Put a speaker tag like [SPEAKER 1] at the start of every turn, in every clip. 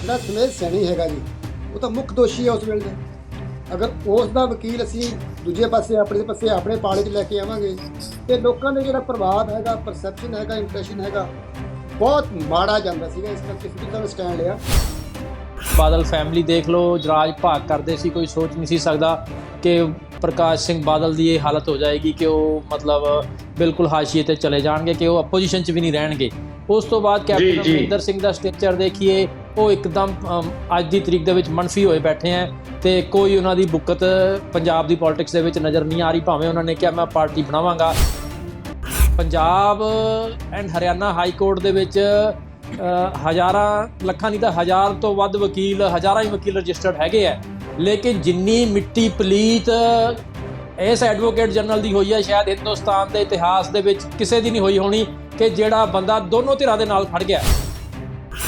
[SPEAKER 1] ਜਿਹੜਾ ਸੁਮੇਧ ਸੈਣੀ ਹੈਗਾ ਜੀ, ਉਹ ਤਾਂ ਮੁੱਖ ਦੋਸ਼ੀ ਹੈ ਉਸ ਵੇਲੇ ਦਾ। ਅਗਰ ਉਸ ਦਾ ਵਕੀਲ ਅਸੀਂ ਦੂਜੇ ਪਾਸੇ ਆਪਣੇ ਪਾਲੇ 'ਚ ਲੈ ਕੇ ਆਵਾਂਗੇ ਤੇ ਲੋਕਾਂ ਦੇ ਜਿਹੜਾ ਪ੍ਰਭਾਵ ਹੈਗਾ, ਪਰਸੈਪਸ਼ਨ ਹੈਗਾ, ਇੰਪ੍ਰੈਸ਼ਨ ਹੈਗਾ, ਬਹੁਤ ਮਾੜਾ ਜਾਂਦਾ ਸੀਗਾ। ਇਸ ਕਰਕੇ ਸਿੱਧੂ ਸਾਹਿਬ ਨੇ ਸਟੈਂਡ ਲਿਆ।
[SPEAKER 2] ਬਾਦਲ ਫੈਮਿਲੀ ਦੇਖ ਲਓ, ਰਾਜ ਭਾਗ ਕਰਦੇ ਸੀ, ਕੋਈ ਸੋਚ ਨਹੀਂ ਸੀ ਸਕਦਾ ਕਿ ਪ੍ਰਕਾਸ਼ ਸਿੰਘ ਬਾਦਲ ਦੀ ਇਹ ਹਾਲਤ ਹੋ ਜਾਏਗੀ ਕਿ ਉਹ ਮਤਲਬ ਬਿਲਕੁਲ ਹਾਸ਼ੀਏ ਤੇ ਚਲੇ ਜਾਣਗੇ, ਕਿ ਉਹ ਅਪੋਜੀਸ਼ਨ 'ਚ ਵੀ ਨਹੀਂ ਰਹਿਣਗੇ। ਉਸ ਤੋਂ ਬਾਅਦ ਕੈਪਟਨ ਅਮਰਿੰਦਰ ਸਿੰਘ ਦਾ ਸਟਰਕਚਰ ਦੇਖੀਏ, ਉਹ ਇੱਕਦਮ ਅੱਜ ਦੀ ਤਰੀਕ ਦੇ ਵਿੱਚ ਮੰਨਫੀ ਹੋਏ ਬੈਠੇ ਹੈ ਤੇ ਕੋਈ ਉਹਨਾਂ ਦੀ ਬੁੱਕਤ ਪੰਜਾਬ ਦੀ ਪੋਲਿਟਿਕਸ ਦੇ ਵਿੱਚ ਨਜ਼ਰ ਨਹੀਂ ਆ ਰਹੀ। ਭਾਵੇਂ ਉਹਨਾਂ ਨੇ ਕਿਹਾ ਮੈਂ ਪਾਰਟੀ ਬਣਾਵਾਂਗਾ। Punjab and Haryana High Court ਦੇ ਵਿੱਚ ਹਜ਼ਾਰਾਂ ਲੱਖਾਂ ਨਹੀਂ ਤਾਂ ਹਜ਼ਾਰ ਤੋਂ ਵੱਧ ਵਕੀਲ, ਹਜ਼ਾਰਾਂ ਹੀ ਵਕੀਲ ਰਜਿਸਟਰਡ ਹੈਗੇ ਹੈ, ਲੇਕਿਨ ਜਿੰਨੀ ਮਿੱਟੀ ਪਲੀਤ ਇਸ ਐਡਵੋਕੇਟ ਜਨਰਲ ਦੀ ਹੋਈ ਹੈ, ਸ਼ਾਇਦ ਹਿੰਦੁਸਤਾਨ ਦੇ ਇਤਿਹਾਸ ਦੇ ਵਿੱਚ ਕਿਸੇ ਦੀ ਨਹੀਂ ਹੋਈ ਹੋਣੀ, ਕਿ ਜਿਹੜਾ ਬੰਦਾ ਦੋਨੋਂ ਧਿਰਾਂ ਦੇ ਨਾਲ ਖੜ ਗਿਆ।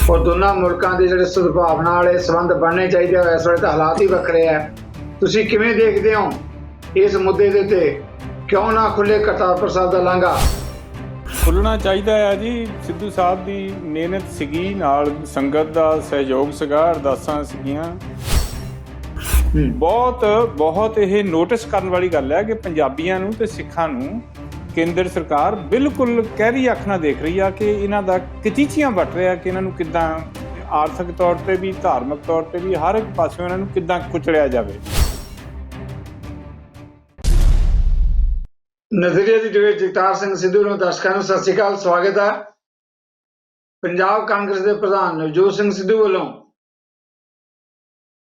[SPEAKER 3] ਔਰ ਦੋਨਾਂ ਮੁਲਕਾਂ ਦੇ ਜਿਹੜੇ ਸਦਭਾਵਨਾ ਵਾਲੇ ਸੰਬੰਧ ਬਣਨੇ ਚਾਹੀਦੇ ਆ। ਇਸ ਵੇਲੇ ਤਾਂ ਹਾਲਾਤ ਹੀ ਵੱਖਰੇ ਆ। ਤੁਸੀਂ ਕਿਵੇਂ ਦੇਖਦੇ ਹੋ ਇਸ ਮੁੱਦੇ ਦੇ ਉੱਤੇ? ਕਿਉਂ ਨਾ ਖੁੱਲੇ ਕਰਤਾਰਪੁਰ ਸਾਹਿਬ ਦਾ ਲਾਂਘਾ?
[SPEAKER 4] ਖੁੱਲ੍ਹਣਾ ਚਾਹੀਦਾ ਹੈ ਜੀ। ਸਿੱਧੂ ਸਾਹਿਬ ਦੀ ਮਿਹਨਤ ਸੀਗੀ, ਨਾਲ ਸੰਗਤ ਦਾ ਸਹਿਯੋਗ ਸੀਗਾ, ਅਰਦਾਸਾਂ ਸੀਗੀਆਂ। ਬਹੁਤ ਇਹ ਨੋਟਿਸ ਕਰਨ ਵਾਲੀ ਗੱਲ ਹੈ ਕਿ ਪੰਜਾਬੀਆਂ ਨੂੰ ਤੇ ਸਿੱਖਾਂ ਨੂੰ ਕੇਂਦਰ ਸਰਕਾਰ ਬਿਲਕੁਲ ਕਹਿਰੀ ਅੱਖ ਨਾਲ ਦੇਖ ਰਹੀ ਆ ਕਿ ਇਹਨਾਂ ਦਾ ਕਚੀਚੀਆਂ ਵੱਟ ਰਿਹਾ, ਕਿ ਇਹਨਾਂ ਨੂੰ ਕਿੱਦਾਂ ਆਰਥਿਕ ਤੌਰ 'ਤੇ ਵੀ, ਧਾਰਮਿਕ ਤੌਰ 'ਤੇ ਵੀ, ਹਰ ਇੱਕ ਪਾਸਿਓਂ ਇਹਨਾਂ ਨੂੰ ਕਿੱਦਾਂ ਕੁਚਲਿਆ ਜਾਵੇ।
[SPEAKER 3] ਨਜ਼ਰੀਏ ਦੀ ਡਿਬੇਟ ਜਗਤਾਰ ਸਿੰਘ ਸਿੱਧੂ ਨੂੰ ਦਰਸ਼ਕਾਂ ਨੂੰ ਸਤਿ ਸ਼੍ਰੀ ਅਕਾਲ, ਸਵਾਗਤ ਹੈ। ਪੰਜਾਬ ਕਾਂਗਰਸ ਦੇ ਪ੍ਰਧਾਨ ਨਵਜੋਤ ਸਿੰਘ ਸਿੱਧੂ ਵੱਲੋਂ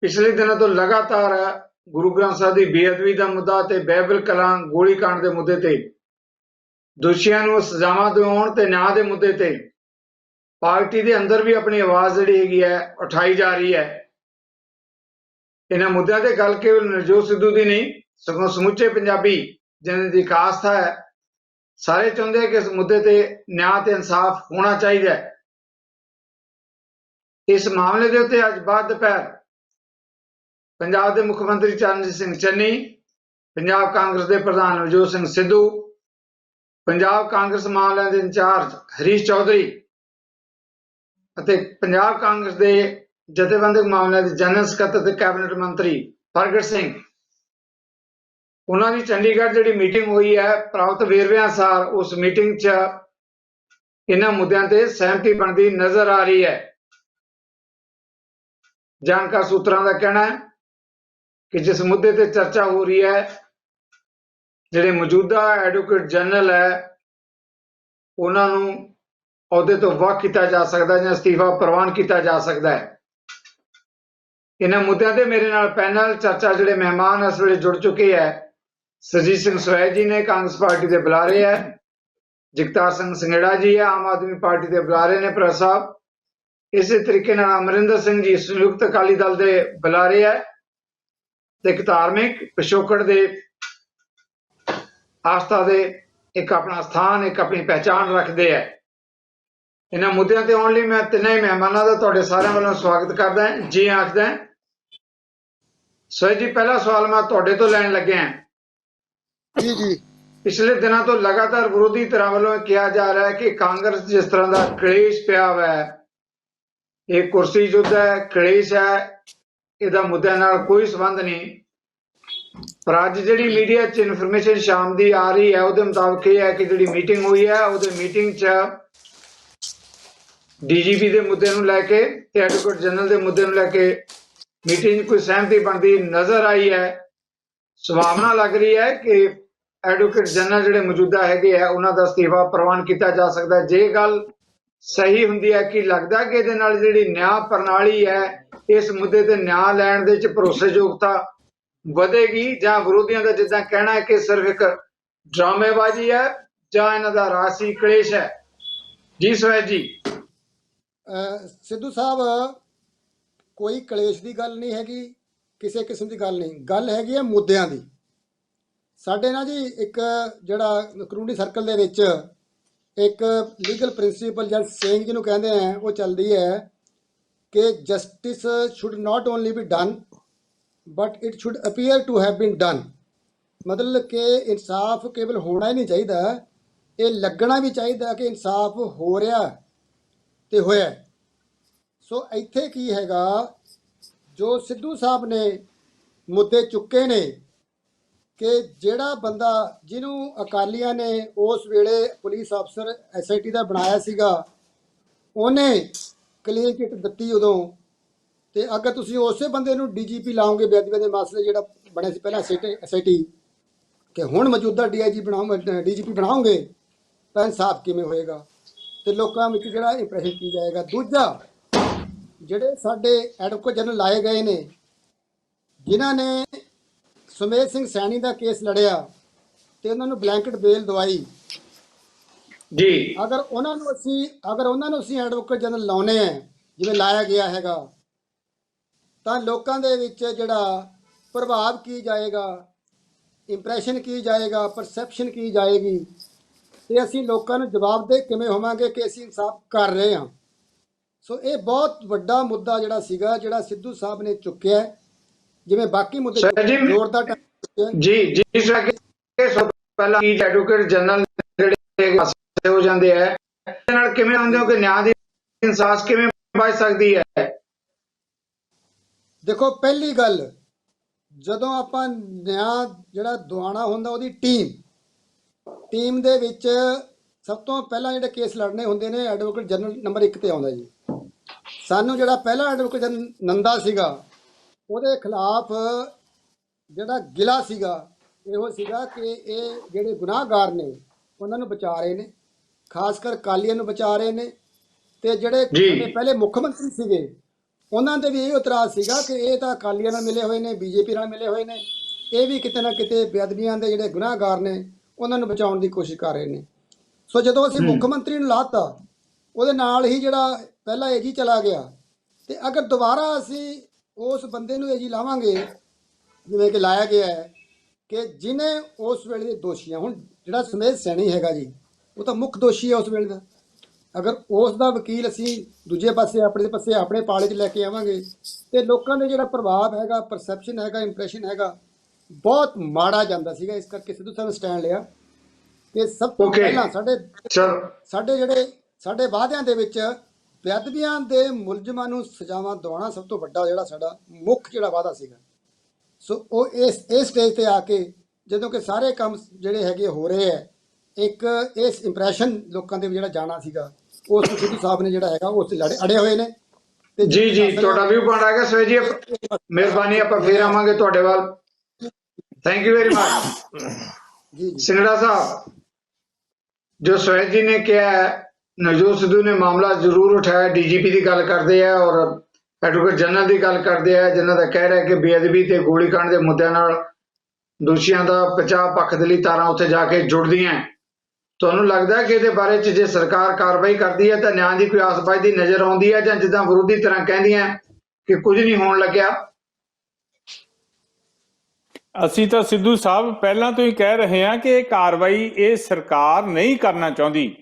[SPEAKER 3] ਪਿਛਲੇ ਦਿਨਾਂ ਤੋਂ ਲਗਾਤਾਰ ਗੁਰੂ ਗ੍ਰੰਥ ਸਾਹਿਬ ਦੀ ਬੇਅਦਬੀ ਦਾ ਮੁੱਦਾ ਤੇ ਬਾਈਬਲ ਕਲਾਂ ਗੋਲੀकांड ਦੇ ਮੁੱਦੇ ਤੇ, ਦੋਸ਼ੀਆਂ ਨੂੰ ਸਜ਼ਾਵਾਂ ਦਿਵਾਉਣ ਤੇ ਨਿਆਂ ਦੇ ਮੁੱਦੇ ਤੇ ਪਾਰਟੀ ਦੇ ਅੰਦਰ ਵੀ ਆਪਣੀ ਆਵਾਜ਼ ਜਿਹੜੀ ਹੈਗੀ ਹੈ ਉਠਾਈ ਜਾ ਰਹੀ ਹੈ। ਇਹਨਾਂ ਮੁੱਦਿਆਂ ਤੇ ਗੱਲ ਕੇਵਲ ਨਵਜੋਤ ਸਿੱਧੂ ਦੀ ਨਹੀਂ, ਸਗੋਂ ਸਮੁੱਚੇ ਪੰਜਾਬੀ ਜਿਹਨਾਂ ਦੀ ਆਸਥਾ ਹੈ, ਸਾਰੇ ਚਾਹੁੰਦੇ ਕਿ ਇਸ ਮੁੱਦੇ ਤੇ ਨਿਆਂ ਤੇ ਇਨਸਾਫ ਹੋਣਾ ਚਾਹੀਦਾ ਹੈ। ਇਸ ਮਾਮਲੇ ਦੇ ਉੱਤੇ ਅੱਜ ਬਾਅਦ ਦੁਪਹਿਰ ਪੰਜਾਬ ਦੇ ਮੁੱਖ ਮੰਤਰੀ ਚਰਨਜੀਤ ਸਿੰਘ ਚੰਨੀ, ਪੰਜਾਬ ਕਾਂਗਰਸ ਦੇ ਪ੍ਰਧਾਨ ਨਵਜੋਤ ਸਿੰਘ ਸਿੱਧੂ, ਪੰਜਾਬ ਕਾਂਗਰਸ ਮਾਮਲਿਆਂ ਦੇ ਇੰਚਾਰਜ ਹਰੀਸ਼ ਚੌਧਰੀ ਅਤੇ ਪੰਜਾਬ ਕਾਂਗਰਸ ਦੇ ਜਥੇਬੰਦਕ ਮਾਮਲਿਆਂ ਦੇ ਜਨਰਲ ਸਕੱਤਰ ਤੇ ਕੈਬਨਿਟ ਮੰਤਰੀ ਪ੍ਰਗਟ ਸਿੰਘ, ਉਹਨਾਂ ਦੀ ਚੰਡੀਗੜ੍ਹ ਜਿਹੜੀ ਮੀਟਿੰਗ ਹੋਈ ਹੈ, ਪ੍ਰਾਪਤ ਵੇਰਵਿਆਂ ਅਨੁਸਾਰ ਉਸ ਮੀਟਿੰਗ 'ਚ ਇਹਨਾਂ ਮੁੱਦਿਆਂ ਤੇ ਸਹਿਮਤੀ ਬਣਦੀ ਨਜ਼ਰ ਆ ਰਹੀ ਹੈ। ਜਾਣਕਾਰ ਸੂਤਰਾਂ ਦਾ ਕਹਿਣਾ ਹੈ ਕਿ ਜਿਸ ਮੁੱਦੇ ਤੇ ਚਰਚਾ ਹੋ ਰਹੀ ਹੈ, ਜਿਹੜੇ ਮੌਜੂਦਾ ਐਡਵੋਕੇਟ ਜਨਰਲ ਹੈ, ਉਹਨਾਂ ਨੂੰ ਅਹੁਦੇ ਤੋਂ ਵੱਖ ਕੀਤਾ ਜਾ ਸਕਦਾ ਜਾਂ ਅਸਤੀਫਾ ਪ੍ਰਵਾਨ ਕੀਤਾ ਜਾ ਸਕਦਾ ਹੈ। ਇਹਨਾਂ ਮੁੱਦਿਆਂ ਤੇ ਮੇਰੇ ਨਾਲ ਪੈਨਲ ਚਰਚਾ ਜਿਹੜੇ ਮਹਿਮਾਨ ਇਸ ਵੇਲੇ ਜੁੜ ਚੁੱਕੇ ਹੈ। ਸਰਜੀਤ ਸਿੰਘ ਸਵੈਜ ਜੀ ਨੇ, ਕਾਂਗਰਸ ਪਾਰਟੀ ਦੇ ਬੁਲਾਰੇ ਹੈ। ਜਗਤਾਰ ਸਿੰਘ ਸੰਘੇੜਾ ਜੀ ਹੈ, ਆਮ ਆਦਮੀ ਪਾਰਟੀ ਦੇ ਬੁਲਾਰੇ ਨੇ ਪ੍ਰੈਸ ਸਾਹਿਬ। ਇਸੇ ਤਰੀਕੇ ਨਾਲ ਅਮਰਿੰਦਰ ਸਿੰਘ ਜੀ ਸੰਯੁਕਤ ਅਕਾਲੀ ਦਲ ਦੇ ਬੁਲਾਰੇ ਹੈ ਤੇ ਇੱਕ ਧਾਰਮਿਕ ਪਿਛੋਕੜ ਦੇ ਆਸਥਾ ਦੇ ਇੱਕ ਆਪਣਾ ਸਥਾਨ, ਇੱਕ ਆਪਣੀ ਪਹਿਚਾਣ ਰੱਖਦੇ ਹੈ। ਇਹਨਾਂ ਮੁੱਦਿਆਂ ਤੇ ਆਉਣ ਲਈ ਮੈਂ ਤਿੰਨੇ ਮਹਿਮਾਨਾਂ ਦਾ ਤੁਹਾਡੇ ਸਾਰਿਆਂ ਵੱਲੋਂ ਸਵਾਗਤ ਕਰਦਾ ਹਾਂ, ਜੀ ਆਖਦਾ ਹਾਂ। ਸਵੈਜ ਜੀ, ਪਹਿਲਾ ਸਵਾਲ ਮੈਂ ਤੁਹਾਡੇ ਤੋਂ ਲੈਣ ਲੱਗਿਆ।
[SPEAKER 1] ਜੀ
[SPEAKER 3] ਪਿਛਲੇ ਦਿਨਾਂ ਤੋਂ ਲਗਾਤਾਰ ਵਿਰੋਧੀ ਧਿਰਾਂ ਵੱਲੋਂ ਕਿਹਾ ਜਾ ਰਿਹਾ ਹੈ ਕਿ ਕਾਂਗਰਸ ਜਿਸ ਤਰ੍ਹਾਂ ਦਾ ਕਲੇਸ਼ ਪਿਆ ਹੋਇਆ ਹੈ, ਇਹ ਕੁਰਸੀ ਯੁੱਧ ਹੈ, ਕਲੇਸ਼ ਹੈ, ਇਹਦਾ ਮੁੱਦਿਆਂ ਨਾਲ ਕੋਈ ਸੰਬੰਧ ਨਹੀਂ। ਪਰ ਅੱਜ ਜਿਹੜੀ ਮੀਡੀਆ 'ਚ ਇਨਫੋਰਮੇਸ਼ਨ ਸ਼ਾਮ ਦੀ ਆ ਰਹੀ ਹੈ, ਉਹਦੇ ਮੁਤਾਬਕ ਇਹ ਹੈ ਕਿ ਜਿਹੜੀ ਮੀਟਿੰਗ ਹੋਈ ਹੈ, ਉਹਦੇ ਮੀਟਿੰਗ 'ਚ ਡੀਜੀਪੀ ਦੇ ਮੁੱਦੇ ਨੂੰ ਲੈ ਕੇ ਤੇ ਐਡਵੋਕੇਟ ਜਨਰਲ ਦੇ ਮੁੱਦੇ ਨੂੰ ਲੈ ਕੇ ਮੀਟਿੰਗ 'ਚ ਕੋਈ ਸਹਿਮਤੀ ਬਣਦੀ ਨਜ਼ਰ ਆਈ ਹੈ। ਸੰਭਾਵਨਾ ਲੱਗ ਰਹੀ ਹੈ ਕਿ ਐਡਵੋਕੇਟ ਜਨਰਲ ਜਿਹੜੇ ਮੌਜੂਦਾ ਹੈਗੇ ਆ, ਉਹਨਾਂ ਦਾ ਅਸਤੀਫਾ ਪ੍ਰਵਾਨ ਕੀਤਾ ਜਾ ਸਕਦਾ ਹੈ। ਜੇ ਗੱਲ ਸਹੀ ਹੁੰਦੀ ਹੈ, ਕਿ ਲੱਗਦਾ ਕਿ ਇਹਦੇ ਨਾਲ ਜਿਹੜੀ ਨਿਆਂ ਪ੍ਰਣਾਲੀ ਹੈ, ਇਸ ਮੁੱਦੇ ਤੇ ਨਿਆਂ ਲੈਣ ਦੇ ਵਿੱਚ ਭਰੋਸੇਯੋਗਤਾ ਵਧੇਗੀ, ਜਾਂ ਵਿਰੋਧੀਆਂ ਦਾ ਜਿੱਦਾਂ ਕਹਿਣਾ ਹੈ ਕਿ ਸਿਰਫ ਇੱਕ ਡਰਾਮੇਬਾਜ਼ੀ ਹੈ ਜਾਂ ਇਹਨਾਂ ਦਾ ਰਾਜਸੀ ਕਲੇਸ਼ ਹੈ? ਜੀ ਸਵੈਜ ਜੀ।
[SPEAKER 1] ਸਿੱਧੂ ਸਾਹਿਬ, ਕੋਈ ਕਲੇਸ਼ ਦੀ ਗੱਲ ਨਹੀਂ ਹੈਗੀ, ਕਿਸੇ ਕਿਸਮ ਦੀ ਗੱਲ ਨਹੀਂ, ਗੱਲ ਹੈਗੀ ਹੈ ਮੁੱਦਿਆਂ ਦੀ। ਸਾਡੇ ਨਾਲ ਜੀ ਇੱਕ ਜਿਹੜਾ ਕਾਨੂੰਨੀ ਸਰਕਲ ਦੇ ਵਿੱਚ ਇੱਕ ਲੀਗਲ ਪ੍ਰਿੰਸੀਪਲ ਜਾਂ ਸੇਇੰਗ ਜਿਹਨੂੰ ਕਹਿੰਦੇ ਆ, ਉਹ ਚੱਲਦੀ ਹੈ ਕਿ justice should not only be done but it should appear to have been done. ਮਤਲਬ ਕਿ ਇਨਸਾਫ ਕੇਵਲ ਹੋਣਾ ਹੀ ਨਹੀਂ ਚਾਹੀਦਾ, ਇਹ ਲੱਗਣਾ ਵੀ ਚਾਹੀਦਾ ਕਿ ਇਨਸਾਫ ਹੋ ਰਿਹਾ ਤੇ ਹੋਇਆ। ਸੋ ਇੱਥੇ ਕੀ ਹੈਗਾ, ਜੋ ਸਿੱਧੂ ਸਾਹਿਬ ਨੇ ਮੁੱਦੇ ਚੁੱਕੇ ਨੇ ਕਿ ਜਿਹੜਾ ਬੰਦਾ ਜਿਹਨੂੰ ਅਕਾਲੀਆਂ ਨੇ ਉਸ ਵੇਲੇ ਪੁਲਿਸ ਅਫਸਰ SIT ਦਾ ਬਣਾਇਆ ਸੀਗਾ, ਉਹਨੇ ਕਲੀਨ ਚਿੱਟ ਦਿੱਤੀ ਉਦੋਂ, ਤੇ ਅਗਰ ਤੁਸੀਂ ਉਸੇ ਬੰਦੇ ਨੂੰ DGP ਲਾਓਗੇ ਬੇਅਦਬੀ ਦੇ ਮਸਲੇ ਜਿਹੜਾ ਬਣਿਆ ਸੀ ਪਹਿਲਾਂ SIT, ਕਿ ਹੁਣ ਮੌਜੂਦਾ DGP ਬਣਾਓਗੇ ਤਾਂ ਇਨਸਾਫ ਕਿਵੇਂ ਹੋਏਗਾ ਤੇ ਲੋਕਾਂ ਵਿੱਚ ਜਿਹੜਾ ਇੰਪ੍ਰੈਸ਼ਨ ਕੀ ਜਾਏਗਾ। ਦੂਜਾ, ਜਿਹੜੇ ਸਾਡੇ ਐਡਵੋਕੇਟ ਜਨਰਲ ਲਾਏ ਗਏ ਨੇ, ਜਿਨ੍ਹਾਂ ਨੇ ਸੁਮੇਧ ਸਿੰਘ ਸੈਣੀ ਦਾ ਕੇਸ ਲੜਿਆ ਤੇ ਉਹਨਾਂ ਨੂੰ ਬਲੈਂਕਟ ਬੇਲ ਦਵਾਈ
[SPEAKER 3] ਜੀ,
[SPEAKER 1] ਅਗਰ ਉਹਨਾਂ ਨੂੰ ਅਸੀਂ ਐਡਵੋਕੇਟ ਜਨਰਲ ਲਾਉਨੇ ਆ ਜਿਵੇਂ ਲਾਇਆ ਗਿਆ ਹੈਗਾ, ਤਾਂ ਲੋਕਾਂ ਦੇ ਵਿੱਚ ਜਿਹੜਾ ਪ੍ਰਭਾਵ ਕੀ ਜਾਏਗਾ, ਇੰਪ੍ਰੈਸ਼ਨ ਕੀ ਜਾਏਗਾ, ਪਰਸੈਪਸ਼ਨ ਕੀ ਜਾਏਗੀ, ਤੇ ਅਸੀਂ ਲੋਕਾਂ ਨੂੰ ਜਵਾਬਦੇਹ ਕਿਵੇਂ ਹੋਵਾਂਗੇ ਕਿ ਅਸੀਂ ਇਨਸਾਫ ਕਰ ਰਹੇ ਹਾਂ। ਸੋ ਇਹ ਬਹੁਤ ਵੱਡਾ ਮੁੱਦਾ ਜਿਹੜਾ ਸੀਗਾ, ਜਿਹੜਾ ਸਿੱਧੂ ਸਾਹਿਬ ਨੇ ਚੁੱਕਿਆ, ਜਿਵੇਂ ਬਾਕੀ ਮੁੱਦੇ ਜ਼ੋਰਦਾਰ
[SPEAKER 3] ਜੀ ਜੀ ਸਰ, ਸਭ ਪਹਿਲਾਂ ਕੀ ਐਡਵੋਕੇਟ ਜਨਰਲ ਜਿਹੜੇ ਪਾਸੇ ਹੋ ਜਾਂਦੇ ਆ, ਇਹਦੇ ਨਾਲ ਕਿਵੇਂ ਆਉਂਦੇ ਹੋ ਕਿ ਨਿਆਂ ਦੀ ਇਨਸਾਫ ਕਿਵੇਂ ਬਚ ਸਕਦੀ ਹੈ?
[SPEAKER 1] ਦੇਖੋ, ਪਹਿਲੀ ਗੱਲ, ਜਦੋਂ ਆਪਾਂ ਨਿਆਂ ਜਿਹੜਾ ਦਿਵਾਉਣਾ ਹੁੰਦਾ, ਉਹਦੀ ਟੀਮ ਦੇ ਵਿੱਚ ਸਭ ਤੋਂ ਪਹਿਲਾਂ ਜਿਹੜੇ ਕੇਸ ਲੜਨੇ ਹੁੰਦੇ ਨੇ, ਐਡਵੋਕੇਟ ਜਨਰਲ ਨੰਬਰ 1 ਤੇ ਆਉਂਦਾ ਜੀ। ਸਾਨੂੰ ਜਿਹੜਾ ਪਹਿਲਾ ਐਡਵੋਕੇਟ ਜਨਰਲ ਨੰਦਾ ਸੀਗਾ, ਉਹਦੇ ਖਿਲਾਫ ਜਿਹੜਾ ਗਿਲਾ ਸੀਗਾ ਇਹੋ ਸੀਗਾ ਕਿ ਇਹ ਜਿਹੜੇ ਗੁਨਾਹਗਾਰ ਨੇ ਉਹਨਾਂ ਨੂੰ ਬਚਾ ਰਹੇ ਨੇ, ਖਾਸ ਕਰ ਕਾਲੀਆਂ ਨੂੰ ਬਚਾ ਰਹੇ ਨੇ, ਤੇ ਜਿਹੜੇ ਸਾਡੇ ਪਹਿਲੇ ਮੁੱਖ ਮੰਤਰੀ ਸੀਗੇ ਉਹਨਾਂ ਦੇ ਵੀ ਇਹ ਇਤਰਾਜ਼ ਸੀਗਾ ਕਿ ਇਹ ਤਾਂ ਅਕਾਲੀਆਂ ਨਾਲ ਮਿਲੇ ਹੋਏ ਨੇ, BJP ਨਾਲ ਮਿਲੇ ਹੋਏ ਨੇ, ਇਹ ਵੀ ਕਿਤੇ ਨਾ ਕਿਤੇ ਬੇਅਦਬੀਆਂ ਦੇ ਜਿਹੜੇ ਗੁਨਾਹਗਾਰ ਨੇ ਉਹਨਾਂ ਨੂੰ ਬਚਾਉਣ ਦੀ ਕੋਸ਼ਿਸ਼ ਕਰ ਰਹੇ ਨੇ। ਸੋ ਜਦੋਂ ਅਸੀਂ ਮੁੱਖ ਮੰਤਰੀ ਨੂੰ ਲਾਤਾ, ਉਹਦੇ ਨਾਲ ਹੀ ਜਿਹੜਾ ਪਹਿਲਾ AG ਚਲਾ ਗਿਆ, ਤੇ ਅਗਰ ਦੁਬਾਰਾ ਅਸੀਂ ਉਸ ਬੰਦੇ ਨੂੰ AG ਲਾਵਾਂਗੇ ਜਿਵੇਂ ਕਿ ਲਾਇਆ ਗਿਆ ਹੈ, ਕਿ ਜਿਹਨੇ ਉਸ ਵੇਲੇ ਦੇ ਦੋਸ਼ੀਆਂ, ਹੁਣ ਜਿਹੜਾ ਸੁਮੇਧ ਸੈਣੀ ਹੈਗਾ ਜੀ, ਉਹ ਤਾਂ ਮੁੱਖ ਦੋਸ਼ੀ ਹੈ ਉਸ ਵੇਲੇ ਦਾ, ਅਗਰ ਉਸ ਦਾ ਵਕੀਲ ਅਸੀਂ ਦੂਜੇ ਪਾਸੇ ਆਪਣੇ ਪਾਲੇ 'ਚ ਲੈ ਕੇ ਆਵਾਂਗੇ, ਤੇ ਲੋਕਾਂ ਦੇ ਜਿਹੜਾ ਪ੍ਰਭਾਵ ਹੈਗਾ, ਪਰਸੈਪਸ਼ਨ ਹੈਗਾ, ਇੰਪ੍ਰੈਸ਼ਨ ਹੈਗਾ, ਬਹੁਤ ਮਾੜਾ ਜਾਂਦਾ ਸੀਗਾ। ਇਸ ਕਰਕੇ ਸਿੱਧੂ ਸਾਹਿਬ ਨੇ ਸਟੈਂਡ ਲਿਆ ਕਿ ਸਭ ਤੋਂ ਪਹਿਲਾਂ ਸਾਡੇ ਵਾਅਦਿਆਂ ਦੇ ਵਿੱਚ ਬੇਅਦਬੀਆਂ ਦੇ ਮੁਲਜ਼ਮਾਂ ਨੂੰ ਸਜ਼ਾਵਾਂ ਦਿਵਾਉਣਾ ਸਭ ਤੋਂ ਵੱਡਾ ਜਿਹੜਾ ਸਾਡਾ ਮੁੱਖ ਜਿਹੜਾ ਵਾਅਦਾ ਸੀਗਾ। ਸੋ ਉਹ ਇਸ ਸਟੇਜ ਤੇ ਆ ਕੇ ਜਦੋਂ ਕਿ ਸਾਰੇ ਕੰਮ ਜਿਹੜੇ ਹੈਗੇ ਹੋ ਰਹੇ ਹੈ, ਇੱਕ ਇਸ ਇੰਪ੍ਰੈਸ਼ਨ ਲੋਕਾਂ ਦੇ ਜਿਹੜਾ ਜਾਣਾ ਸੀਗਾ, ਉਸ ਨੂੰ ਸਿੱਧੂ ਸਾਹਿਬ ਨੇ ਜਿਹੜਾ ਹੈਗਾ ਉਸ ਅੜੇ ਹੋਏ ਨੇ। ਤੇ
[SPEAKER 3] ਜੀ ਤੁਹਾਡਾ ਵੀ ਪੁਆਇੰਟ ਆਏਗਾ ਸਵੇਜ ਜੀ, ਮਿਹਰਬਾਨੀ, ਆਪਾਂ ਫੇਰ ਆਵਾਂਗੇ ਤੁਹਾਡੇ ਵੱਲ। Thank you very much. ਜੀ ਸਿੰਗੜਾ ਸਾਹਿਬ, ਜੋ ਸਵੇਜ ਜੀ ਨੇ ਕਿਹਾ, ਨਵਜੋਤ ਸਿੱਧੂ ਨੇ ਮਾਮਲਾ ਜ਼ਰੂਰ ਉਠਾਇਆ, DGP ਦੀ ਗੱਲ ਕਰਦੇ ਆ ਔਰ ਐਡਵੋਕੇਟ ਜਨਰਲ ਦੀ ਗੱਲ ਕਰਦੇ ਆ, ਜਿਨ੍ਹਾਂ ਦਾ ਕਹਿ ਰਿਹਾ ਕਿ ਬੇਅਦਬੀ ਤੇ ਗੋਲੀकांड ਦੇ ਮੁੱਦਿਆਂ ਨਾਲ ਦੋਸ਼ੀਆਂ ਦਾ ਬਚਾਅ ਪੱਖ ਦੇ ਲਈ ਤਾਰਾਂ ਉੱਥੇ ਜਾ ਕੇ ਜੁੜਦੀਆਂ। ਤੁਹਾਨੂੰ ਲੱਗਦਾ ਹੈ ਕਿ ਇਹਦੇ ਬਾਰੇ 'ਚ ਜੇ ਸਰਕਾਰ ਕਾਰਵਾਈ ਕਰਦੀ ਹੈ ਤਾਂ ਨਿਆਂ ਦੀ ਕੋਈ ਆਸ ਬਚਦੀ ਨਜ਼ਰ ਆਉਂਦੀ ਹੈ, ਜਾਂ ਜਿੱਦਾਂ ਵਿਰੋਧੀ ਤਰ੍ਹਾਂ ਕਹਿੰਦੀਆਂ ਕਿ ਕੁਝ ਨਹੀਂ ਹੋਣ ਲੱਗਿਆ?
[SPEAKER 4] ਅਸੀਂ ਤਾਂ ਸਿੱਧੂ ਸਾਹਿਬ ਪਹਿਲਾਂ ਤੋਂ ਹੀ ਕਹਿ ਰਹੇ ਹਾਂ ਕਿ ਇਹ ਕਾਰਵਾਈ ਇਹ ਸਰਕਾਰ ਨਹੀਂ ਕਰਨਾ ਚਾਹੁੰਦੀ।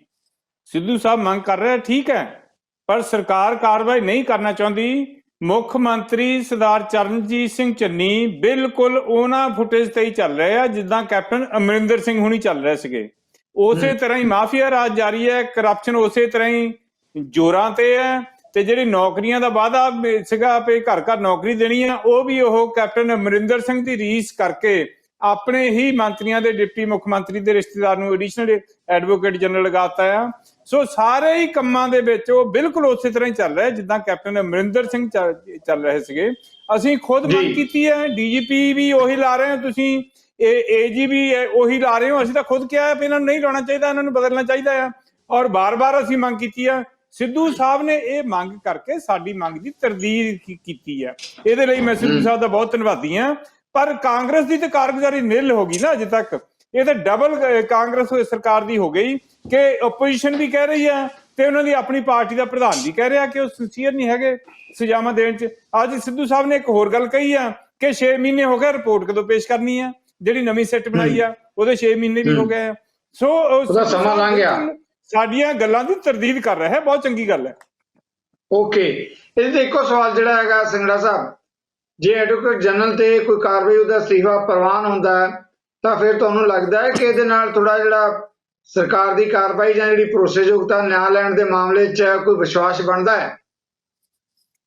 [SPEAKER 4] ਸਿੱਧੂ ਸਾਹਿਬ ਮੰਗ ਕਰ ਰਿਹਾ, ਠੀਕ ਹੈ, ਪਰ ਸਰਕਾਰ ਕਾਰਵਾਈ ਨਹੀਂ ਕਰਨਾ ਚਾਹੁੰਦੀ। ਮੁੱਖ ਮੰਤਰੀ ਸਰਦਾਰ ਚਰਨਜੀਤ ਸਿੰਘ ਚੰਨੀ ਬਿਲਕੁਲ ਉਹਨਾਂ ਫੁਟੇਜ ਤੇ ਹੀ ਚੱਲ ਰਹੇ ਆ ਜਿੱਦਾਂ ਕੈਪਟਨ ਅਮਰਿੰਦਰ ਸਿੰਘ ਹੁਣੀ ਚੱਲ ਰਹੇ ਸੀਗੇ। ਉਸੇ ਤਰ੍ਹਾਂ ਹੀ ਮਾਫੀਆ ਰਾਜ ਜਾਰੀ ਹੈ, ਕਰਪਸ਼ਨ ਉਸੇ ਤਰ੍ਹਾਂ ਹੀ ਜ਼ੋਰਾਂ ਤੇ ਹੈ, ਤੇ ਜਿਹੜੀ ਨੌਕਰੀਆਂ ਦਾ ਵਾਅਦਾ ਸੀਗਾ ਵੀ ਘਰ ਘਰ ਨੌਕਰੀ ਦੇਣੀ ਆ, ਉਹ ਵੀ ਉਹ ਕੈਪਟਨ ਅਮਰਿੰਦਰ ਸਿੰਘ ਦੀ ਰੀਸ ਕਰਕੇ ਆਪਣੇ ਹੀ ਮੰਤਰੀਆਂ ਦੇ ਡਿਪਟੀ ਮੁੱਖ ਮੰਤਰੀ ਦੇ ਰਿਸ਼ਤੇਦਾਰ ਨੂੰ ਐਡੀਸ਼ਨਲ ਐਡਵੋਕੇਟ ਜਨਰਲ ਲਗਾਤਾ ਆ। ਸੋ ਸਾਰੇ ਹੀ ਕੰਮਾਂ ਦੇ ਵਿੱਚ ਉਹ ਬਿਲਕੁਲ ਉਸੇ ਤਰ੍ਹਾਂ ਹੀ ਚੱਲ ਰਿਹਾ ਜਿੱਦਾਂ ਕੈਪਟਨ ਅਮਰਿੰਦਰ ਸਿੰਘ ਚੱਲ ਰਹੇ ਸੀਗੇ। ਅਸੀਂ ਖੁਦ ਮੰਗ ਕੀਤੀ ਹੈ, DGP ਵੀ ਉਹੀ ਲਾ ਰਹੇ ਹੋ, ਤੁਸੀਂ AG ਵੀ ਉਹੀ ਲਾ ਰਹੇ ਹੋ। ਅਸੀਂ ਤਾਂ ਖੁਦ ਕਿਹਾ ਵੀ ਇਹਨਾਂ ਨੂੰ ਨਹੀਂ ਲਾਉਣਾ ਚਾਹੀਦਾ, ਇਹਨਾਂ ਨੂੰ ਬਦਲਣਾ ਚਾਹੀਦਾ ਆ, ਔਰ ਬਾਰ-ਬਾਰ ਅਸੀਂ ਮੰਗ ਕੀਤੀ ਆ। ਸਿੱਧੂ ਸਾਹਿਬ ਨੇ ਇਹ ਮੰਗ ਕਰਕੇ ਸਾਡੀ ਮੰਗ ਦੀ ਤਰਦੀਦ ਕੀਤੀ ਹੈ, ਇਹਦੇ ਲਈ ਮੈਂ ਸਿੱਧੂ ਸਾਹਿਬ ਦਾ ਬਹੁਤ ਧੰਨਵਾਦੀ ਹਾਂ। ਪਰ ਕਾਂਗਰਸ ਦੀ ਤੇ ਕਾਰਗੁਜ਼ਾਰੀ ਨਿਲ ਹੋ ਗਈ ਨਾ ਅਜੇ ਤੱਕ। ਇਹ ਤਾਂ ਡਬਲ ਕਾਂਗਰਸ ਸਰਕਾਰ ਦੀ ਹੋ ਗਈ ਕਿ ਓਪੋਜੀਸ਼ਨ ਵੀ ਕਹਿ ਰਹੀ ਹੈ ਤੇ ਉਹਨਾਂ ਦੀ ਆਪਣੀ ਪਾਰਟੀ ਦਾ ਪ੍ਰਧਾਨ ਵੀ ਕਹਿ ਰਿਹਾ ਕਿ ਉਹ ਸਿੰਸੀਅਰ ਨਹੀਂ ਹੈਗੇ ਸਜ਼ਾਵਾਂ ਦੇਣ 'ਚ। ਅੱਜ ਸਿੱਧੂ ਸਾਹਿਬ ਨੇ ਇੱਕ ਹੋਰ ਗੱਲ ਕਹੀ ਆ ਕਿ 6 ਮਹੀਨੇ ਹੋ ਗਏ, ਰਿਪੋਰਟ ਕਦੋਂ ਪੇਸ਼ ਕਰਨੀ ਆ? ਜਿਹੜੀ ਨਵੀਂ ਸੈੱਟ ਬਣਾਈ ਆ ਉਹਦੇ 6 ਮਹੀਨੇ ਵੀ ਹੋ ਗਏ ਆ। ਸੋ
[SPEAKER 3] ਸਮਾਂ ਲੰਘ ਗਿਆ,
[SPEAKER 4] ਸਾਡੀਆਂ ਗੱਲਾਂ ਦੀ ਤਰਦੀਦ ਕਰ ਰਿਹਾ ਹੈ, ਬਹੁਤ ਚੰਗੀ ਗੱਲ ਹੈ।
[SPEAKER 3] ਓਕੇ, ਇਹਦੇ ਤੇ ਇੱਕੋ ਸਵਾਲ ਜਿਹੜਾ ਹੈਗਾ ਸਿੰਗੜਾ ਸਾਹਿਬ, ਜੇ ਐਡਵੋਕੇਟ ਜਨਰਲ ਤੇ ਕੋਈ ਕਾਰਵਾਈ ਉਹਦਾ ਅਸਤੀਫਾ ਪ੍ਰਵਾਨ ਹੁੰਦਾ ਤਾਂ ਫਿਰ ਤੁਹਾਨੂੰ ਲੱਗਦਾ ਹੈ ਕਿ ਇਹਦੇ ਨਾਲ ਥੋੜਾ ਜਿਹੜਾ ਸਰਕਾਰ ਦੀ ਕਾਰਵਾਈ ਜਾਂ ਜਿਹੜੀ ਭਰੋਸੇਯੋਗਤਾ ਨਿਆਂ ਲੈਣ ਦੇ ਮਾਮਲੇ 'ਚ ਕੋਈ ਵਿਸ਼ਵਾਸ ਬਣਦਾ ਹੈ?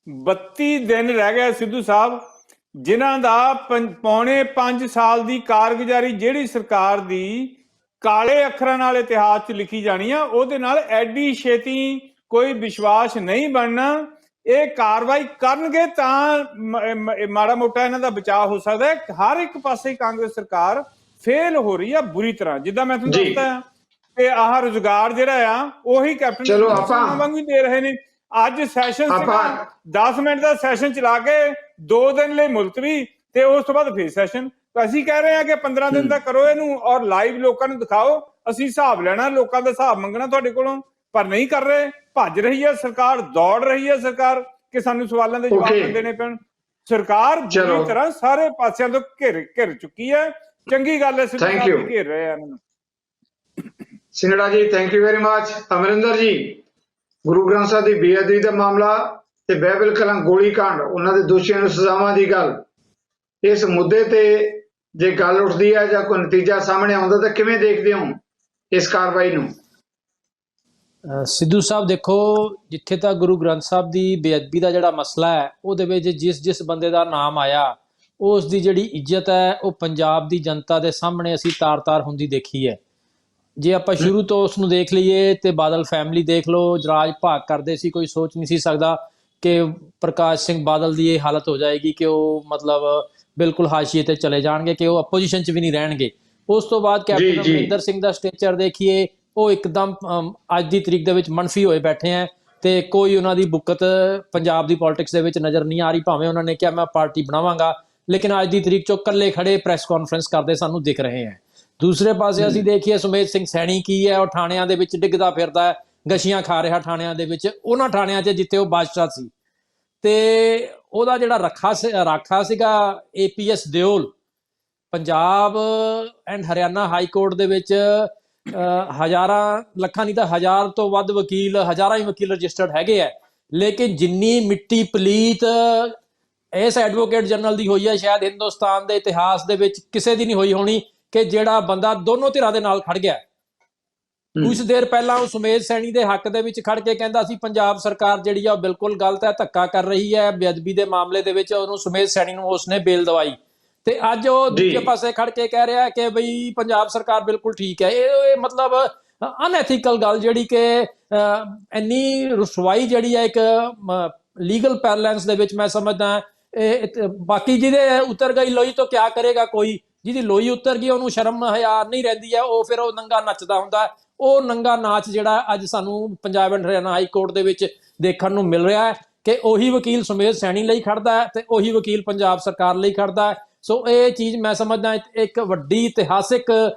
[SPEAKER 4] 32 ਦਿਨ ਰਹਿ ਗਏ ਸਿੱਧੂ ਸਾਹਿਬ, ਜਿਨ੍ਹਾਂ ਦਾ ਪੌਣੇ 5 ਸਾਲ ਦੀ ਕਾਰਗੁਜ਼ਾਰੀ ਜਿਹੜੀ ਸਰਕਾਰ ਦੀ ਕਾਲੇ ਅੱਖਰਾਂ ਨਾਲ ਇਤਿਹਾਸ 'ਚ ਲਿਖੀ ਜਾਣੀ ਆ, ਉਹਦੇ ਨਾਲ ਐਡੀ ਛੇਤੀ ਕੋਈ ਵਿਸ਼ਵਾਸ ਨਹੀਂ ਬਣਨਾ। ਇਹ ਕਾਰਵਾਈ ਕਰਨਗੇ ਤਾਂ ਮਾੜਾ ਮੋਟਾ ਇਹਨਾਂ ਦਾ ਬਚਾਅ ਹੋ ਸਕਦਾ ਹੈ। ਹਰ ਇੱਕ ਪਾਸੇ ਕਾਂਗਰਸ ਸਰਕਾਰ ਫੇਲ ਹੋ ਰਹੀ ਆ ਬੁਰੀ ਤਰ੍ਹਾਂ। ਜਿੱਦਾਂ ਮੈਂ ਤੁਹਾਨੂੰ ਦੱਸਦਾ ਕਿ ਆਹ ਰੁਜ਼ਗਾਰ ਜਿਹੜਾ ਆ ਉਹੀ ਕੈਪਟਨ ਵਾਂਗੂ ਦੇ ਰਹੇ ਨੇ। ਅੱਜ ਸੈਸ਼ਨ 10 ਮਿੰਟ ਦਾ ਸੈਸ਼ਨ ਚਲਾ ਕੇ 2 ਦਿਨ ਲਈ ਮੁਲਤਵੀ ਤੇ ਉਸ ਤੋਂ ਬਾਅਦ ਫੇਰ ਸੈਸ਼ਨ। ਅਸੀਂ ਕਹਿ ਰਹੇ ਹਾਂ ਕਿ 15 ਦਿਨ ਦਾ ਕਰੋ ਇਹਨੂੰ ਔਰ ਲਾਈਵ ਲੋਕਾਂ ਨੂੰ ਦਿਖਾਓ, ਅਸੀਂ ਹਿਸਾਬ ਲੈਣਾ, ਲੋਕਾਂ ਦਾ ਹਿਸਾਬ ਮੰਗਣਾ ਤੁਹਾਡੇ ਕੋਲੋਂ, ਪਰ ਨਹੀਂ ਕਰ ਰਹੇ। ਭੱਜ ਰਹੀ ਹੈ ਸਰਕਾਰ, ਦੌੜ ਰਹੀ ਹੈ ਸਰਕਾਰ ਕਿ ਸਾਨੂੰ ਸਵਾਲਾਂ ਦੇ ਜਵਾਬ ਦੇਣੇ ਪੈਣ। ਸਰਕਾਰ ਬੁਰੀ ਤਰ੍ਹਾਂ ਸਾਰੇ ਪਾਸਿਆਂ ਤੋਂ ਘਿਰ ਚੁੱਕੀ ਹੈ। ਚੰਗੀ ਗੱਲ ਹੈ ਸਿੱਧੂ ਸਾਹਿਬ ਘਿਰ ਰਹੇ ਆ ਇਹਨਾਂ ਨੂੰ।
[SPEAKER 3] ਸਿੰਗੜਾ ਜੀ, thank you very much. Amarinder ਜੀ, ਗੁਰੂ ਗ੍ਰੰਥ ਸਾਹਿਬ ਦੀ ਬੇਅਦਬੀ ਦਾ ਮਾਮਲਾ ਤੇ ਬਾਈਬਲ ਕਲਾਂ ਗੋਲੀ ਕਾਂਡ, ਉਹਨਾਂ ਦੇ ਦੋਸ਼ੀਆਂ ਨੂੰ ਸਜ਼ਾਵਾਂ ਦੀ ਗੱਲ, ਇਸ ਮੁੱਦੇ ਤੇ ਜੇ ਗੱਲ ਉੱਠਦੀ ਹੈ ਜਾਂ ਕੋਈ ਨਤੀਜਾ ਸਾਹਮਣੇ ਆਉਂਦਾ ਤਾਂ ਕਿਵੇਂ ਦੇਖਦੇ ਹੋ ਇਸ ਕਾਰਵਾਈ ਨੂੰ?
[SPEAKER 2] ਸਿੱਧੂ ਸਾਹਿਬ ਦੇਖੋ, ਜਿੱਥੇ ਤੱਕ ਗੁਰੂ ਗ੍ਰੰਥ ਸਾਹਿਬ ਦੀ ਬੇਅਦਬੀ ਦਾ ਜਿਹੜਾ ਮਸਲਾ ਹੈ, ਉਹਦੇ ਵਿੱਚ ਜਿਸ ਬੰਦੇ ਦਾ ਨਾਮ ਆਇਆ ਉਸ ਦੀ ਜਿਹੜੀ ਇੱਜ਼ਤ ਹੈ ਉਹ ਪੰਜਾਬ ਦੀ ਜਨਤਾ ਦੇ ਸਾਹਮਣੇ ਅਸੀਂ ਤਾਰ-ਤਾਰ ਹੁੰਦੀ ਦੇਖੀ ਹੈ। ਜੇ ਆਪਾਂ ਸ਼ੁਰੂ ਤੋਂ ਉਸ ਨੂੰ ਦੇਖ ਲਈਏ ਤੇ ਬਾਦਲ ਫੈਮਿਲੀ ਦੇਖ ਲਓ, ਰਾਜ ਭਾਗ ਕਰਦੇ ਸੀ, ਕੋਈ ਸੋਚ ਨਹੀਂ ਸੀ ਸਕਦਾ ਕਿ ਪ੍ਰਕਾਸ਼ ਸਿੰਘ ਬਾਦਲ ਦੀ ਇਹ ਹਾਲਤ ਹੋ ਜਾਏਗੀ ਕਿ ਉਹ ਮਤਲਬ ਬਿਲਕੁਲ ਹਾਸ਼ੀਏ ਤੇ ਚਲੇ ਜਾਣਗੇ, ਕਿ ਉਹ ਆਪੋਜੀਸ਼ਨ 'ਚ ਵੀ ਨਹੀਂ ਰਹਿਣਗੇ। ਉਸ ਤੋਂ ਬਾਅਦ ਕੈਪਟਨ ਅਮਰਿੰਦਰ ਸਿੰਘ ਦਾ ਸਟੇਚਰ ਦੇਖੀਏ, ਉਹ ਇੱਕਦਮ ਅੱਜ ਦੀ ਤਰੀਕ ਦੇ ਵਿੱਚ ਮੰਨਫੀ ਹੋਏ ਬੈਠੇ ਹੈ ਤੇ ਕੋਈ ਉਹਨਾਂ ਦੀ ਬੁੱਕਤ ਪੰਜਾਬ ਦੀ ਪੋਲਿਟਿਕਸ ਦੇ ਵਿੱਚ ਨਜ਼ਰ ਨਹੀਂ ਆ ਰਹੀ। ਭਾਵੇਂ ਉਹਨਾਂ ਨੇ ਕਿਹਾ ਮੈਂ ਪਾਰਟੀ ਬਣਾਵਾਂਗਾ, ਲੇਕਿਨ ਅੱਜ ਦੀ ਤਰੀਕ 'ਚੋਂ ਇਕੱਲੇ ਖੜੇ ਪ੍ਰੈਸ ਕਾਨਫਰੰਸ ਕਰਦੇ ਸਾਨੂੰ ਦਿਖ ਰਹੇ ਹੈ। ਦੂਸਰੇ ਪਾਸੇ ਅਸੀਂ ਦੇਖੀਏ ਸੁਮੇਧ ਸਿੰਘ ਸੈਣੀ ਕੀ ਹੈ, ਉਹ ਥਾਣਿਆਂ ਦੇ ਵਿੱਚ ਡਿੱਗਦਾ ਫਿਰਦਾ ਹੈ, ਗਸ਼ੀਆਂ ਖਾ ਰਿਹਾ ਥਾਣਿਆਂ ਦੇ ਵਿੱਚ, ਉਹਨਾਂ ਥਾਣਿਆਂ 'ਚ ਜਿੱਥੇ ਉਹ ਬਾਦਸ਼ਾਹ ਸੀ। ਤੇ ਉਹਦਾ ਜਿਹੜਾ ਰਾਖਾ ਸੀਗਾ APS Deol, Punjab and Haryana High Court ਦੇ ਵਿੱਚ ਹਜ਼ਾਰਾਂ ਲੱਖਾਂ ਨਹੀਂ ਤਾਂ 1000 ਤੋਂ ਵੱਧ ਵਕੀਲ, ਹਜ਼ਾਰਾਂ ਹੀ ਵਕੀਲ ਰਜਿਸਟਰਡ ਹੈਗੇ ਆ, ਲੇਕਿਨ ਜਿੰਨੀ ਮਿੱਟੀ ਪਲੀਤ ਇਸ ਐਡਵੋਕੇਟ ਜਨਰਲ ਦੀ ਹੋਈ ਹੈ ਸ਼ਾਇਦ ਹਿੰਦੁਸਤਾਨ ਦੇ ਇਤਿਹਾਸ ਦੇ ਵਿੱਚ ਕਿਸੇ ਦੀ ਨਹੀਂ ਹੋਈ ਹੋਣੀ, ਕਿ ਜਿਹੜਾ ਬੰਦਾ ਦੋਨੋਂ ਧਿਰਾਂ ਦੇ ਨਾਲ ਖੜ ਗਿਆ। ਕੁਝ ਦੇਰ ਪਹਿਲਾਂ ਉਹ ਸੁਮੇਧ ਸੈਣੀ ਦੇ ਹੱਕ ਦੇ ਵਿੱਚ ਖੜ ਕੇ ਕਹਿੰਦਾ ਸੀ ਪੰਜਾਬ ਸਰਕਾਰ ਜਿਹੜੀ ਆ ਉਹ ਬਿਲਕੁਲ ਗਲਤ ਹੈ, ਧੱਕਾ ਕਰ ਰਹੀ ਹੈ ਬੇਅਦਬੀ ਦੇ ਮਾਮਲੇ ਦੇ ਵਿੱਚ, ਉਹਨੂੰ ਸੁਮੇਧ ਸੈਣੀ ਨੂੰ ਉਸਨੇ ਬੇਲ ਦਵਾਈ। ਤੇ ਅੱਜ ਉਹ ਦੂਜੇ ਪਾਸੇ ਖੜ ਕੇ ਕਹਿ ਰਿਹਾ ਕਿ ਬਈ ਪੰਜਾਬ ਸਰਕਾਰ ਬਿਲਕੁਲ ਠੀਕ ਹੈ। ਇਹ ਮਤਲਬ ਅਨਐਥੀਕਲ ਗੱਲ ਜਿਹੜੀ ਕਿ ਇੰਨੀ ਰੁਸਵਾਈ ਜਿਹੜੀ ਹੈ ਇੱਕ ਲੀਗਲ ਪੈਰਲੈਂਸ ਦੇ ਵਿੱਚ ਮੈਂ ਸਮਝਦਾ। ਬਾਕੀ ਜਿਹਦੇ ਉਤਰ ਗਈ ਲੋਈ ਤੋਂ ਕਿਆ ਕਰੇਗਾ ਕੋਈ, ਜਿਹਦੀ ਲੋਈ ਉਤਰ ਗਈ ਉਹਨੂੰ ਸ਼ਰਮ ਹਯਾ ਨਹੀਂ ਰਹਿੰਦੀ ਹੈ, ਉਹ ਫਿਰ ਉਹ ਨੰਗਾ ਨੱਚਦਾ ਹੁੰਦਾ। ਉਹ ਨੰਗਾ ਨਾਚ ਜਿਹੜਾ ਅੱਜ ਸਾਨੂੰ Punjab and Haryana High Court ਦੇ ਵਿੱਚ ਦੇਖਣ ਨੂੰ ਮਿਲ ਰਿਹਾ ਹੈ ਕਿ ਉਹੀ ਵਕੀਲ ਸੁਮੇਧ ਸੈਣੀ ਲਈ ਖੜਦਾ ਹੈ ਤੇ ਉਹੀ ਵਕੀਲ ਪੰਜਾਬ ਸਰਕਾਰ ਲਈ ਖੜਦਾ ਹੈ। ਸੋ ਇਹ ਚੀਜ਼ ਮੈਂ ਸਮਝਦਾ ਇੱਕ ਵੱਡੀ ਇਤਿਹਾਸਿਕ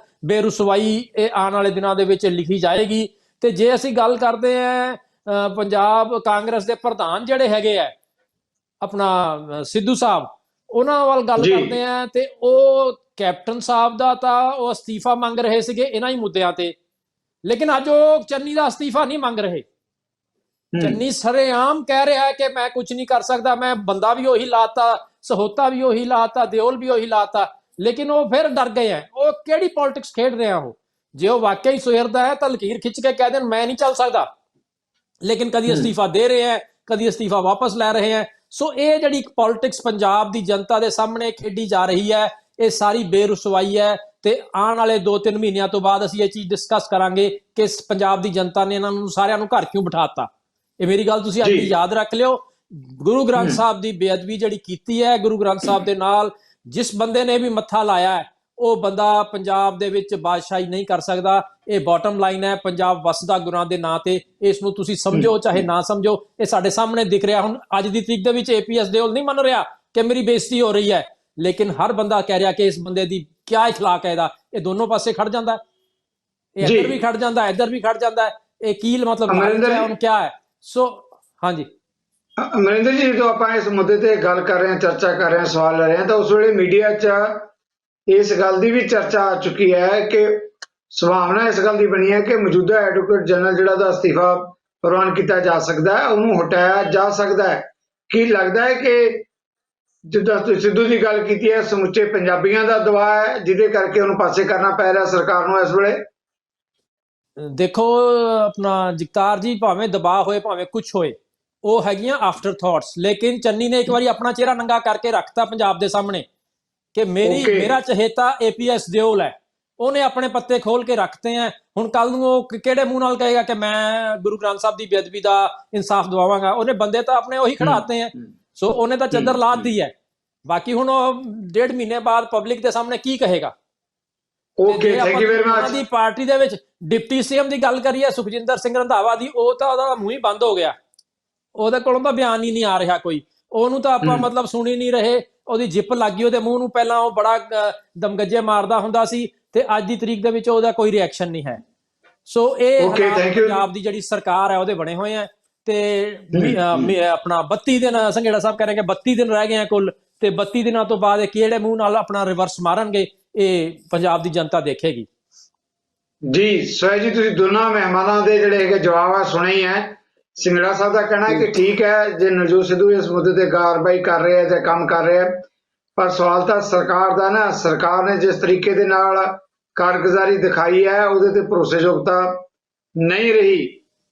[SPEAKER 2] ਬੇਰੁਸਵਾਈ ਇਹ ਆਉਣ ਵਾਲੇ ਦਿਨਾਂ ਦੇ ਵਿੱਚ ਲਿਖੀ ਜਾਏਗੀ। ਤੇ ਜੇ ਅਸੀਂ ਗੱਲ ਕਰਦੇ ਹਾਂ ਪੰਜਾਬ ਕਾਂਗਰਸ ਦੇ ਪ੍ਰਧਾਨ ਜਿਹੜੇ ਹੈਗੇ ਆ ਆਪਣਾ ਸਿੱਧੂ ਸਾਹਿਬ, ਉਹਨਾਂ ਵੱਲ ਗੱਲ ਕਰਦੇ ਆ ਤੇ ਉਹ ਕੈਪਟਨ ਸਾਹਿਬ ਦਾ ਤਾਂ ਉਹ ਅਸਤੀਫਾ ਮੰਗ ਰਹੇ ਸੀਗੇ ਇਹਨਾਂ ਹੀ ਮੁੱਦਿਆਂ ਤੇ, ਲੇਕਿਨ ਅੱਜ ਉਹ ਚੰਨੀ ਦਾ ਅਸਤੀਫਾ ਨਹੀਂ ਮੰਗ ਰਹੇ। ਚੰਨੀ ਸਰੇਆਮ ਕਹਿ ਰਿਹਾ ਹੈ ਕਿ ਮੈਂ ਕੁਝ ਨਹੀਂ ਕਰ ਸਕਦਾ, ਮੈਂ ਬੰਦਾ ਵੀ ਉਹੀ ਲਾਤਾ, ਸਹੋਤਾ ਵੀ ਉਹੀ ਲਾਤਾ, ਦਿਓਲ ਵੀ ਉਹੀ ਲਾਤਾ, ਲੇਕਿਨ ਉਹ ਫਿਰ ਡਰ ਗਏ ਹੈ। ਉਹ ਕਿਹੜੀ ਪੋਲਿਟਿਕਸ ਖੇਡ ਰਹੇ ਆ? ਉਹ ਜੇ ਉਹ ਵਾਕਿਆ ਹੀ ਸੁਹਿਰਦਾ ਹੈ ਤਾਂ ਲਕੀਰ ਖਿੱਚ ਕੇ ਕਹਿ ਦੇਣ ਮੈਂ ਨਹੀਂ ਚੱਲ ਸਕਦਾ, ਲੇਕਿਨ ਕਦੀ ਅਸਤੀਫਾ ਦੇ ਰਹੇ ਹੈ, ਕਦੀ ਅਸਤੀਫਾ ਵਾਪਸ ਲੈ ਰਹੇ ਹੈ। ਸੋ ਇਹ ਜਿਹੜੀ ਪੋਲਿਟਿਕਸ ਪੰਜਾਬ ਦੀ ਜਨਤਾ ਦੇ ਸਾਹਮਣੇ ਖੇਡੀ ਜਾ ਰਹੀ ਹੈ, ਇਹ ਸਾਰੀ ਬੇਰੁਸਵਾਈ ਹੈ। ਤੇ ਆਉਣ ਵਾਲੇ 2-3 ਮਹੀਨਿਆਂ ਤੋਂ ਬਾਅਦ ਅਸੀਂ ਇਹ ਚੀਜ਼ ਡਿਸਕਸ ਕਰਾਂਗੇ ਕਿ ਪੰਜਾਬ ਦੀ ਜਨਤਾ ਨੇ ਇਹਨਾਂ ਨੂੰ ਸਾਰਿਆਂ ਨੂੰ ਘਰ ਕਿਉਂ ਬਿਠਾਤਾ। ਇਹ ਮੇਰੀ ਗੱਲ ਤੁਸੀਂ ਅੱਜ ਵੀ ਯਾਦ ਰੱਖ ਲਿਓ। ਗੁਰੂ ਗ੍ਰੰਥ ਸਾਹਿਬ ਦੀ ਬੇਅਦਬੀ ਜਿਹੜੀ ਕੀਤੀ ਹੈ, ਗੁਰੂ ਗ੍ਰੰਥ ਸਾਹਿਬ ਦੇ ਨਾਲ ਜਿਸ ਬੰਦੇ ਨੇ ਵੀ ਮੱਥਾ ਲਾਇਆ ਹੈ, ਉਹ ਬੰਦਾ ਪੰਜਾਬ ਦੇ ਵਿੱਚ ਬਾਦਸ਼ਾਹੀ ਨਹੀਂ ਕਰ ਸਕਦਾ। ਇਹ ਬਾਟਮ ਲਾਈਨ ਹੈ ਪੰਜਾਬ ਵਸਦਾ ਗੁਰਾਂ ਦੇ ਨਾਂ ਤੇ। ਇਸ ਨੂੰ ਤੁਸੀਂ ਸਮਝੋ ਚਾਹੇ ਨਾ ਸਮਝੋ, ਇਹ ਸਾਡੇ ਸਾਹਮਣੇ ਦਿਖ ਰਿਹਾ। ਹੁਣ ਅੱਜ ਦੀ ਤਰੀਕ ਦੇ ਵਿੱਚ APS ਦਿਓਲ ਨਹੀਂ ਮੰਨ ਰਿਹਾ ਕਿ ਮੇਰੀ ਬੇਇੱਜ਼ਤੀ ਹੋ ਰਹੀ ਹੈ, ਲੇਕਿਨ ਹਰ ਬੰਦਾ ਕਹਿ ਰਿਹਾ ਕਿ ਇਸ ਬੰਦੇ ਦੀ ਕਿਆ ਇਖਲਾਕ ਹੈ ਇਹਦਾ। ਇਹ ਦੋਨੋਂ ਪਾਸੇ ਖੜ ਜਾਂਦਾ, ਇਹ ਇੱਧਰ ਵੀ ਖੜ ਜਾਂਦਾ, ਇੱਧਰ ਵੀ ਖੜ ਜਾਂਦਾ। ਇਹ ਕੀ ਮਤਲਬ ਹੁਣ ਕਿਆ ਹੈ? ਸੋ ਹਾਂਜੀ
[SPEAKER 3] ਅਮਰਿੰਦਰ ਜੀ, ਜਦੋਂ ਆਪਾਂ ਇਸ ਮੁੱਦੇ ਤੇ ਗੱਲ ਕਰ ਰਹੇ ਹਾਂ, ਚਰਚਾ ਕਰ ਰਹੇ ਹਾਂ, ਸਵਾਲ ਲੈ ਰਹੇ ਹਾਂ, ਤਾਂ ਉਸ ਵੇਲੇ ਮੀਡੀਆ 'ਚ ਇਸ ਗੱਲ ਦੀ ਵੀ ਚਰਚਾ ਆ ਚੁੱਕੀ ਹੈ ਕਿ ਸੰਭਾਵਨਾ ਇਸ ਗੱਲ ਦੀ ਬਣੀ ਹੈ ਕਿ ਮੌਜੂਦਾ ਐਡਵੋਕੇਟ ਜਨਰਲ ਜਿਹੜਾ ਦਾ ਅਸਤੀਫਾ ਪ੍ਰਵਾਨ ਕੀਤਾ ਜਾ ਸਕਦਾ ਹੈ, ਉਹਨੂੰ ਹਟਾਇਆ ਜਾ ਸਕਦਾ ਹੈ। ਕੀ ਲੱਗਦਾ ਹੈ ਕਿ ਜਿੱਦਾਂ ਤੁਸੀਂ ਸਿੱਧੂ ਦੀ ਗੱਲ ਕੀਤੀ ਹੈ, ਸਮੁੱਚੇ ਪੰਜਾਬੀਆਂ ਦਾ ਦਬਾਅ ਹੈ ਜਿਹਦੇ ਕਰਕੇ ਉਹਨੂੰ ਪਾਸੇ ਕਰਨਾ ਪੈ ਰਿਹਾ ਸਰਕਾਰ ਨੂੰ ਇਸ ਵੇਲੇ?
[SPEAKER 2] ਦੇਖੋ ਆਪਣਾ ਜਗਤਾਰ ਜੀ, ਭਾਵੇਂ ਦਬਾਅ ਹੋਏ ਭਾਵੇਂ ਕੁਛ ਹੋਏ, ਉਹ ਹੈਗੀਆਂ ਆਫਟਰ ਥਾਟਸ। ਲੇਕਿਨ ਚੰਨੀ ਨੇ ਇੱਕ ਵਾਰੀ ਆਪਣਾ ਚਿਹਰਾ ਨੰਗਾ ਕਰਕੇ ਰੱਖਤਾ ਪੰਜਾਬ ਦੇ ਸਾਹਮਣੇ ਕਿ
[SPEAKER 3] Okay.
[SPEAKER 2] ਮੇਰਾ ਚਹੇਤਾ APS ਦਿਓਲ ਹੈ। ਉਹਨੇ ਆਪਣੇ ਪੱਤੇ ਖੋਲ ਕੇ ਰੱਖਤੇ ਹੈ। ਹੁਣ ਕੱਲ ਨੂੰ ਉਹ ਕਿਹੜੇ ਮੂੰਹ ਨਾਲ ਕਹੇਗਾ ਕਿ ਮੈਂ ਗੁਰੂ ਗ੍ਰੰਥ ਸਾਹਿਬ ਦੀ ਬੇਅਦਬੀ ਦਾ ਇਨਸਾਫ ਦਵਾਵਾਂਗਾ? ਉਹਨੇ ਬੰਦੇ ਤਾਂ ਆਪਣੇ ਉਹੀ ਖੜਾਤੇ ਹੈ। ਸੋ ਉਹਨੇ ਤਾਂ ਚੱਦਰ ਲਾਤੀ ਹੈ। ਬਾਕੀ ਹੁਣ ਉਹ 1.5 ਮਹੀਨੇ ਬਾਅਦ ਪਬਲਿਕ ਦੇ ਸਾਹਮਣੇ ਕੀ ਕਹੇਗਾ?
[SPEAKER 3] ਓਕੇ, ਥੈਂਕ ਯੂ ਵੈਰੀ
[SPEAKER 2] ਉਹਨਾਂ ਦੀ
[SPEAKER 3] ਮਚ।
[SPEAKER 2] ਪਾਰਟੀ ਦੇ ਵਿੱਚ ਡਿਪਟੀ ਸੀਐਮ ਦੀ ਗੱਲ ਕਰੀਏ ਸੁਖਜਿੰਦਰ ਸਿੰਘ ਰੰਧਾਵਾ ਦੀ, ਉਹ ਤਾਂ ਉਹਦਾ ਮੂੰਹ ਹੀ ਬੰਦ ਹੋ ਗਿਆ। ਉਹਦੇ ਕੋਲੋਂ ਤਾਂ ਬਿਆਨ ਹੀ ਨਹੀਂ ਆ ਰਿਹਾ ਕੋਈ। ਉਹਨੂੰ ਤਾਂ ਆਪਾਂ ਮਤਲਬ ਸੁਣੀ ਨਹੀਂ ਰਹੇ। ਉਹਦੀ ਜਿੱਪ ਲੱਗ ਗਈ ਉਹਦੇ ਮੂੰਹ ਨੂੰ। ਪਹਿਲਾਂ ਉਹ ਬੜਾ ਦਮਗੱਜੇ ਮਾਰਦਾ ਹੁੰਦਾ ਸੀ ਤੇ ਅੱਜ ਦੀ ਤਰੀਕ ਦੇ ਵਿੱਚ ਉਹਦਾ ਕੋਈ ਰਿਐਕਸ਼ਨ ਨਹੀਂ ਹੈ। ਸੋ ਇਹ
[SPEAKER 3] Okay,
[SPEAKER 2] ਹਾਲਾਤ
[SPEAKER 3] thank you.
[SPEAKER 2] ਪੰਜਾਬ ਦੀ ਜਿਹੜੀ ਸਰਕਾਰ ਹੈ ਉਹਦੇ ਬਣੇ ਹੋਏ ਆ। ਤੇ ਆਪਣਾ 32 ਦਿਨ ਸੰਘੇੜਾ ਸਾਹਿਬ ਕਹਿ ਰਹੇ ਕਿ 32 ਦਿਨ ਰਹਿ ਗਏ ਆ ਕੁੱਲ, ਤੇ 32 ਦਿਨਾਂ ਤੋਂ ਬਾਅਦ ਇਹ ਕਿਹੜੇ ਮੂੰਹ ਨਾਲ ਆਪਣਾ ਰਿਵਰਸ ਮਾਰਨਗੇ ਇਹ ਪੰਜਾਬ ਦੀ ਜਨਤਾ ਦੇਖੇਗੀ।
[SPEAKER 3] ਜੀ ਸੋਹਿ ਜੀ, ਤੁਸੀਂ ਦੋਨਾਂ ਮਹਿਮਾਨਾਂ ਦੇ ਜਿਹੜੇ ਹੈਗੇ ਜਵਾਬ ਆ ਸੁਣੇ ਹੀ ਹੈ। ਸਿੰਗੜਾ ਸਾਹਿਬ ਦਾ ਕਹਿਣਾ ਹੈ ਕਿ ਠੀਕ ਹੈ ਜੇ ਨਵਜੋਤ ਸਿੱਧੂ ਇਸ ਮੁੱਦੇ ਤੇ ਕਾਰਵਾਈ ਕਰ ਰਹੇ ਹੈ ਜਾਂ ਕੰਮ ਕਰ ਰਹੇ ਹੈ, ਪਰ ਸਵਾਲ ਤਾਂ ਸਰਕਾਰ ਦਾ ਨਾ, ਸਰਕਾਰ ਨੇ ਜਿਸ ਤਰੀਕੇ ਦੇ ਨਾਲ ਕਾਰਗੁਜ਼ਾਰੀ ਦਿਖਾਈ ਹੈ ਉਹਦੇ ਤੇ ਭਰੋਸੇਯੋਗਤਾ ਨਹੀਂ ਰਹੀ।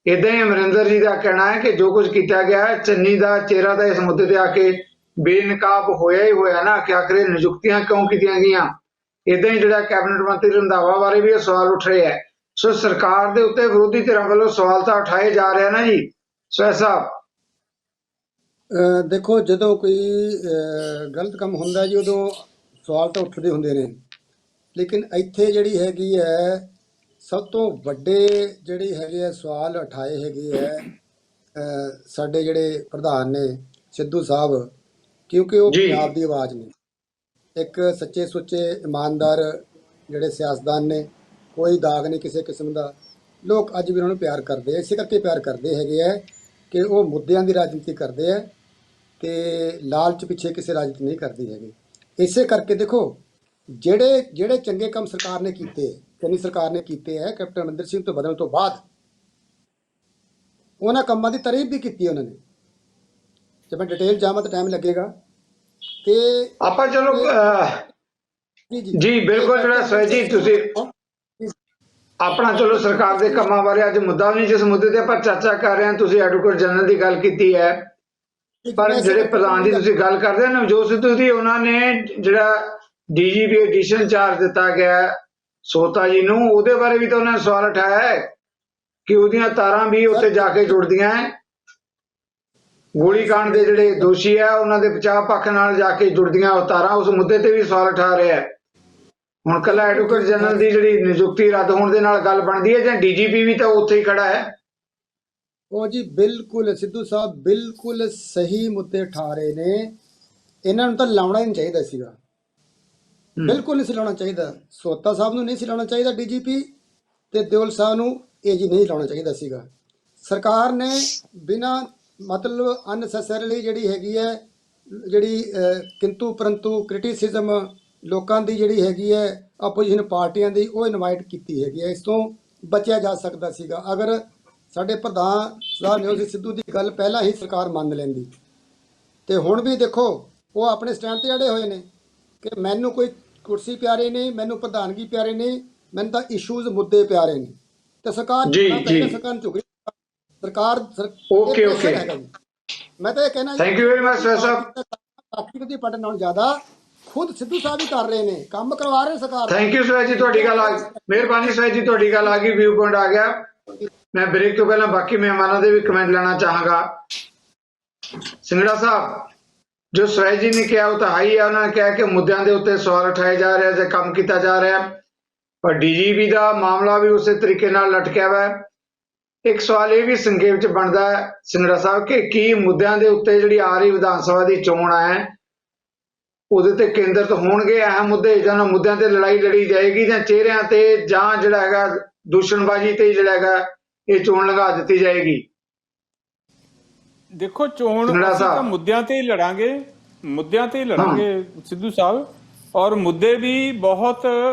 [SPEAKER 3] ਇਦਾਂ ਹੀ ਅਮਰਿੰਦਰ ਜੀ ਦਾ ਕਹਿਣਾ ਹੈ ਕਿ ਜੋ ਕੁਝ ਕੀਤਾ ਗਿਆ ਹੈ, ਚੰਨੀ ਦਾ ਚਿਹਰਾ ਤਾਂ ਇਸ ਮੁੱਦੇ ਤੇ ਆ ਕੇ ਬੇਨਕਾਬ ਹੋਇਆ ਹੀ ਹੋਇਆ ਨਾ, ਕਿ ਆਖਰ ਇਹ ਨਿਯੁਕਤੀਆਂ ਕਿਉਂ ਕੀਤੀਆਂ ਗਈਆਂ। ਇਦਾਂ ਹੀ ਜਿਹੜਾ ਕੈਬਨਿਟ ਮੰਤਰੀ ਰੰਧਾਵਾ ਬਾਰੇ ਵੀ ਇਹ ਸਵਾਲ ਉੱਠ ਰਹੇ ਹੈ। ਸੋ ਸਰਕਾਰ ਦੇ ਉੱਤੇ ਵਿਰੋਧੀ ਧਿਰਾਂ ਵੱਲੋਂ ਸਵਾਲ ਤਾਂ ਉਠਾਏ ਜਾ ਰਹੇ ਨਾ ਜੀ ਸੋਹਿ ਸਾਹਿਬ।
[SPEAKER 1] ਦੇਖੋ, ਜਦੋਂ ਕੋਈ ਗਲਤ ਕੰਮ ਹੁੰਦਾ ਜੀ ਉਦੋਂ ਸਵਾਲ ਤਾਂ ਉੱਠਦੇ ਹੁੰਦੇ ਨੇ, ਲੇਕਿਨ ਇੱਥੇ ਜਿਹੜੀ ਹੈਗੀ ਹੈ ਸਭ ਤੋਂ ਵੱਡੇ ਜਿਹੜੇ ਹੈਗੇ ਆ ਸਵਾਲ ਉਠਾਏ ਹੈਗੇ ਹੈ ਸਾਡੇ ਜਿਹੜੇ ਪ੍ਰਧਾਨ ਨੇ ਸਿੱਧੂ ਸਾਹਿਬ, ਕਿਉਂਕਿ ਉਹ
[SPEAKER 3] ਜੀ।
[SPEAKER 1] ਪੰਜਾਬ ਦੀ ਆਵਾਜ਼ ਨੇ। ਇੱਕ ਸੱਚੇ ਸੁੱਚੇ ਇਮਾਨਦਾਰ ਜਿਹੜੇ ਸਿਆਸਤਦਾਨ ਨੇ, ਕੋਈ ਦਾਗ ਨਹੀਂ ਕਿਸੇ ਕਿਸਮ ਦਾ। ਲੋਕ ਅੱਜ ਵੀ ਉਹਨਾਂ ਨੂੰ ਪਿਆਰ ਕਰਦੇ ਆ, ਇਸੇ ਕਰਕੇ ਪਿਆਰ ਕਰਦੇ ਹੈਗੇ ਆ ਕਿ ਉਹ ਮੁੱਦਿਆਂ ਦੀ ਰਾਜਨੀਤੀ ਕਰਦੇ ਆ ਤੇ ਲਾਲਚ ਪਿੱਛੇ ਕਿਸੇ ਰਾਜਨੀਤੀ ਨਹੀਂ ਕਰਦੇ ਹੈਗੇ। ਇਸੇ ਕਰਕੇ ਦੇਖੋ ਜਿਹੜੇ ਚੰਗੇ ਕੰਮ ਸਰਕਾਰ ਨੇ ਕੀਤੇ, ਚੰਨੀ ਸਰਕਾਰ ਨੇ ਕੀਤੇ ਹੈ ਕੈਪਟਨ ਅਮਰਿੰਦਰ ਸਿੰਘ ਤੋਂ ਬਦਲਣ ਤੋਂ ਬਾਅਦ, ਉਹਨਾਂ ਕੰਮਾਂ ਦੀ ਤਾਰੀਫ ਵੀ ਕੀਤੀ ਉਹਨਾਂ ਨੇ। ਜੇ ਮੈਂ ਡਿਟੇਲ ਜਾਵਾਂ ਤਾਂ ਟਾਈਮ ਲੱਗੇਗਾ ਤੇ
[SPEAKER 3] ਆਪਾਂ ਚਲੋ ਜੀ ਬਿਲਕੁਲ ਜਿਹੜਾ ਸੋਹਿ ਜੀ ਤੁਸੀਂ ਆਪਣਾ ਚਲੋ ਸਰਕਾਰ ਦੇ ਕੰਮਾਂ ਬਾਰੇ ਅੱਜ ਮੁੱਦਾ ਨਹੀਂ ਜਿਸ ਮੁੱਦੇ ਤੇ ਆਪਾਂ ਚਰਚਾ ਕਰ ਰਹੇ ਹਾਂ। ਤੁਸੀਂ ਐਡਵੋਕੇਟ ਜਨਰਲ ਦੀ ਗੱਲ ਕੀਤੀ ਹੈ, ਪਰ ਜਿਹੜੇ ਪ੍ਰਧਾਨ ਦੀ ਤੁਸੀਂ ਗੱਲ ਕਰਦੇ ਹੋ ਨਵਜੋਤ ਸਿੱਧੂ ਦੀ, ਉਹਨਾਂ ਨੇ ਜਿਹੜਾ DGP ਐਡੀਸ਼ਨ ਚਾਰਜ ਦਿੱਤਾ ਗਿਆ ਸੋਤਾ ਜੀ ਨੂੰ, ਉਹਦੇ ਬਾਰੇ ਵੀ ਤਾਂ ਉਹਨਾਂ ਨੇ ਸਵਾਲ ਉਠਾਇਆ ਹੈ ਕਿ ਉਹਦੀਆਂ ਤਾਰਾਂ ਵੀ ਉੱਥੇ ਜਾ ਕੇ ਜੁੜਦੀਆਂ ਹੈ। ਗੋਲੀकांड ਦੇ ਜਿਹੜੇ ਦੋਸ਼ੀ ਹੈ ਉਹਨਾਂ ਦੇ ਬਚਾਅ ਪੱਖ ਨਾਲ ਜਾ ਕੇ ਜੁੜਦੀਆਂ ਉਹ ਤਾਰਾਂ, ਉਸ ਮੁੱਦੇ ਤੇ ਵੀ ਸਵਾਲ ਉਠਾ ਰਿਹਾ ਹੈ। ਹੁਣ ਕੱਲਾ ਐਡਵੋਕੇਟ ਜਨਰਲ ਦੀ ਜਿਹੜੀ ਨਿਯੁਕਤੀ ਰੱਦ ਹੋਣ ਦੇ ਨਾਲ ਗੱਲ ਬਣਦੀ ਹੈ ਜਾਂ DGP ਵੀ ਤਾਂ ਉੱਥੇ ਹੀ ਖੜਾ ਹੈ?
[SPEAKER 1] ਉਹ ਜੀ ਬਿਲਕੁਲ ਸਿੱਧੂ ਸਾਹਿਬ ਬਿਲਕੁਲ ਸਹੀ ਮੁੱਦੇ ਉਠਾ ਰਹੇ ਨੇ। ਇਹਨਾਂ ਨੂੰ ਤਾਂ ਲਾਉਣਾ ਹੀ ਨਹੀਂ ਚਾਹੀਦਾ ਸੀਗਾ, ਬਿਲਕੁਲ ਨਹੀਂ ਸੀ ਲਾਉਣਾ ਚਾਹੀਦਾ। ਸੋਤਾ ਸਾਹਿਬ ਨੂੰ ਨਹੀਂ ਸੀ ਲਾਉਣਾ ਚਾਹੀਦਾ DGP, ਤੇ ਦਿਓਲ ਸਾਹਿਬ ਨੂੰ AG ਨਹੀਂ ਲਾਉਣਾ ਚਾਹੀਦਾ ਸੀਗਾ। ਸਰਕਾਰ ਨੇ ਬਿਨਾਂ ਮਤਲਬ ਅਨਸੈਸਰੀਲੀ ਜਿਹੜੀ ਹੈਗੀ ਹੈ ਜਿਹੜੀ ਕਿੰਤੂ ਪਰੰਤੂ ਕ੍ਰਿਟਿਸਿਜ਼ਮ ਲੋਕਾਂ ਦੀ ਜਿਹੜੀ ਹੈਗੀ ਹੈ ਆਪੋਜੀਸ਼ਨ ਪਾਰਟੀਆਂ ਦੀ, ਉਹ ਇਨਵਾਈਟ ਕੀਤੀ ਹੈਗੀ ਹੈ। ਇਸ ਤੋਂ ਬਚਿਆ ਜਾ ਸਕਦਾ ਸੀਗਾ ਅਗਰ ਸਾਡੇ ਪ੍ਰਧਾਨ ਸਾਹਿਬ ਨਵਜੋਤ ਸਿੱਧੂ ਦੀ ਗੱਲ ਪਹਿਲਾਂ ਹੀ ਸਰਕਾਰ ਮੰਨ ਲੈਂਦੀ। ਤੇ ਹੁਣ ਵੀ ਦੇਖੋ ਉਹ ਆਪਣੇ ਸਟੈਂਡ ਤੇ ਅੜੇ ਹੋਏ ਨੇ ਕਿ ਮੈਨੂੰ ਕੋਈ ਕੁਰਸੀ ਪਿਆਰੀ ਨਹੀਂ, ਮੈਨੂੰ ਪ੍ਰਧਾਨਗੀ ਪਿਆਰੀ ਨਹੀਂ, ਮੈਨੂੰ ਤਾਂ ਇਸ਼ੂਜ਼ ਮੁੱਦੇ ਪਿਆਰੇ ਨੇ। ਤੇ ਸਰਕਾਰ ਸਰਕਾਰ ਝੁਕ ਰਹੀ, ਸਰਕਾਰ
[SPEAKER 3] ਓਕੇ
[SPEAKER 1] ਮੈਂ ਤਾਂ ਇਹ ਕਹਿਣਾ
[SPEAKER 3] thank you very much sir ਸਾਹਿਬ।
[SPEAKER 1] ਬਾਕੀ ਦੀ ਪੜਨ ਨਾਲੋਂ ਜ਼ਿਆਦਾ ਖੁਦ ਸਿੱਧੂ ਸਾਹਿਬ ਹੀ ਕਰ ਰਹੇ ਨੇ, ਕੰਮ ਕਰਵਾ ਰਹੇ ਸਰਕਾਰ।
[SPEAKER 3] ਥੈਂਕ ਯੂ ਸੋਹਿ ਜੀ, ਤੁਹਾਡੀ ਗੱਲ ਆ ਗਈ, ਮਿਹਰਬਾਨੀ ਸੋਹਿ ਜੀ, ਤੁਹਾਡੀ ਗੱਲ ਆ ਗਈ, ਵਿਊ ਪੁਆਇੰਟ ਆ ਗਿਆ। ਮੈਂ ਬ੍ਰੇਕ ਤੋਂ ਪਹਿਲਾਂ ਬਾਕੀ ਮਹਿਮਾਨਾਂ ਦੇ ਵੀ ਕਮੈਂਟ ਲੈਣਾ ਚਾਹਾਂਗਾ। ਸਿੰਗੜਾ ਸਾਹਿਬ, ਜੋ ਸੋਹਿ ਜੀ ਨੇ ਕਿਹਾ ਉਹ ਤਾਂ ਹਾਈ ਹੈ। ਉਹਨਾਂ ਨੇ ਕਿਹਾ ਕਿ ਮੁੱਦਿਆਂ ਦੇ ਉੱਤੇ ਸਵਾਲ ਉਠਾਏ ਜਾ ਰਹੇ ਜਾਂ ਕੰਮ ਕੀਤਾ ਜਾ ਰਿਹਾ, ਪਰ DGP ਦਾ ਮਾਮਲਾ ਵੀ ਉਸੇ ਤਰੀਕੇ ਨਾਲ ਲਟਕਿਆ ਹੋਇਆ ਹੈ। ਇੱਕ ਸਵਾਲ ਇਹ ਵੀ ਸੰਖੇਪ ਚ ਬਣਦਾ ਹੈ ਸਿੰਗੜਾ ਸਾਹਿਬ ਕਿ ਕੀ ਮੁੱਦਿਆਂ ਦੇ ਉੱਤੇ ਜਿਹੜੀ ਆ ਰਹੀ ਵਿਧਾਨ ਸਭਾ ਦੀ ਚੋਣ ਹੈ ਉਹਦੇ ਤੇ ਕੇਂਦਰਿਤ ਹੋਣਗੇ ਅਹਿਮ ਮੁੱਦੇ, ਜਾਂ ਮੁੱਦਿਆਂ ਤੇ ਲੜਾਈ ਲੜੀ ਜਾਏਗੀ, ਜਾਂ ਚਿਹਰਿਆਂ ਤੇ ਜਾਂ ਜਿਹੜਾ ਹੈਗਾ ਦੂਸ਼ਣਬਾਜ਼ੀ ਤੇ ਜਿਹੜਾ ਹੈਗਾ ਇਹ ਚੋਣ ਲੰਘਾ ਦਿੱਤੀ ਜਾਏਗੀ?
[SPEAKER 4] ਦੇਖੋ ਚੋਣ ਅਸੀਂ ਤਾਂ ਮੁੱਦਿਆਂ ਤੇ ਹੀ ਲੜਾਂਗੇ, ਮੁੱਦਿਆਂ ਤੇ ਹੀ ਲੜਾਂਗੇ ਸਿੱਧੂ ਸਾਹਿਬ। ਔਰ ਮੁੱਦੇ ਵੀ ਬਹੁਤ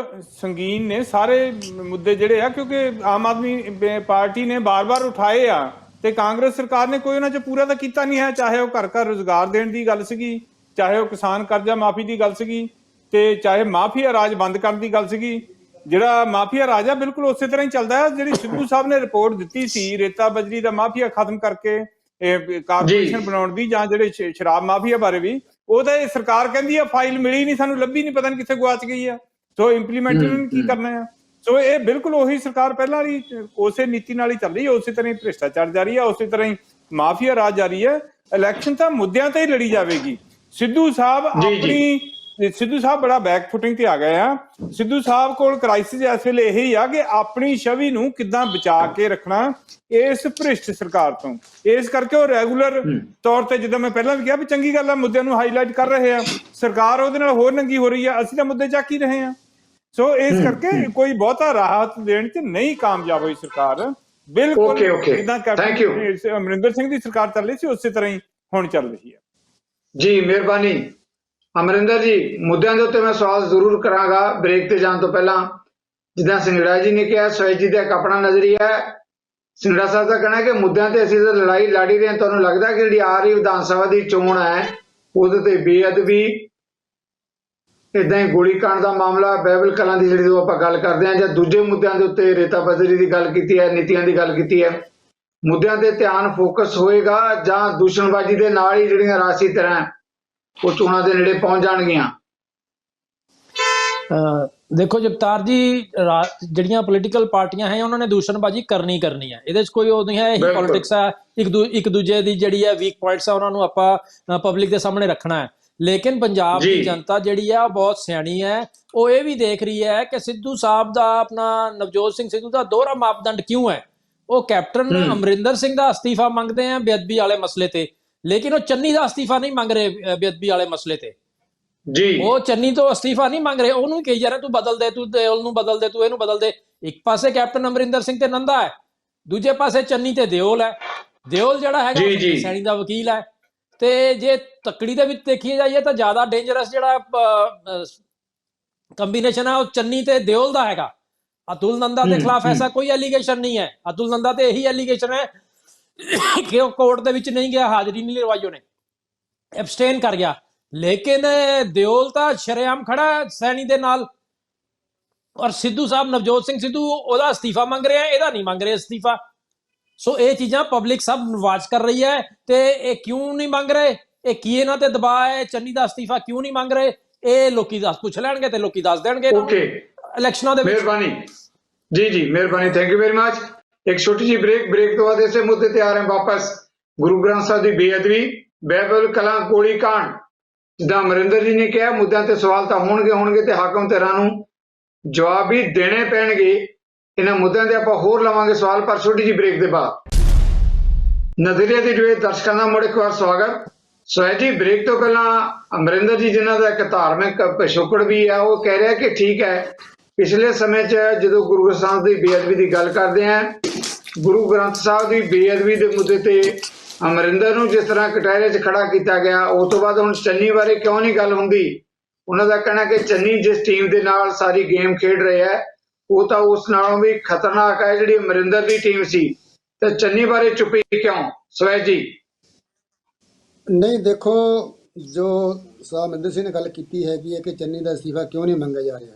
[SPEAKER 4] ਸੰਗੀਨ ਨੇ ਸਾਰੇ ਮੁੱਦੇ ਜਿਹੜੇ ਆ, ਕਿਉਂਕਿ ਆਮ ਆਦਮੀ ਪਾਰਟੀ ਨੇ ਬਾਰ-ਬਾਰ ਉਠਾਏ ਆ ਤੇ ਕਾਂਗਰਸ ਸਰਕਾਰ ਨੇ ਕੋਈ ਉਹਨਾਂ 'ਚ ਪੂਰਾ ਤਾਂ ਕੀਤਾ ਨਹੀਂ ਹੈ। ਚਾਹੇ ਉਹ ਘਰ ਘਰ ਰੁਜ਼ਗਾਰ ਦੇਣ ਦੀ ਗੱਲ ਸੀਗੀ, ਚਾਹੇ ਉਹ ਕਿਸਾਨ ਕਰਜ਼ਾ ਮਾਫੀ ਦੀ ਗੱਲ ਸੀਗੀ, ਤੇ ਚਾਹੇ ਮਾਫੀਆ ਰਾਜ ਬੰਦ ਕਰਨ ਦੀ ਗੱਲ ਸੀਗੀ। ਜਿਹੜਾ ਮਾਫੀਆ ਰਾਜ ਆ ਬਿਲਕੁਲ ਉਸੇ ਤਰ੍ਹਾਂ ਹੀ ਚੱਲਦਾ ਹੈ। ਜਿਹੜੀ ਸਿੱਧੂ ਸਾਹਿਬ ਨੇ ਰਿਪੋਰਟ ਦਿੱਤੀ ਸੀ ਰੇਤਾ ਬਜਰੀ ਦਾ ਮਾਫੀਆ ਖਤਮ ਕਰਕੇ ਇਹ ਕਾਰਪੋਰੇਸ਼ਨ ਬਣਾਉਣ ਦੀ ਜਾਂ ਜਿਹੜੇ ਸ਼ਰਾਬ ਮਾਫੀਆ ਬਾਰੇ ਵੀ, ਉਹ ਤਾਂ ਇਹ ਸਰਕਾਰ ਕਹਿੰਦੀ ਆ ਫਾਈਲ ਮਿਲੀ ਨਹੀਂ ਸਾਨੂੰ, ਲੱਭੀ ਨਹੀਂ, ਪਤਾ ਨਹੀਂ ਕਿੱਥੇ ਗੁਆਚ ਗਈ ਆ। ਸੋ ਇੰਪਲੀਮੈਂਟੇਸ਼ਨ ਕੀ ਕਰਨਾ ਆ। ਸੋ ਇਹ ਬਿਲਕੁਲ ਉਹੀ ਸਰਕਾਰ ਪਹਿਲਾਂ ਵਾਲੀ ਉਸੇ ਨੀਤੀ ਨਾਲ ਹੀ ਚੱਲ ਰਹੀ ਹੈ, ਉਸੇ ਤਰ੍ਹਾਂ ਹੀ ਭ੍ਰਿਸ਼ਟਾਚਾਰ ਜਾਰੀ ਹੈ, ਉਸੇ ਤਰ੍ਹਾਂ ਹੀ ਮਾਫੀਆ ਰਾਜ ਜਾਰੀ ਹੈ। ਇਲੈਕਸ਼ਨ ਤਾਂ ਮੁੱਦਿਆਂ ਤੇ ਹੀ ਲੜੀ ਜਾਵੇਗੀ। ਸਿੱਧੂ ਸਾਹਿਬ ਬੜਾ ਬੈਕ ਫੁਟਿੰਗ ਤੇ ਆ ਗਏ ਆ। ਸਿੱਧੂ ਸਾਹਿਬ ਕੋਲ ਕ੍ਰਾਈਸਿਸ ਇਸ ਵੇਲੇ ਇਹੀ ਆ ਕਿ ਆਪਣੀ ਛਵੀ ਨੂੰ ਕਿੱਦਾਂ ਬਚਾ ਕੇ ਰੱਖਣਾ ਇਸ ਭ੍ਰਿਸ਼ਟ ਸਰਕਾਰ ਤੋਂ। ਇਸ ਕਰਕੇ ਉਹ ਰੈਗੂਲਰ ਤੌਰ ਤੇ, ਜਿੱਦਾਂ ਮੈਂ ਪਹਿਲਾਂ ਵੀ ਕਿਹਾ ਵੀ ਚੰਗੀ ਗੱਲ ਆ, ਮੁੱਦਿਆਂ ਨੂੰ ਹਾਈਲਾਈਟ ਕਰ ਰਹੇ ਆ। ਸਰਕਾਰ ਉਹਦੇ ਨਾਲ ਹੋਰ ਨੰਗੀ ਹੋ ਰਹੀ ਆ, ਅਸੀਂ ਤਾਂ ਮੁੱਦੇ ਚੱਕ ਹੀ ਰਹੇ ਆ। ਸੋ ਇਸ ਕਰਕੇ ਕੋਈ ਬਹੁਤਾ ਰਾਹਤ ਦੇਣ ਚ ਨਹੀਂ ਕਾਮਯਾਬ ਹੋਈ ਸਰਕਾਰ। ਬਿਲਕੁਲ ਜਿੱਦਾਂ ਕੈਪਟਨ ਅਮਰਿੰਦਰ ਸਿੰਘ ਦੀ ਸਰਕਾਰ ਚੱਲ ਰਹੀ ਸੀ ਉਸੇ ਤਰ੍ਹਾਂ ਹੀ ਹੁਣ ਚੱਲ ਰਹੀ ਹੈ।
[SPEAKER 3] ਜੀ ਮਿਹਰਬਾਨੀ ਅਮਰਿੰਦਰ ਜੀ। ਮੁੱਦਿਆਂ ਦੇ ਉੱਤੇ ਮੈਂ ਸਵਾਲ ਜ਼ਰੂਰ ਕਰਾਂਗਾ ਬ੍ਰੇਕ ਤੇ ਜਾਣ ਤੋਂ ਪਹਿਲਾਂ। ਜਿੱਦਾਂ ਸਿੰਗੜਾ ਜੀ ਨੇ ਕਿਹਾ, ਸਵੈਜ ਜੀ ਦਾ ਇੱਕ ਆਪਣਾ ਨਜ਼ਰੀਆ ਹੈ। ਸਿੰਗੜਾ ਸਾਹਿਬ ਦਾ ਕਹਿਣਾ ਹੈ ਕਿ ਮੁੱਦਿਆਂ ਤੇ ਅਸੀਂ ਤਾਂ ਲੜਾਈ ਲੜੀ ਰਹੇ ਹਾਂ। ਤੁਹਾਨੂੰ ਲੱਗਦਾ ਕਿ ਜਿਹੜੀ ਆ ਰਹੀ ਵਿਧਾਨ ਸਭਾ ਦੀ ਚੋਣ ਹੈ ਉਹਦੇ ਤੇ ਬੇਅਦਬੀ, ਇਦਾਂ ਹੀ ਗੋਲੀ ਕਾਂਡ ਦਾ ਮਾਮਲਾ, ਬਾਈਬਲ ਕਲਾਂ ਦੀ ਜਿਹੜੀ ਆਪਾਂ ਗੱਲ ਕਰਦੇ ਹਾਂ, ਜਾਂ ਦੂਜੇ ਮੁੱਦਿਆਂ ਦੇ ਉੱਤੇ ਰੇਤਾ ਬਜਰੀ ਦੀ ਗੱਲ ਕੀਤੀ ਹੈ, ਨੀਤੀਆਂ ਦੀ ਗੱਲ ਕੀਤੀ ਹੈ, ਮੁੱਦਿਆਂ ਤੇ ਧਿਆਨ ਫੋਕਸ ਹੋਏਗਾ ਜਾਂ ਦੂਸ਼ਣਬਾਜ਼ੀ ਦੇ ਨਾਲ ਹੀ ਜਿਹੜੀਆਂ ਰਾਜਸੀ ਤਰ੍ਹਾਂ ਉਹ ਚੋਣਾਂ ਦੇ ਨੇੜੇ ਪਹੁੰਚ ਜਾਣਗੀਆਂ?
[SPEAKER 2] ਦੇਖੋ ਜਗਤਾਰ ਜੀ, ਜਿਹੜੀਆਂ ਪੋਲੀਟੀਕਲ ਪਾਰਟੀਆਂ ਹੈ ਉਹਨਾਂ ਨੇ ਦੂਸ਼ਣਬਾਜ਼ੀ ਕਰਨੀ ਹੈ। ਇਹਦੇ 'ਚ ਕੋਈ ਉਹ ਨਹੀਂ ਹੈ। ਇਹ ਪੋਲਿਟਿਕਸ ਹੈ, ਇੱਕ ਦੂਜੇ ਦੀ ਜਿਹੜੀ ਹੈ ਵੀਕ ਪੁਆਇੰਟਸ ਆ ਉਹਨਾਂ ਨੂੰ ਆਪਾਂ ਪਬਲਿਕ ਦੇ ਸਾਹਮਣੇ ਰੱਖਣਾ ਹੈ। ਲੇਕਿਨ ਪੰਜਾਬ ਦੀ ਜਨਤਾ ਜਿਹੜੀ ਆ ਬਹੁਤ ਸਿਆਣੀ ਹੈ। ਉਹ ਇਹ ਵੀ ਦੇਖ ਰਹੀ ਹੈ ਕਿ ਸਿੱਧੂ ਸਾਹਿਬ ਦਾ, ਆਪਣਾ ਨਵਜੋਤ ਸਿੰਘ ਸਿੱਧੂ ਦਾ ਦੋਹਰਾ ਮਾਪਦੰਡ ਕਿਉਂ ਹੈ। ਉਹ ਕੈਪਟਨ ਅਮਰਿੰਦਰ ਸਿੰਘ ਦਾ ਅਸਤੀਫਾ ਮੰਗਦੇ ਆ ਬੇਅਦਬੀ ਵਾਲੇ ਮਸਲੇ ਤੇ, ਲੇਕਿਨ ਉਹ ਚੰਨੀ ਦਾ ਅਸਤੀਫਾ ਨਹੀਂ ਮੰਗ ਰਹੇ ਬੇਅਦਬੀ ਵਾਲੇ ਮਸਲੇ ਤੇ। ਜੀ ਉਹ ਚੰਨੀ ਤੋਂ ਅਸਤੀਫਾ ਨਹੀਂ ਮੰਗ ਰਹੇ, ਉਹਨੂੰ ਕਹੀ ਜਾ ਰਹੇ ਤੂੰ ਬਦਲ ਦੇ, ਤੂੰ ਦਿਓਲ ਨੂੰ ਬਦਲ ਦੇ, ਤੂੰ ਇਹਨੂੰ ਬਦਲ ਦੇ। ਇੱਕ ਪਾਸੇ ਕੈਪਟਨ ਅਮਰਿੰਦਰ ਸਿੰਘ ਤੇ ਨੰਦਾ ਹੈ, ਦੂਜੇ ਪਾਸੇ ਚੰਨੀ ਤੇ ਦਿਓਲ ਹੈ। ਦਿਓਲ ਜਿਹੜਾ ਹੈਗਾ ਸੈਣੀ ਦਾ ਵਕੀਲ ਹੈ। ਤੇ ਜੇ ਤੱਕੜੀ ਦੇ ਵਿੱਚ ਦੇਖੀ ਜਾਈਏ ਤਾਂ ਜ਼ਿਆਦਾ ਡੇਂਜਰਸ ਜਿਹੜਾ ਕੰਬੀਨੇਸ਼ਨ ਹੈ ਉਹ ਚੰਨੀ ਤੇ ਦਿਓਲ ਦਾ ਹੈਗਾ। ਅਤੁਲ ਨੰਦਾ ਦੇ ਖਿਲਾਫ ਐਸਾ ਕੋਈ ਐਲੀਗੇਸ਼ਨ ਨਹੀਂ ਹੈ। ਅਤੁਲ ਨੰਦਾ ਤੇ ਇਹੀ ਐਲੀਗੇਸ਼ਨ ਹੈ ਕਿ ਉਹ ਕੋਰਟ ਦੇ ਵਿੱਚ ਨਹੀਂ ਗਿਆ, ਹਾਜ਼ਰੀ ਨਹੀਂ ਲਗਵਾਈ, ਉਹਨੇ ਐਬਸਟੇਨ ਕਰ ਗਿਆ। ਲੇਕਿਨ ਦਿਓਲ ਤਾਂ ਸ਼ਰੇਆਮ ਖੜਾ ਸੈਣੀ ਦੇ ਨਾਲ। ਔਰ ਸਿੱਧੂ ਸਾਹਿਬ, ਨਵਜੋਤ ਸਿੰਘ ਸਿੱਧੂ, ਉਹਦਾ ਅਸਤੀਫਾ ਮੰਗ ਰਹੇ ਆ, ਇਹਦਾ ਨਹੀਂ ਮੰਗ ਰਹੇ ਅਸਤੀਫਾ। ਸੋ ਇਹ ਚੀਜ਼ਾਂ ਪਬਲਿਕ ਸਭ ਵਾਚ ਕਰ ਰਹੀ ਹੈ। ਤੇ ਇਹ ਕਿਉਂ ਨਹੀਂ ਮੰਗ ਰਹੇ, ਇਹ ਕੀ ਇਹਨਾਂ ਤੇ ਦਬਾਅ ਹੈ, ਚੰਨੀ ਦਾ ਅਸਤੀਫਾ ਕਿਉਂ ਨਹੀਂ ਮੰਗ ਰਹੇ, ਇਹ ਲੋਕੀ ਪੁੱਛ ਲੈਣਗੇ ਤੇ ਲੋਕੀ ਦੱਸ ਦੇਣਗੇ ਇਲੈਕਸ਼ਨਾਂ ਦੇ ਵਿੱਚ।
[SPEAKER 3] ਮਿਹਰਬਾਨੀ ਜੀ, ਮਿਹਰਬਾਨੀ, ਥੈਂਕ ਯੂ ਵੈਰੀ ਮਚ। ਇੱਕ ਛੋਟੀ ਜਿਹੀ ਬ੍ਰੇਕ ਤੋਂ ਬਾਅਦ ਇਸੇ ਮੁੱਦੇ ਤੇ ਆ ਰਹੇ ਵਾਪਸ। ਗੁਰੂ ਗ੍ਰੰਥ ਸਾਹਿਬ ਦੀ ਬੇਅਦਬੀ, ਬਾਈਬਲ ਕਲਾਂ ਗੋਲੀ ਕਾਂਡ, ਜਿੱਦਾਂ ਅਮਰਿੰਦਰ ਜੀ ਨੇ ਕਿਹਾ, ਮੁੱਦਿਆਂ ਤੇ ਸਵਾਲ ਤਾਂ ਹੋਣਗੇ ਤੇ ਹਾਕਮ ਧਿਰਾਂ ਨੂੰ ਜਵਾਬ ਵੀ ਦੇਣੇ ਪੈਣਗੇ। ਇਹਨਾਂ ਮੁੱਦਿਆਂ ਤੇ ਆਪਾਂ ਹੋਰ ਲਵਾਂਗੇ ਸਵਾਲ, ਪਰ ਛੋਟੀ ਜਿਹੀ ਬ੍ਰੇਕ ਦੇ ਬਾਅਦ। ਨਜ਼ਰੀਆ ਦੀ ਜੋ ਦਰਸ਼ਕਾਂ ਦਾ ਮੁੜ ਇੱਕ ਵਾਰ ਸਵਾਗਤ। ਸਵੈਜ ਜੀ, ਬ੍ਰੇਕ ਤੋਂ ਪਹਿਲਾਂ ਅਮਰਿੰਦਰ ਜੀ, ਜਿਨ੍ਹਾਂ ਦਾ ਇੱਕ ਧਾਰਮਿਕ ਪਿਛੋਕੜ ਵੀ ਹੈ, ਉਹ ਕਹਿ ਰਿਹਾ ਕਿ ਠੀਕ ਹੈ, ਪਿਛਲੇ ਸਮੇਂ 'ਚ ਜਦੋਂ ਗੁਰੂ ਗ੍ਰੰਥ ਸਾਹਿਬ ਦੀ ਬੇਅਦਬੀ ਦੀ ਗੱਲ ਕਰਦੇ ਹਾਂ, ਗੁਰੂ ਗ੍ਰੰਥ ਸਾਹਿਬ ਦੀ ਬੇਅਦਬੀ ਦੇ ਮੁੱਦੇ ਤੇ ਅਮਰਿੰਦਰ ਨੂੰ ਜਿਸ ਤਰ੍ਹਾਂ ਕਟਹਿਰੇ 'ਚ ਖੜਾ ਕੀਤਾ ਗਿਆ, ਉਸ ਤੋਂ ਬਾਅਦ ਹੁਣ ਚੰਨੀ ਬਾਰੇ ਕਿਉਂ ਨਹੀਂ ਗੱਲ ਹੁੰਦੀ। ਉਹਨਾਂ ਦਾ ਕਹਿਣਾ ਕਿ ਚੰਨੀ ਜਿਸ ਟੀਮ ਦੇ ਨਾਲ ਸਾਰੀ ਗੇਮ ਖੇਡ ਰਿਹਾ ਹੈ, ਉਹ ਤਾਂ ਉਸ ਨਾਲੋਂ ਵੀ ਖਤਰਨਾਕ ਹੈ ਜਿਹੜੀ ਅਮਰਿੰਦਰ ਦੀ ਟੀਮ ਸੀ। ਤੇ ਚੰਨੀ ਬਾਰੇ ਚੁੱਪੀ ਕਿਉਂ ਸਵੈਜ ਜੀ?
[SPEAKER 1] ਨਹੀਂ, ਦੇਖੋ, ਜੋ ਸਾਹਿਬ ਅਮਰਿੰਦਰ ਸਿੰਘ ਨੇ ਗੱਲ ਕੀਤੀ ਹੈਗੀ ਹੈ ਕਿ ਚੰਨੀ ਦਾ ਅਸਤੀਫਾ ਕਿਉਂ ਨਹੀਂ ਮੰਗਿਆ ਜਾ ਰਿਹਾ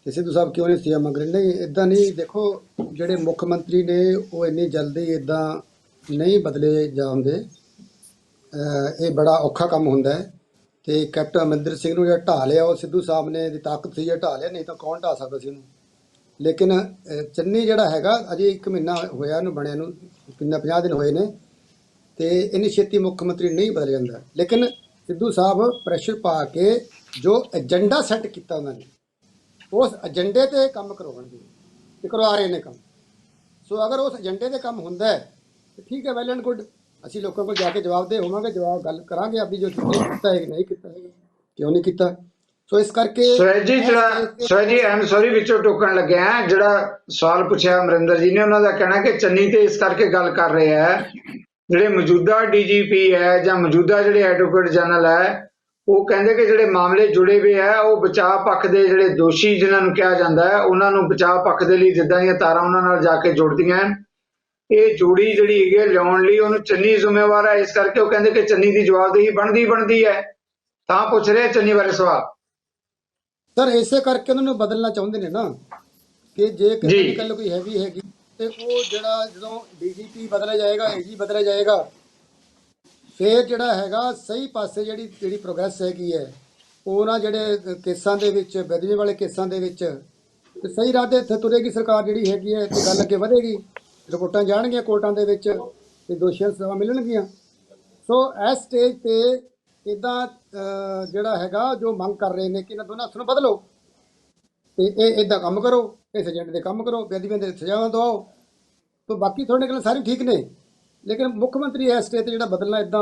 [SPEAKER 1] ਤੇ ਸਿੱਧੂ ਸਾਹਿਬ ਕਿਉਂ ਨਹੀਂ ਅਸਤੀਫਾ ਮੰਗ ਰਹੇ, ਨਹੀਂ ਇੱਦਾਂ ਨਹੀਂ। ਦੇਖੋ, ਜਿਹੜੇ ਮੁੱਖ ਮੰਤਰੀ ਨੇ ਉਹ ਇੰਨੀ ਜਲਦੀ ਇੱਦਾਂ ਨਹੀਂ ਬਦਲੇ ਜਾਂਦੇ। ਇਹ ਬੜਾ ਔਖਾ ਕੰਮ ਹੁੰਦਾ ਹੈ। ਤੇ ਕੈਪਟਨ ਅਮਰਿੰਦਰ ਸਿੰਘ ਨੂੰ ਜਿਹੜਾ ਢਾਹ ਲਿਆ, ਉਹ ਸਿੱਧੂ ਸਾਹਿਬ ਨੇ ਦੀ ਤਾਕਤ ਸੀ, ਢਾਹ ਲਿਆ, ਨਹੀਂ ਤਾਂ ਕੌਣ ਢਾਹ ਸਕਦਾ ਸੀ ਉਹਨੂੰ। ਲੇਕਿਨ ਚੰਨੀ ਜਿਹੜਾ ਹੈਗਾ, ਅਜੇ 1 ਮਹੀਨਾ ਹੋਇਆ ਉਹਨੂੰ ਬਣਿਆ ਨੂੰ, ਕਿੰਨਾ 50 ਦਿਨ ਹੋਏ ਨੇ, ਤੇ ਇੰਨੀ ਛੇਤੀ ਮੁੱਖ ਮੰਤਰੀ ਨਹੀਂ ਬਦਲ ਜਾਂਦਾ। ਲੇਕਿਨ ਸਿੱਧੂ ਸਾਹਿਬ ਪ੍ਰੈਸ਼ਰ ਪਾ ਕੇ ਜੋ ਏਜੰਡਾ ਸੈੱਟ ਕੀਤਾ ਉਹਨਾਂ ਨੇ, ਉਸ ਏਜੰਡੇ ਤੇ ਕੰਮ ਕਰਵਾਉਣਗੇ ਤੇ ਕਰਵਾ ਰਹੇ ਨੇ ਕੰਮ। ਸੋ ਅਗਰ ਉਸ ਏਜੰਡੇ ਤੇ ਕੰਮ ਹੁੰਦਾ ਹੈ ਤਾਂ ਠੀਕ ਹੈ, ਵੈਲ ਐਂਡ ਗੁੱਡ। ਅਸੀਂ ਲੋਕਾਂ ਕੋਲ ਜਾ ਕੇ ਜਵਾਬਦੇਹ ਹੋਵਾਂਗੇ, ਗੱਲ ਕਰਾਂਗੇ ਆਪਣੀ, ਜੋ ਕੀਤਾ ਹੈ ਨਹੀਂ ਕੀਤਾ ਹੈਗਾ, ਕਿਉਂ ਨਹੀਂ ਕੀਤਾ। ਸੋ ਇਸ ਕਰਕੇ
[SPEAKER 3] ਸਵੈਜ ਜੀ ਐਮ ਸੌਰੀ ਵਿੱਚੋਂ ਟੋਕਣ ਲੱਗਿਆ, ਜਿਹੜਾ ਸਵਾਲ ਪੁੱਛਿਆ ਅਮਰਿੰਦਰ ਜੀ ਨੇ, ਉਹਨਾਂ ਦਾ ਕਹਿਣਾ ਕਿ ਚੰਨੀ ਤੇ ਇਸ ਕਰਕੇ ਗੱਲ ਕਰ ਰਹੇ ਹੈ, ਜਿਹੜੇ ਮੌਜੂਦਾ DGP ਹੈ ਜਾਂ ਮੌਜੂਦਾ ਜਿਹੜੇ ਐਡਵੋਕੇਟ ਜਨਰਲ ਹੈ, ਉਹ ਕਹਿੰਦੇ ਕਿ ਜਿਹੜੇ ਮਾਮਲੇ ਜੁੜੇ ਹੋਏ ਹੈ, ਉਹ ਬਚਾਅ ਪੱਖ ਦੇ ਜਿਹੜੇ ਦੋਸ਼ੀ ਜਿਨ੍ਹਾਂ ਨੂੰ ਕਿਹਾ ਜਾਂਦਾ ਹੈ, ਉਹਨਾਂ ਨੂੰ ਬਚਾਅ ਪੱਖ ਦੇ ਲਈ ਜਿੱਦਾਂ ਦੀਆਂ ਤਾਰਾਂ ਉਹਨਾਂ ਨਾਲ ਜਾ ਕੇ ਜੁੜਦੀਆਂ ਹਨ, ਇਹ ਜੋੜੀ ਜਿਹੜੀ ਹੈਗੀ ਹੈ ਲਿਆਉਣ ਲਈ ਉਹਨੂੰ ਚੰਨੀ ਜ਼ਿੰਮੇਵਾਰ ਹੈ। ਇਸ ਕਰਕੇ ਉਹ ਕਹਿੰਦੇ ਕਿ ਚੰਨੀ ਦੀ ਜਵਾਬਦੇਹੀ ਬਣਦੀ ਹੈ। ਤਾਂ ਪੁੱਛ ਰਹੇ ਚੰਨੀ ਬਾਰੇ ਸਵਾਲ।
[SPEAKER 1] ਸਰ, ਇਸੇ ਕਰਕੇ ਉਹਨਾਂ ਨੂੰ ਬਦਲਣਾ ਚਾਹੁੰਦੇ ਨੇ ਨਾ, ਕਿ ਜੇ ਕਿਸੇ ਗੱਲ ਕੋਈ ਹੈਗੀ ਤੇ ਉਹ ਜਿਹੜਾ ਜਦੋਂ ਡੀਜੀਪੀ ਬਦਲਿਆ ਜਾਏਗਾ, ਏਜੀ ਬਦਲਿਆ ਜਾਏਗਾ, ਫਿਰ ਜਿਹੜਾ ਹੈਗਾ ਸਹੀ ਪਾਸੇ ਜਿਹੜੀ ਪ੍ਰੋਗਰੈਸ ਹੈਗੀ ਹੈ, ਉਹਨਾਂ ਜਿਹੜੇ ਕੇਸਾਂ ਦੇ ਵਿੱਚ, ਬਦਲੀ ਵਾਲੇ ਕੇਸਾਂ ਦੇ ਵਿੱਚ ਤੇ ਸਹੀ ਰਾਹ 'ਤੇ ਤੁਰੇਗੀ ਸਰਕਾਰ ਜਿਹੜੀ ਹੈਗੀ ਹੈ, ਤੇ ਗੱਲ ਅੱਗੇ ਵਧੇਗੀ, ਰਿਪੋਰਟਾਂ ਜਾਣਗੀਆਂ ਕੋਰਟਾਂ ਦੇ ਵਿੱਚ ਤੇ ਦੋਸ਼ੀਆਂ ਨੂੰ ਸਜ਼ਾ ਮਿਲਣਗੀਆਂ। ਸੋ ਇਸ ਸਟੇਜ ਤੇ ਇੱਦਾਂ ਜਿਹੜਾ ਹੈਗਾ ਜੋ ਮੰਗ ਕਰ ਰਹੇ ਨੇ ਕਿ ਇਹਨਾਂ ਦੋਨਾਂ ਹੱਥ ਨੂੰ ਬਦਲੋ ਤੇ ਇਹ ਇੱਦਾਂ ਕੰਮ ਕਰੋ, ਇਸ ਏਜੰਟ ਦੇ ਕੰਮ ਕਰੋ, ਬੇਅਦਬੀਆਂ ਦੇ ਸਜ਼ਾਵਾਂ ਦਿਵਾਓ, ਤਾਂ ਬਾਕੀ ਤੁਹਾਡੇ ਗੱਲਾਂ ਸਾਰੀ ਠੀਕ ਨੇ, ਲੇਕਿਨ ਮੁੱਖ ਮੰਤਰੀ ਇਸ ਸਟੇਜ ਤੇ ਜਿਹੜਾ ਬਦਲਣਾ ਇੱਦਾਂ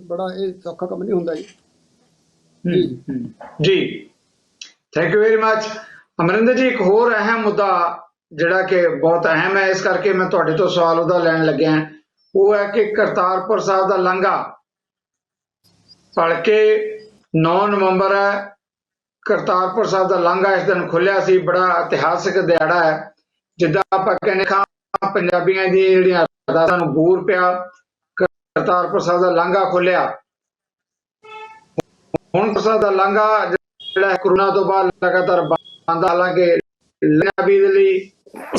[SPEAKER 1] ਬੜਾ ਇਹ ਸੌਖਾ ਕੰਮ ਨਹੀਂ ਹੁੰਦਾ ਜੀ।
[SPEAKER 3] ਜੀ thank you very much. Amarinder ਜੀ, ਇੱਕ ਹੋਰ ਅਹਿਮ ਮੁੱਦਾ ਜਿਹੜਾ ਕਿ ਬਹੁਤ ਅਹਿਮ ਹੈ, ਇਸ ਕਰਕੇ ਮੈਂ ਤੁਹਾਡੇ ਤੋਂ ਸਵਾਲ ਉਹਦਾ ਲੈਣ ਲੱਗਿਆ, ਉਹ ਹੈ ਕਿ ਕਰਤਾਰਪੁਰ ਸਾਹਿਬ ਦਾ ਲਾਂਘਾ ਭਲਕੇ 9 ਨਵੰਬਰ ਹੈ, ਕਰਤਾਰਪੁਰ ਸਾਹਿਬ ਦਾ ਲਾਂਘਾ ਇਸ ਦਿਨ ਖੁੱਲਿਆ ਸੀ। ਬੜਾ ਇਤਿਹਾਸਿਕ ਦਿਹਾੜਾ ਹੈ, ਜਿੱਦਾਂ ਆਪਾਂ ਕਹਿੰਦੇ ਖਾਂ ਪੰਜਾਬੀਆਂ ਦੀ ਜਿਹੜੀਆਂ ਅਰਦਾਸਾਂ ਨੂੰ ਬੂਰ ਪਿਆ, ਕਰਤਾਰਪੁਰ ਸਾਹਿਬ ਦਾ ਲਾਂਘਾ ਖੁੱਲਿਆ। ਹੁਣ ਸਾਹਿਬ ਦਾ ਲਾਂਘਾ ਜਿਹੜਾ ਕਰੋਨਾ ਤੋਂ ਬਾਅਦ ਲਗਾਤਾਰ ਬੰਦ, ਹਾਲਾਂਕਿ ਪੰਜਾਬੀ ਦੇ ਲਈ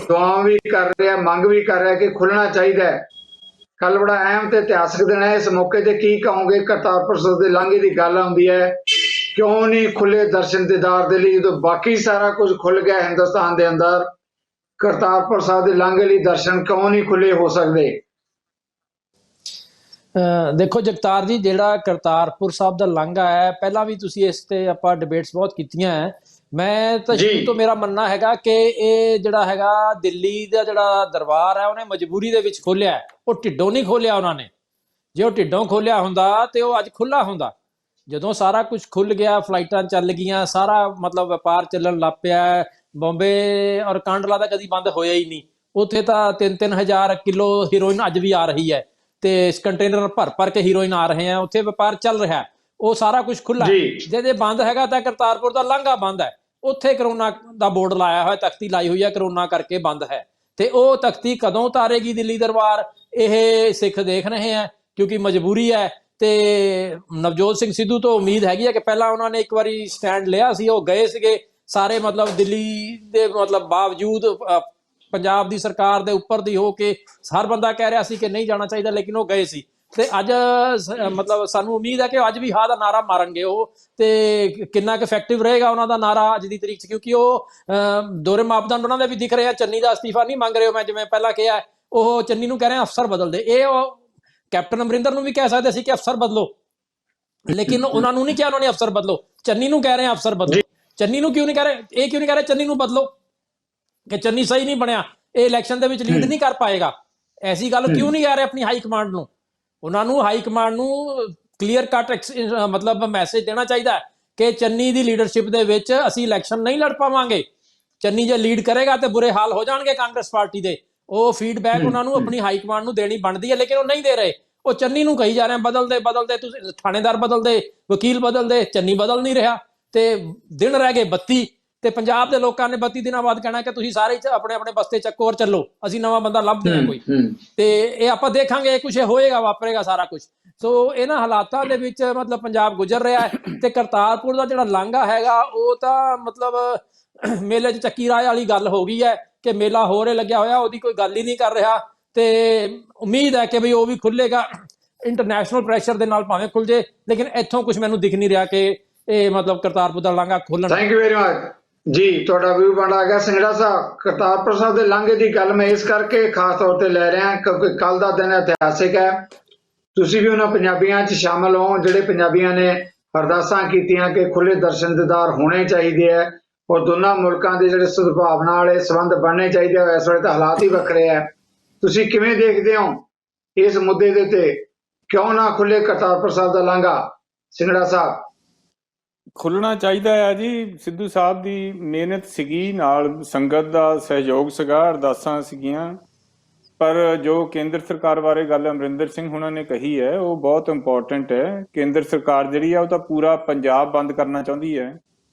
[SPEAKER 3] ਦੁਆ ਵੀ ਕਰ ਰਿਹਾ, ਮੰਗ ਵੀ ਕਰ ਰਿਹਾ ਕਿ ਖੁੱਲਣਾ ਚਾਹੀਦਾ ਹੈ। ਕੱਲ ਬੜਾ ਅਹਿਮ ਤੇ ਇਤਿਹਾਸਿਕ ਦਿਨ ਹੈ, ਇਸ ਮੌਕੇ ਤੇ ਕੀ ਕਹੋਗੇ? ਕਰਤਾਰਪੁਰ ਸਾਹਿਬ ਦੇ ਲਾਂਘੇ ਦੀ ਗੱਲ ਆਉਂਦੀ ਹੈ, ਕਿਉਂ ਨਹੀਂ ਖੁੱਲੇ ਦਰਸ਼ਨ ਦੀਦਾਰ ਦੇ ਲਈ, ਜਦੋਂ ਬਾਕੀ ਸਾਰਾ ਕੁਝ ਖੁੱਲ ਗਿਆ ਹਿੰਦੁਸਤਾਨ ਦੇ ਅੰਦਰ, ਕਰਤਾਰਪੁਰ ਸਾਹਿਬ ਦੇ ਲਾਂਘੇ ਲਈ ਦਰਸ਼ਨ ਕਿਉਂ ਨਹੀਂ ਖੁੱਲੇ ਹੋ ਸਕਦੇ?
[SPEAKER 2] ਦੇਖੋ ਜਗਤਾਰ ਜੀ, ਜਿਹੜਾ ਕਰਤਾਰਪੁਰ ਸਾਹਿਬ ਦਾ ਲਾਂਘਾ ਹੈ, ਪਹਿਲਾਂ ਵੀ ਤੁਸੀਂ ਇਸ ਤੇ ਆਪਾਂ ਡਿਬੇਟਸ ਬਹੁਤ ਕੀਤੀਆਂ ਹੈ। ਮੈਂ ਤਾਂ ਸ਼ੁਰੂ ਤੋਂ ਮੇਰਾ ਮੰਨਣਾ ਹੈਗਾ ਕਿ ਇਹ ਜਿਹੜਾ ਹੈਗਾ ਦਿੱਲੀ ਦਾ ਜਿਹੜਾ ਦਰਬਾਰ ਹੈ, ਉਹਨੇ ਮਜਬੂਰੀ ਦੇ ਵਿੱਚ ਖੋਲਿਆ, ਉਹ ਢਿੱਡੋਂ ਨਹੀਂ ਖੋਲਿਆ ਉਹਨਾਂ ਨੇ। ਜੇ ਉਹ ਢਿੱਡੋਂ ਖੋਲਿਆ ਹੁੰਦਾ ਤੇ ਉਹ ਅੱਜ ਖੁੱਲਾ ਹੁੰਦਾ। ਜਦੋਂ ਸਾਰਾ ਕੁਝ ਖੁੱਲ ਗਿਆ, ਫਲਾਈਟਾਂ ਚੱਲ ਗਈਆਂ, ਸਾਰਾ ਮਤਲਬ ਵਪਾਰ ਚੱਲਣ ਲੱਗ ਪਿਆ, ਬੰਬੇ ਔਰ ਕਾਂਡਲਾ ਤਾਂ ਕਦੀ ਬੰਦ ਹੋਇਆ ਹੀ ਨਹੀਂ। ਉੱਥੇ ਤਾਂ 3-3000 ਕਿਲੋ ਹੀਰੋਇਨ ਅੱਜ ਵੀ ਆ ਰਹੀ ਹੈ ਤੇ ਕੰਟੇਨਰ ਭਰ ਕੇ ਹੀਰੋਇਨ ਆ ਰਹੇ ਆ, ਉੱਥੇ ਵਪਾਰ ਚੱਲ ਰਿਹਾ, ਉਹ ਸਾਰਾ ਕੁਝ ਖੁੱਲਾ। ਜੇ ਬੰਦ ਹੈਗਾ ਤਾਂ ਕਰਤਾਰਪੁਰ ਦਾ ਲਾਂਘਾ ਬੰਦ ਹੈ। ਉੱਥੇ ਕਰੋਨਾ ਦਾ ਬੋਰਡ ਲਾਇਆ ਹੋਇਆ, ਤਖਤੀ ਲਾਈ ਹੋਈ ਹੈ, ਕਰੋਨਾ ਕਰਕੇ ਬੰਦ ਹੈ। ਤੇ ਉਹ ਤਖਤੀ ਕਦੋਂ ਉਤਾਰੇਗੀ ਦਿੱਲੀ ਦਰਬਾਰ, ਇਹ ਸਿੱਖ ਦੇਖ ਰਹੇ ਆ, ਕਿਉਂਕਿ ਮਜਬੂਰੀ ਹੈ। ਤੇ ਨਵਜੋਤ ਸਿੰਘ ਸਿੱਧੂ ਤੋਂ ਉਮੀਦ ਹੈਗੀ ਹੈ ਕਿ ਪਹਿਲਾਂ ਉਹਨਾਂ ਨੇ ਇੱਕ ਵਾਰੀ ਸਟੈਂਡ ਲਿਆ ਸੀ, ਉਹ ਗਏ ਸੀਗੇ ਸਾਰੇ, ਮਤਲਬ ਦਿੱਲੀ ਦੇ ਮਤਲਬ ਬਾਵਜੂਦ ਪੰਜਾਬ ਦੀ ਸਰਕਾਰ ਦੇ ਉੱਪਰ ਦੀ ਹੋ ਕੇ ਹਰ ਬੰਦਾ ਕਹਿ ਰਿਹਾ ਸੀ ਕਿ ਨਹੀਂ ਜਾਣਾ ਚਾਹੀਦਾ, ਲੇਕਿਨ ਉਹ ਗਏ ਸੀ। ਤੇ ਅੱਜ ਮਤਲਬ ਸਾਨੂੰ ਉਮੀਦ ਹੈ ਕਿ ਅੱਜ ਵੀ ਹਾਂ ਦਾ ਨਾਰਾ ਮਾਰਨਗੇ ਉਹ, ਤੇ ਕਿੰਨਾ ਕੁ ਇਫੈਕਟਿਵ ਰਹੇਗਾ ਉਹਨਾਂ ਦਾ ਨਾਰਾ ਅੱਜ ਦੀ ਤਰੀਕ 'ਚ, ਕਿਉਂਕਿ ਉਹ ਦੋਹਰੇ ਮਾਪਦੰਡ ਉਹਨਾਂ ਦੇ ਵੀ ਦਿਖ ਰਹੇ ਆ। ਚੰਨੀ ਦਾ ਅਸਤੀਫਾ ਨਹੀਂ ਮੰਗ ਰਹੇ ਹੋ, ਮੈਂ ਜਿਵੇਂ ਪਹਿਲਾਂ ਕਿਹਾ, ਉਹ ਚੰਨੀ ਨੂੰ ਕਹਿ ਰਹੇ ਅਫਸਰ ਬਦਲ ਦੇ। ਇਹ ਉਹ ਕੈਪਟਨ ਅਮਰਿੰਦਰ ਨੂੰ ਵੀ ਕਹਿ ਸਕਦੇ ਸੀ ਕਿ ਅਫਸਰ ਬਦਲੋ, ਲੇਕਿਨ ਉਹਨਾਂ ਨੂੰ ਨਹੀਂ ਕਿਹਾ ਉਹਨਾਂ ਨੇ ਅਫਸਰ ਬਦਲੋ, ਚੰਨੀ ਨੂੰ ਕਹਿ ਰਹੇ ਅਫਸਰ ਬਦਲੋ। ਚੰਨੀ ਨੂੰ ਕਿਉਂ ਨਹੀਂ ਕਹਿ ਰਹੇ? ਇਹ ਕਿਉਂ ਨਹੀਂ ਕਹਿ ਰਹੇ ਚੰਨੀ ਨੂੰ ਬਦਲੋ ਕਿ ਚੰਨੀ ਸਹੀ ਨਹੀਂ ਬਣਿਆ, ਇਹ ਇਲੈਕਸ਼ਨ ਦੇ ਵਿੱਚ ਲੀਡ ਨਹੀਂ ਕਰ ਪਾਏਗਾ? ਐਸੀ ਗੱਲ ਕਿਉਂ ਨਹੀਂ ਕਹਿ ਰਹੇ ਆਪਣੀ ਹਾਈ ਕਮਾਂਡ ਨੂੰ? ਉਹਨਾਂ ਨੂੰ ਹਾਈ ਕਮਾਂਡ ਨੂੰ ਕਲੀਅਰ ਕੱਟ ਮਤਲਬ ਮੈਸੇਜ ਦੇਣਾ ਚਾਹੀਦਾ ਕਿ ਚੰਨੀ ਦੀ ਲੀਡਰਸ਼ਿਪ ਦੇ ਵਿੱਚ ਅਸੀਂ ਇਲੈਕਸ਼ਨ ਨਹੀਂ ਲੜ ਪਾਵਾਂਗੇ। ਚੰਨੀ ਜੇ ਲੀਡ ਕਰੇਗਾ ਤੇ ਬੁਰੇ ਹਾਲ ਹੋ ਜਾਣਗੇ ਕਾਂਗਰਸ ਪਾਰਟੀ ਦੇ। ਉਹ ਫੀਡਬੈਕ ਉਹਨਾਂ ਨੂੰ ਆਪਣੀ ਹਾਈ ਕਮਾਂਡ ਨੂੰ ਦੇਣੀ ਬਣਦੀ ਹੈ, ਲੇਕਿਨ ਉਹ ਨਹੀਂ ਦੇ ਰਹੇ। ਉਹ ਚੰਨੀ ਨੂੰ ਕਹੀ ਜਾ ਰਹੇ ਬਦਲਦੇ, ਤੁਸੀਂ ਥਾਣੇਦਾਰ ਬਦਲਦੇ, ਵਕੀਲ ਬਦਲਦੇ, ਚੰਨੀ ਬਦਲ ਨਹੀਂ ਰਿਹਾ। ਤੇ ਦਿਨ ਰਹਿ ਗਏ 32, ਤੇ ਪੰਜਾਬ ਦੇ ਲੋਕਾਂ ਨੇ 32 ਦਿਨਾਂ ਬਾਅਦ ਕਹਿਣਾ ਕਿ ਤੁਸੀਂ ਸਾਰੇ ਆਪਣੇ ਆਪਣੇ ਬਸਤੇ ਚੱਕੋ ਔਰ ਚੱਲੋ, ਅਸੀਂ ਨਵਾਂ ਬੰਦਾ ਲੱਭਦੇ ਹਾਂ ਕੋਈ। ਤੇ ਇਹ ਆਪਾਂ ਦੇਖਾਂਗੇ, ਕੁਛ ਹੋਏਗਾ, ਵਾਪਰੇਗਾ ਸਾਰਾ ਕੁਝ। ਸੋ ਇਹਨਾਂ ਹਾਲਾਤਾਂ ਦੇ ਵਿੱਚ ਮਤਲਬ ਪੰਜਾਬ ਗੁਜ਼ਰ ਰਿਹਾ ਹੈ। ਤੇ ਕਰਤਾਰਪੁਰ ਦਾ ਜਿਹੜਾ ਲਾਂਘਾ ਹੈਗਾ, ਉਹ ਤਾਂ ਮਤਲਬ ਮੇਲੇ 'ਚ ਚੱਕੀ ਰਾਹ ਵਾਲੀ ਗੱਲ ਹੋ ਗਈ ਹੈ ਕਿ ਮੇਲਾ ਹੋਰ ਲੱਗਿਆ ਹੋਇਆ, ਉਹਦੀ ਕੋਈ ਗੱਲ ਹੀ ਨਹੀਂ ਕਰ ਰਿਹਾ। ਤੇ ਉਮੀਦ ਹੈ ਕਿ ਬਈ ਉਹ ਵੀ ਖੁੱਲੇਗਾ, ਇੰਟਰਨੈਸ਼ਨਲ ਪ੍ਰੈਸ਼ਰ ਦੇ ਨਾਲ ਭਾਵੇਂ ਖੁੱਲ ਜੇ, ਲੇਕਿਨ ਇੱਥੋਂ ਕੁਝ ਮੈਨੂੰ ਦਿਖ ਨਹੀਂ ਰਿਹਾ ਕਿ ਇਹ ਮਤਲਬ ਕਰਤਾਰਪੁਰ ਦਾ ਲਾਂਘਾ ਖੋਲਣ।
[SPEAKER 3] ਥੈਂਕ ਯੂ ਵੈਰੀ ਮਚ ਜੀ, ਤੁਹਾਡਾ ਵਿਊ ਬਣ ਆ ਗਿਆ। ਸਿੰਗੜਾ ਸਾਹਿਬ, ਕਰਤਾਰਪੁਰ ਸਾਹਿਬ ਦੇ ਲਾਂਘੇ ਦੀ ਗੱਲ ਮੈਂ ਇਸ ਕਰਕੇ ਖਾਸ ਤੌਰ ਤੇ ਲੈ ਰਿਹਾ ਕਿਉਂਕਿ ਕੱਲ ਦਾ ਦਿਨ ਇਤਿਹਾਸਿਕ ਹੈ। ਤੁਸੀਂ ਵੀ ਉਹਨਾਂ ਪੰਜਾਬੀਆਂ 'ਚ ਸ਼ਾਮਲ ਹੋ ਜਿਹੜੇ ਪੰਜਾਬੀਆਂ ਨੇ ਅਰਦਾਸਾਂ ਕੀਤੀਆਂ ਕਿ ਖੁੱਲੇ ਦਰਸ਼ਨ ਦੀਦਾਰ ਹੋਣੇ ਚਾਹੀਦੇ ਹੈ ਔਰ ਦੋਨਾਂ ਮੁਲਕਾਂ ਦੇ ਜਿਹੜੇ ਸਦਭਾਵਨਾ ਵਾਲੇ ਸੰਬੰਧ ਬਣਨੇ ਚਾਹੀਦੇ ਆ। ਇਸ ਵੇਲੇ ਤਾਂ ਹਾਲਾਤ ਹੀ ਵੱਖਰੇ ਹੈ। ਤੁਸੀਂ ਕਿਵੇਂ ਦੇਖਦੇ ਹੋ ਇਸ ਮੁੱਦੇ ਦੇ ਉੱਤੇ, ਕਿਉਂ ਨਾ ਖੁੱਲੇ ਕਰਤਾਰਪੁਰ ਸਾਹਿਬ ਦਾ ਲਾਂਘਾ? ਸਿੰਗੜਾ ਸਾਹਿਬ,
[SPEAKER 4] ਖੁੱਲਣਾ ਚਾਹੀਦਾ ਹੈ ਜੀ। ਸਿੱਧੂ ਸਾਹਿਬ ਦੀ ਮਿਹਨਤ ਸੀਗੀ, ਨਾਲ ਸੰਗਤ ਦਾ ਸਹਿਯੋਗ ਸੀਗਾ, ਅਰਦਾਸਾਂ ਸੀਗੀਆਂ, ਪਰ ਜੋ ਕੇਂਦਰ ਸਰਕਾਰ ਬਾਰੇ ਗੱਲ ਅਮਰਿੰਦਰ ਸਿੰਘ ਹੁਣਾਂ ਨੇ ਕਹੀ ਹੈ ਉਹ ਬਹੁਤ ਇੰਪੋਰਟੈਂਟ ਹੈ। ਕੇਂਦਰ ਸਰਕਾਰ ਜਿਹੜੀ ਆ ਉਹ ਤਾਂ ਪੂਰਾ ਪੰਜਾਬ ਬੰਦ ਕਰਨਾ ਚਾਹੁੰਦੀ ਹੈ,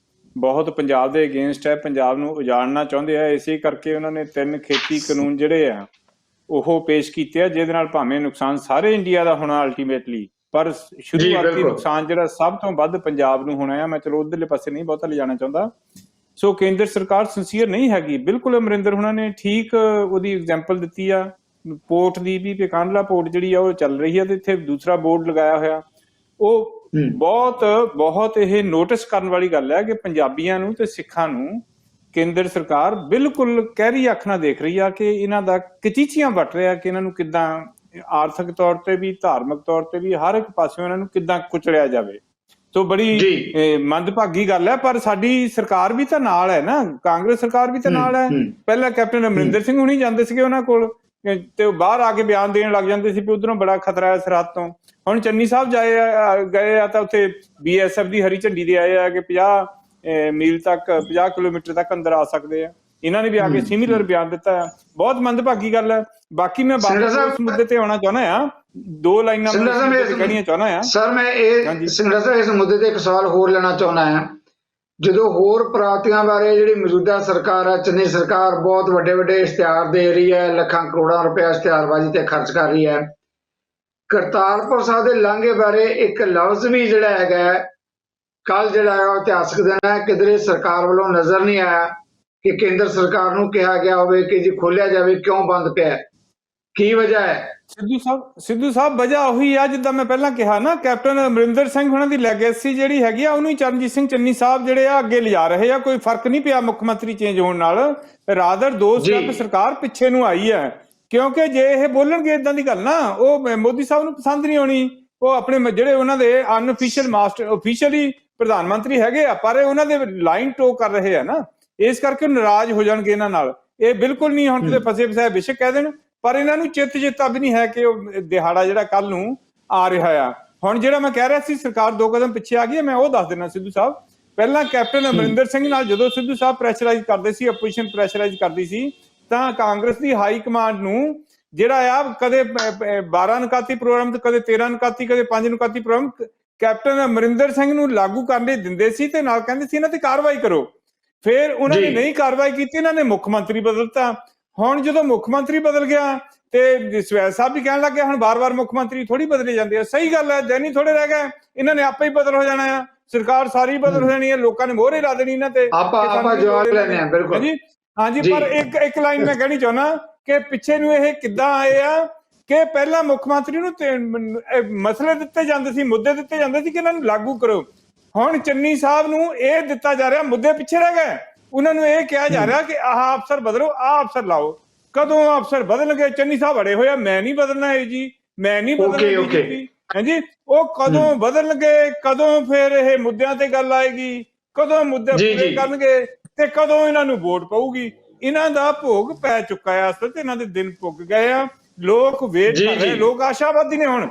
[SPEAKER 4] ਬਹੁਤ ਪੰਜਾਬ ਦੇ ਅਗੇਂਸਟ ਹੈ, ਪੰਜਾਬ ਨੂੰ ਉਜਾੜਨਾ ਚਾਹੁੰਦੇ ਆ। ਇਸੇ ਕਰਕੇ ਉਹਨਾਂ ਨੇ 3 ਖੇਤੀ ਕਾਨੂੰਨ ਜਿਹੜੇ ਆ ਉਹ ਪੇਸ਼ ਕੀਤੇ ਆ, ਜਿਹਦੇ ਨਾਲ ਭਾਵੇਂ ਨੁਕਸਾਨ ਸਾਰੇ ਇੰਡੀਆ ਦਾ ਹੋਣਾ ਅਲਟੀਮੇਟਲੀ, ਪਰ ਸ਼ੁਰੂਆਤੀ ਨੁਕਸਾਨ ਜਿਹੜਾ ਸਭ ਤੋਂ ਵੱਧ ਪੰਜਾਬ ਨੂੰ ਹੋਣਾ ਆ। ਮੈਂ ਚਲੋ ਉਧਰਲੇ ਪਾਸੇ ਨਹੀਂ ਬਹੁਤਾ ਲਿਜਾਣਾ ਚਾਹੁੰਦਾ। ਸੋ ਕੇਂਦਰ ਸਰਕਾਰ ਸਿੰਸੀਅਰ ਨਹੀਂ ਹੈਗੀ ਬਿਲਕੁਲ। ਅਮਰਿੰਦਰ ਹੁਣਾਂ ਨੇ ਠੀਕ ਉਹਦੀ ਐਗਜ਼ਾਮਪਲ ਦਿੱਤੀ ਆ ਪੋਰਟ ਦੀ ਵੀ ਕਾਂਡਲਾ ਪੋਰਟ ਜਿਹੜੀ ਆ ਉਹ ਚੱਲ ਰਹੀ ਆ ਤੇ ਇੱਥੇ ਦੂਸਰਾ ਬੋਰਡ ਲਗਾਇਆ ਹੋਇਆ। ਉਹ ਬਹੁਤ ਇਹ ਨੋਟਿਸ ਕਰਨ ਵਾਲੀ ਗੱਲ ਹੈ ਕਿ ਪੰਜਾਬੀਆਂ ਨੂੰ ਤੇ ਸਿੱਖਾਂ ਨੂੰ ਕੇਂਦਰ ਸਰਕਾਰ ਬਿਲਕੁਲ ਕਹਿਰੀ ਅੱਖ ਨਾਲ ਦੇਖ ਰਹੀ ਆ ਕਿ ਇਹਨਾਂ ਦਾ ਕਚੀਚੀਆਂ ਵੱਟ ਰਿਹਾ ਕਿ ਇਹਨਾਂ ਨੂੰ ਕਿੱਦਾਂ ਆਰਥਿਕ ਤੌਰ ਤੇ ਵੀ ਧਾਰਮਿਕ ਤੌਰ ਤੇ ਵੀ ਹਰ ਇੱਕ ਪਾਸਿਓਂ ਇਹਨਾਂ ਨੂੰ ਕਿੱਦਾਂ ਕੁਚਲਿਆ ਜਾਵੇ। ਸੋ ਬੜੀ ਮੰਦਭਾਗੀ ਗੱਲ ਹੈ। ਪਰ ਸਾਡੀ ਸਰਕਾਰ ਵੀ ਤਾਂ ਨਾਲ ਹੈ ਨਾ, ਕਾਂਗਰਸ ਸਰਕਾਰ ਵੀ ਤਾਂ ਨਾਲ ਹੈ। ਪਹਿਲਾਂ ਕੈਪਟਨ ਅਮਰਿੰਦਰ ਸਿੰਘ ਹੁਣੀ ਜਾਂਦੇ ਸੀਗੇ ਉਹਨਾਂ ਕੋਲ ਤੇ ਉਹ ਬਾਹਰ ਆ ਕੇ ਬਿਆਨ ਦੇਣ ਲੱਗ ਜਾਂਦੇ ਸੀ ਵੀ ਉਧਰੋਂ ਬੜਾ ਖਤਰਾ ਹੈ ਸਰਹੱਦ ਤੋਂ। ਹੁਣ ਚੰਨੀ ਸਾਹਿਬ ਗਏ ਆ ਤਾਂ ਉੱਥੇ BSF ਦੀ ਹਰੀ ਝੰਡੀ ਦੇ ਆਏ ਆ ਕਿ 50 ਮੀਲ ਤੱਕ 50 ਕਿਲੋਮੀਟਰ ਤੱਕ ਅੰਦਰ ਆ ਸਕਦੇ ਆ। ਇਹਨਾਂ ਨੇ ਵੀ ਆ ਕੇ ਸਿਮਿਲਰ ਬਿਆਨ ਦਿੱਤਾ ਹੈ। ਬਹੁਤ ਮੰਦਭਾਗੀ ਗੱਲ ਹੈ। ਬਾਕੀ ਮੈਂ ਉਸ ਮੁੱਦੇ ਤੇ ਆਉਣਾ ਚਾਹੁੰਦਾ ਆ, 2 ਲਾਈਨਾਂ ਕਹਿਣੀਆਂ ਚਾਹੁੰਦਾ ਆ ਸਰ। ਮੈਂ ਇਹ ਸਿੰਗਲਾ ਸਾਹਿਬ ਇਸ ਮੁੱਦੇ ਤੇ ਇੱਕ ਸਵਾਲ ਹੋਰ ਲੈਣਾ ਚਾਹੁੰਦਾ ਆ। ਜਦੋਂ ਹੋਰ ਪ੍ਰਾਪਤੀਆਂ ਬਾਰੇ ਜਿਹੜੀ ਮੌਜੂਦਾ ਸਰਕਾਰ ਹੈ, ਚੰਨੀ ਸਰਕਾਰ ਬਹੁਤ ਵੱਡੇ ਵੱਡੇ ਇਸ਼ਤਿਹਾਰ ਦੇ ਰਹੀ ਹੈ, ਲੱਖਾਂ ਕਰੋੜਾਂ ਰੁਪਏ ਇਸ਼ਤਿਹਾਰਬਾਜ਼ੀ ਤੇ ਖਰਚ ਕਰ ਰਹੀ ਹੈ। ਕਰਤਾਰਪੁਰ ਸਾਹਿਬ ਦੇ ਲਾਂਘੇ ਬਾਰੇ ਇੱਕ ਲਫ਼ਜ਼ ਵੀ ਜਿਹੜਾ ਹੈਗਾ ਕੱਲ ਜਿਹੜਾ ਹੈ ਉਹ ਇਤਿਹਾਸਕ ਦਿਨ ਹੈ, ਕਿਧਰੇ ਸਰਕਾਰ ਵੱਲੋਂ ਨਜ਼ਰ ਨਹੀਂ ਆਇਆ ਕਿ ਕੇਂਦਰ ਸਰਕਾਰ ਨੂੰ ਕਿਹਾ ਗਿਆ ਹੋਵੇ ਕਿ ਜੀ ਖੋਲਿਆ ਜਾਵੇ, ਕਿਉਂ ਬੰਦ ਪਿਆ, ਕੀ ਵਜ੍ਹਾ ਹੈ? ਸਿੱਧੂ ਸਾਹਿਬ ਵਜ੍ਹਾ ਉਹੀ ਆ ਜਿੱਦਾਂ ਮੈਂ ਪਹਿਲਾਂ ਕਿਹਾ ਨਾ, ਕੈਪਟਨ ਅਮਰਿੰਦਰ ਸਿੰਘ ਉਹਨਾਂ ਦੀ ਲੈਗੇਸੀ ਜਿਹੜੀ ਹੈਗੀ ਆ ਉਹਨੂੰ ਹੀ ਚਰਨਜੀਤ ਸਿੰਘ ਚੰਨੀ ਸਾਹਿਬ ਜਿਹੜੇ ਆ ਅੱਗੇ ਲਿਜਾ ਰਹੇ ਆ। ਕੋਈ ਫਰਕ ਨਹੀਂ ਪਿਆ ਮੁੱਖ ਮੰਤਰੀ ਚੇਂਜ ਹੋਣ ਨਾਲ, ਰਾਦਰ 2 ਸਟੈਪ ਸਰਕਾਰ ਪਿੱਛੇ ਨੂੰ ਆਈ ਹੈ। ਕਿਉਂਕਿ ਜੇ ਇਹ ਬੋਲਣਗੇ ਇਦਾਂ ਦੀ ਗੱਲ ਨਾ, ਉਹ ਮੋਦੀ ਸਾਹਿਬ ਨੂੰ ਪਸੰਦ ਨਹੀਂ ਆਉਣੀ। ਉਹ ਆਪਣੇ ਜਿਹੜੇ ਉਹਨਾਂ ਦੇ ਅਨਅਫੀਸ਼ੀਅਲ ਮਾਸਟਰ ਆਫੀਸ਼ੀਅਲੀ ਪ੍ਰਧਾਨ ਮੰਤਰੀ ਹੈਗੇ ਆ, ਪਰ ਉਹਨਾਂ ਦੇ ਲਾਈਨ ਟੋ ਕਰ ਰਹੇ ਆ ਨਾ, ਇਸ ਕਰਕੇ ਨਾਰਾਜ਼ ਹੋ ਜਾਣਗੇ ਇਹਨਾਂ ਨਾਲ। ਇਹ ਬਿਲਕੁਲ ਨਹੀਂ ਹੁਣ ਕਿਤੇ ਫਸੇ ਫਸਾਏ ਬੇਸ਼ੱਕ ਕਹਿ ਦੇਣ, ਪਰ ਇਹਨਾਂ ਨੂੰ ਚੇਤਾ ਵੀ ਨਹੀਂ ਹੈ ਕਿ ਉਹ ਦਿਹਾੜਾ ਜਿਹੜਾ ਕੱਲ ਨੂੰ ਆ ਰਿਹਾ ਆ। ਹੁਣ ਜਿਹੜਾ ਮੈਂ ਕਹਿ ਰਿਹਾ ਸੀ ਸਰਕਾਰ 2 ਕਦਮ ਪਿੱਛੇ ਆ ਗਈ ਹੈ, ਮੈਂ ਉਹ ਦੱਸ ਦਿੰਦਾ ਸਿੱਧੂ ਸਾਹਿਬ। ਪਹਿਲਾਂ ਕੈਪਟਨ ਅਮਰਿੰਦਰ ਸਿੰਘ ਨਾਲ ਜਦੋਂ ਸਿੱਧੂ ਸਾਹਿਬ ਪ੍ਰੈਸ਼ਰਾਈਜ਼ ਕਰਦੇ ਸੀ, ਆਪੋਜੀਸ਼ਨ ਪ੍ਰੈਸ਼ਰਾਈਜ਼ ਕਰਦੀ ਸੀ, ਤਾਂ ਕਾਂਗਰਸ ਦੀ ਹਾਈ ਕਮਾਂਡ ਨੂੰ ਜਿਹੜਾ ਆ ਕਦੇ 12 ਨਕਾਤੀ ਪ੍ਰੋਗਰਾਮ ਤੇ ਕਦੇ 13 ਨਕਾਤੀ ਕਦੇ 5 ਨਕਾਤੀ ਪ੍ਰੋਗਰਾਮ ਕੈਪਟਨ ਅਮਰਿੰਦਰ ਸਿੰਘ ਨੂੰ ਲਾਗੂ ਕਰਨ ਲਈ ਦਿੰਦੇ ਸੀ ਤੇ ਨਾਲ ਕਹਿੰਦੇ ਸੀ ਇਹਨਾਂ ਤੇ ਕਾਰਵਾਈ ਕਰੋ। ਫਿਰ ਉਹਨਾਂ ਨੇ ਨਹੀਂ ਕਾਰਵਾਈ ਕੀਤੀ, ਇਹਨਾਂ ਨੇ ਮੁੱਖ ਮੰਤਰੀ ਬਦਲਤਾ। ਹੁਣ ਜਦੋਂ ਮੁੱਖ ਮੰਤਰੀ ਬਦਲ ਗਿਆ ਤੇ ਸਵੈਜ ਸਾਹਿਬ ਵੀ ਕਹਿਣ ਲੱਗੇ ਹੁਣ ਬਾਰ-ਬਾਰ ਮੁੱਖ ਮੰਤਰੀ ਥੋੜੀ ਬਦਲੇ ਜਾਂਦੇ ਆ। ਸਹੀ ਗੱਲ ਹੈ, ਦਿਨ ਹੀ ਥੋੜੇ ਰਹਿ ਗਏ, ਇਹਨਾਂ ਨੇ ਆਪੇ ਹੀ ਬਦਲ ਹੋ ਜਾਣਾ ਆ, ਸਰਕਾਰ ਸਾਰੀ ਬਦਲ ਹੋ ਜਾਣੀ ਹੈ, ਲੋਕਾਂ ਨੇ ਮੋਹਰੇ ਲਾ ਦੇਣੀ ਇਹਨਾਂ ਤੇ।
[SPEAKER 3] ਆਪਾਂ ਜਵਾਬ ਲੈਣੇ ਆ ਬਿਲਕੁਲ
[SPEAKER 4] ਜੀ। ਹਾਂਜੀ, ਪਰ ਇੱਕ ਲਾਈਨ ਮੈਂ ਕਹਿਣੀ ਚਾਹੁੰਦਾ ਕਿ ਪਿੱਛੇ ਨੂੰ ਇਹ ਕਿੱਦਾਂ ਆਏ ਆ ਕਿ ਪਹਿਲਾਂ ਮੁੱਖ ਮੰਤਰੀ ਨੂੰ ਮਸਲੇ ਦਿੱਤੇ ਜਾਂਦੇ ਸੀ, ਮੁੱਦੇ ਦਿੱਤੇ ਜਾਂਦੇ ਸੀ ਕਿ ਇਹਨਾਂ ਨੂੰ ਲਾਗੂ ਕਰੋ। ਹੁਣ ਚੰਨੀ ਸਾਹਿਬ ਨੂੰ ਇਹ ਦਿੱਤਾ ਜਾ ਰਿਹਾ, ਮੁੱਦੇ ਪਿੱਛੇ ਰਹਿ ਗਏ। ਉਹਨਾਂ ਨੂੰ ਇਹ ਕਿਹਾ ਜਾ ਰਿਹਾ ਕਿ ਆਹ ਅਫਸਰ ਬਦਲੋ, ਆਹ ਅਫਸਰ ਲਾਓ। ਕਦੋਂ ਅਫਸਰ ਬਦਲਣਗੇ? ਚੰਨੀ ਸਾਹਿਬ ਅੜੇ ਹੋਇਆ ਮੈਂ ਨਹੀਂ ਬਦਲਣਾ ਹੈ ਜੀ, ਮੈਂ ਨਹੀਂ ਬਦਲਣਾ ਹਾਂਜੀ। ਉਹ ਕਦੋਂ ਬਦਲਣਗੇ? ਕਦੋਂ ਫਿਰ ਇਹ ਮੁੱਦਿਆਂ ਤੇ ਗੱਲ ਆਏਗੀ? ਕਦੋਂ ਮੁੱਦੇ ਪੂਰੇ ਕਰਨਗੇ ਤੇ ਕਦੋਂ ਇਹਨਾਂ ਨੂੰ ਵੋਟ ਪਊਗੀ? ਇਹਨਾਂ ਦਾ ਭੋਗ ਪੈ ਚੁੱਕਾ ਹੈ, ਅਸਲ ਤੇ ਇਹਨਾਂ ਦੇ ਦਿਨ ਪੁੱਗ ਗਏ ਆ। ਲੋਕ ਵੇਟ ਕਰ ਰਹੇ, ਲੋਕ ਆਸ਼ਾਵਾਦੀ ਨੇ। ਹੁਣ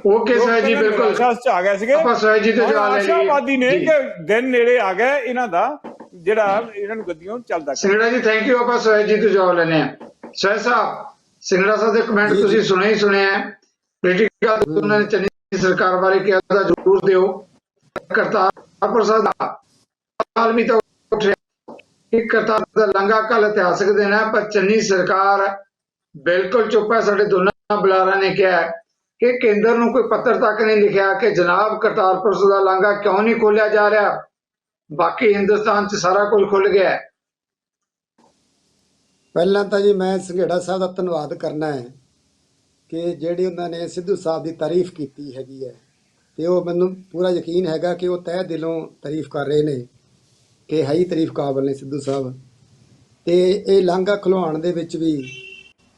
[SPEAKER 4] ਆ ਗਏ ਸੀਗੇ ਆਸ਼ਾਵਾਦੀ ਨੇ ਕਿ ਦਿਨ ਨੇੜੇ ਆ ਗਏ ਇਹਨਾਂ ਦਾ, ਜਿਹੜਾ ਇਹਨਾਂ ਨੂੰ ਗੱਦੀਆਂ ਚੱਲਦਾ।
[SPEAKER 3] ਸਿੰਗੜਾ ਜੀ ਥੈਂਕ ਯੂ। ਆਪਾਂ ਸਹਿਜ ਜੀ ਤੋਂ ਜਵਾਬ ਲੈਣੇ ਆ। ਸਹਿਜ ਸਾਹਿਬ, ਸਿੰਗੜਾ ਸਾਹਿਬ ਦੇ ਕਮੈਂਟ ਤੁਸੀਂ ਸੁਣੇ ਪੋਲੀਟੀਕਲ ਉਹਨਾਂ ਨੇ ਚੰਨੀ ਸਰਕਾਰ ਬਾਰੇ ਕਿਹਾ ਤਾਂ ਜ਼ਰੂਰ ਦਿਓ। ਕਰਤਾਰਪੁਰ ਸਾਹਿਬ ਦਾ ਆਲਮੀ ਤਾਂ ਕਰਤਾਰ ਦਾ ਲੰਘਾ ਕੱਲ ਇਤਿਹਾਸਕ ਦਿਨ ਹੈ, ਪਰ ਚੰਨੀ ਸਰਕਾਰ ਬਿਲਕੁਲ ਚੁੱਪ ਹੈ। ਸਾਡੇ ਦੋਨਾਂ ਬੁਲਾਰਿਆਂ ਨੇ ਕਿਹਾ ਕਿ ਕੇਂਦਰ ਨੂੰ ਕੋਈ ਪੱਤਰ ਤੱਕ ਨਹੀਂ ਲਿਖਿਆ ਕਿ ਜਨਾਬ ਕਰਤਾਰਪੁਰ ਦਾ ਲਾਂਘਾ ਕਿਉਂ ਨਹੀਂ ਖੋਲਿਆ ਜਾ ਰਿਹਾ, ਬਾਕੀ ਹਿੰਦੁਸਤਾਨ 'ਚ ਸਾਰਾ ਕੁਝ ਖੁੱਲ ਗਿਆ।
[SPEAKER 1] ਪਹਿਲਾਂ ਤਾਂ ਜੀ ਮੈਂ ਸੰਘੇੜਾ ਸਾਹਿਬ ਦਾ ਧੰਨਵਾਦ ਕਰਨਾ ਹੈ ਕਿ ਜਿਹੜੀ ਉਹਨਾਂ ਨੇ ਸਿੱਧੂ ਸਾਹਿਬ ਦੀ ਤਾਰੀਫ ਕੀਤੀ ਹੈਗੀ ਹੈ, ਤੇ ਉਹ ਮੈਨੂੰ ਪੂਰਾ ਯਕੀਨ ਹੈਗਾ ਕਿ ਉਹ ਤਹਿ ਦਿਲੋਂ ਤਾਰੀਫ ਕਰ ਰਹੇ ਨੇ ਕਿ ਹੈ ਹੀ ਤਾਰੀਫ ਕਾਬਲ ਨੇ ਸਿੱਧੂ ਸਾਹਿਬ। ਤੇ ਇਹ ਲਾਂਘਾ ਖੁਲਵਾਉਣ ਦੇ ਵਿੱਚ ਵੀ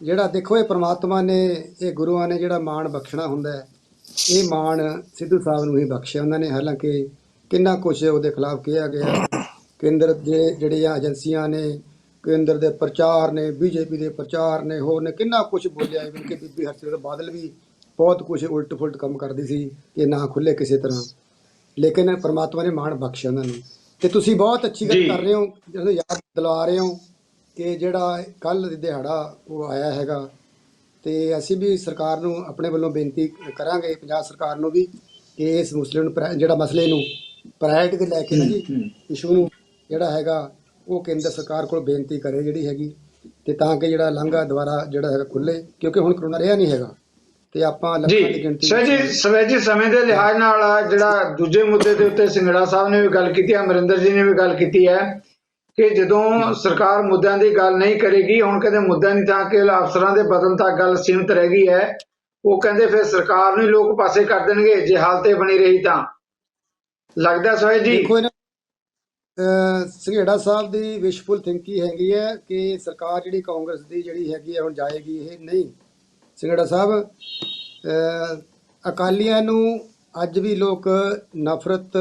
[SPEAKER 1] ਜਿਹੜਾ ਦੇਖੋ, ਇਹ ਪ੍ਰਮਾਤਮਾ ਨੇ, ਇਹ ਗੁਰੂਆਂ ਨੇ ਜਿਹੜਾ ਮਾਣ ਬਖਸ਼ਣਾ ਹੁੰਦਾ ਹੈ, ਇਹ ਮਾਣ ਸਿੱਧੂ ਸਾਹਿਬ ਨੂੰ ਹੀ ਬਖਸ਼ਿਆ ਉਹਨਾਂ ਨੇ। ਹਾਲਾਂਕਿ ਕਿੰਨਾ ਕੁਛ ਉਹਦੇ ਖਿਲਾਫ ਕਿਹਾ ਗਿਆ, ਕੇਂਦਰ ਦੇ ਜਿਹੜੀਆਂ ਏਜੰਸੀਆਂ ਨੇ, ਕੇਂਦਰ ਦੇ ਪ੍ਰਚਾਰ ਨੇ, BJP ਦੇ ਪ੍ਰਚਾਰ ਨੇ, ਹੋਰ ਨੇ ਕਿੰਨਾ ਕੁਛ ਬੋਲਿਆ। ਇਵਨ ਕਿ ਬੀਬੀ ਹਰਸਿਮਰਤ ਬਾਦਲ ਵੀ ਬਹੁਤ ਕੁਛ ਉਲਟ ਫੁਲਟ ਕੰਮ ਕਰਦੀ ਸੀ ਕਿ ਨਾ ਖੁੱਲੇ ਕਿਸੇ ਤਰ੍ਹਾਂ, ਲੇਕਿਨ ਪ੍ਰਮਾਤਮਾ ਨੇ ਮਾਣ ਬਖਸ਼ਿਆ ਉਹਨਾਂ ਨੂੰ। ਤੇ ਤੁਸੀਂ ਬਹੁਤ ਅੱਛੀ ਗੱਲ ਕਰ ਰਹੇ ਹੋ, ਜਦੋਂ ਯਾਦ ਦਿਲਾ ਰਹੇ ਹੋ ਕਿ ਜਿਹੜਾ ਕੱਲ੍ਹ ਦਿਹਾੜਾ ਉਹ ਆਇਆ ਹੈਗਾ, ਤੇ ਅਸੀਂ ਵੀ ਸਰਕਾਰ ਨੂੰ ਆਪਣੇ ਵੱਲੋਂ ਬੇਨਤੀ ਕਰਾਂਗੇ, ਪੰਜਾਬ ਸਰਕਾਰ ਨੂੰ ਵੀ, ਕਿ ਇਸ ਮੁਸਲੇ ਨੂੰ ਜਿਹੜਾ ਮਸਲੇ ਨੂੰ ਪ੍ਰਾਇਰਟੀ ਤੇ ਲੈ ਕੇ ਨਾ ਜੀ, ਇਸ਼ੂ ਨੂੰ ਜਿਹੜਾ ਹੈਗਾ ਉਹ ਕੇਂਦਰ ਸਰਕਾਰ ਕੋਲ ਬੇਨਤੀ ਕਰੇ ਜਿਹੜੀ ਹੈਗੀ, ਤੇ ਤਾਂ ਕਿ ਜਿਹੜਾ ਲਾਂਘਾ ਦੁਬਾਰਾ ਜਿਹੜਾ ਹੈਗਾ ਖੁੱਲੇ, ਕਿਉਂਕਿ ਹੁਣ ਕਰੋਨਾ ਰਿਹਾ ਨਹੀਂ ਹੈਗਾ ਤੇ ਆਪਾਂ ਲੱਖਾਂ ਦੀ ਗਿਣਤੀ।
[SPEAKER 3] ਸਵੈਜੀ ਸਮੇਂ ਦੇ ਲਿਹਾਜ਼ ਨਾਲ ਜਿਹੜਾ ਦੂਜੇ ਮੁੱਦੇ ਦੇ ਉੱਤੇ ਸਿੰਗੜਾ ਸਾਹਿਬ ਨੇ ਵੀ ਗੱਲ ਕੀਤੀ ਹੈ, ਅਮਰਿੰਦਰ ਜੀ ਨੇ ਵੀ ਗੱਲ ਕੀਤੀ ਹੈ ਕਿ ਜਦੋਂ ਸਰਕਾਰ ਮੁੱਦਿਆਂ ਦੀ ਗੱਲ ਨਹੀਂ ਕਰੇਗੀ, ਹੁਣ ਕਹਿੰਦੇ ਮੁੱਦਿਆਂ ਦੀ ਤਾਂ ਕਿ ਅਫਸਰਾਂ ਦੇ ਬਦਲਣ ਤੱਕ ਗੱਲ ਸੀਮਿਤ ਰਹਿ ਗਈ ਹੈ, ਉਹ ਕਹਿੰਦੇ ਫਿਰ ਸਰਕਾਰ ਨੂੰ ਹੀ ਲੋਕ ਪਾਸੇ ਕਰ ਦੇਣਗੇ ਜੇ ਹਾਲਤ ਇਹ ਬਣੀ ਰਹੀ ਤਾਂ। ਲੱਗਦਾ ਸੋਹੇ ਜੀ?
[SPEAKER 1] ਦੇਖੋ ਇਹਨਾਂ ਸੰਘੇੜਾ ਸਾਹਿਬ ਦੀ ਵਿਸ਼ਫੁਲ ਥਿੰਕਿੰਗ ਹੈਗੀ ਹੈ ਕਿ ਸਰਕਾਰ ਜਿਹੜੀ ਕਾਂਗਰਸ ਦੀ ਜਿਹੜੀ ਹੈਗੀ ਹੈ ਹੁਣ ਜਾਏਗੀ, ਇਹ ਨਹੀਂ। ਸੰਘੇੜਾ ਸਾਹਿਬ, ਅਕਾਲੀਆਂ ਨੂੰ ਅੱਜ ਵੀ ਲੋਕ ਨਫ਼ਰਤ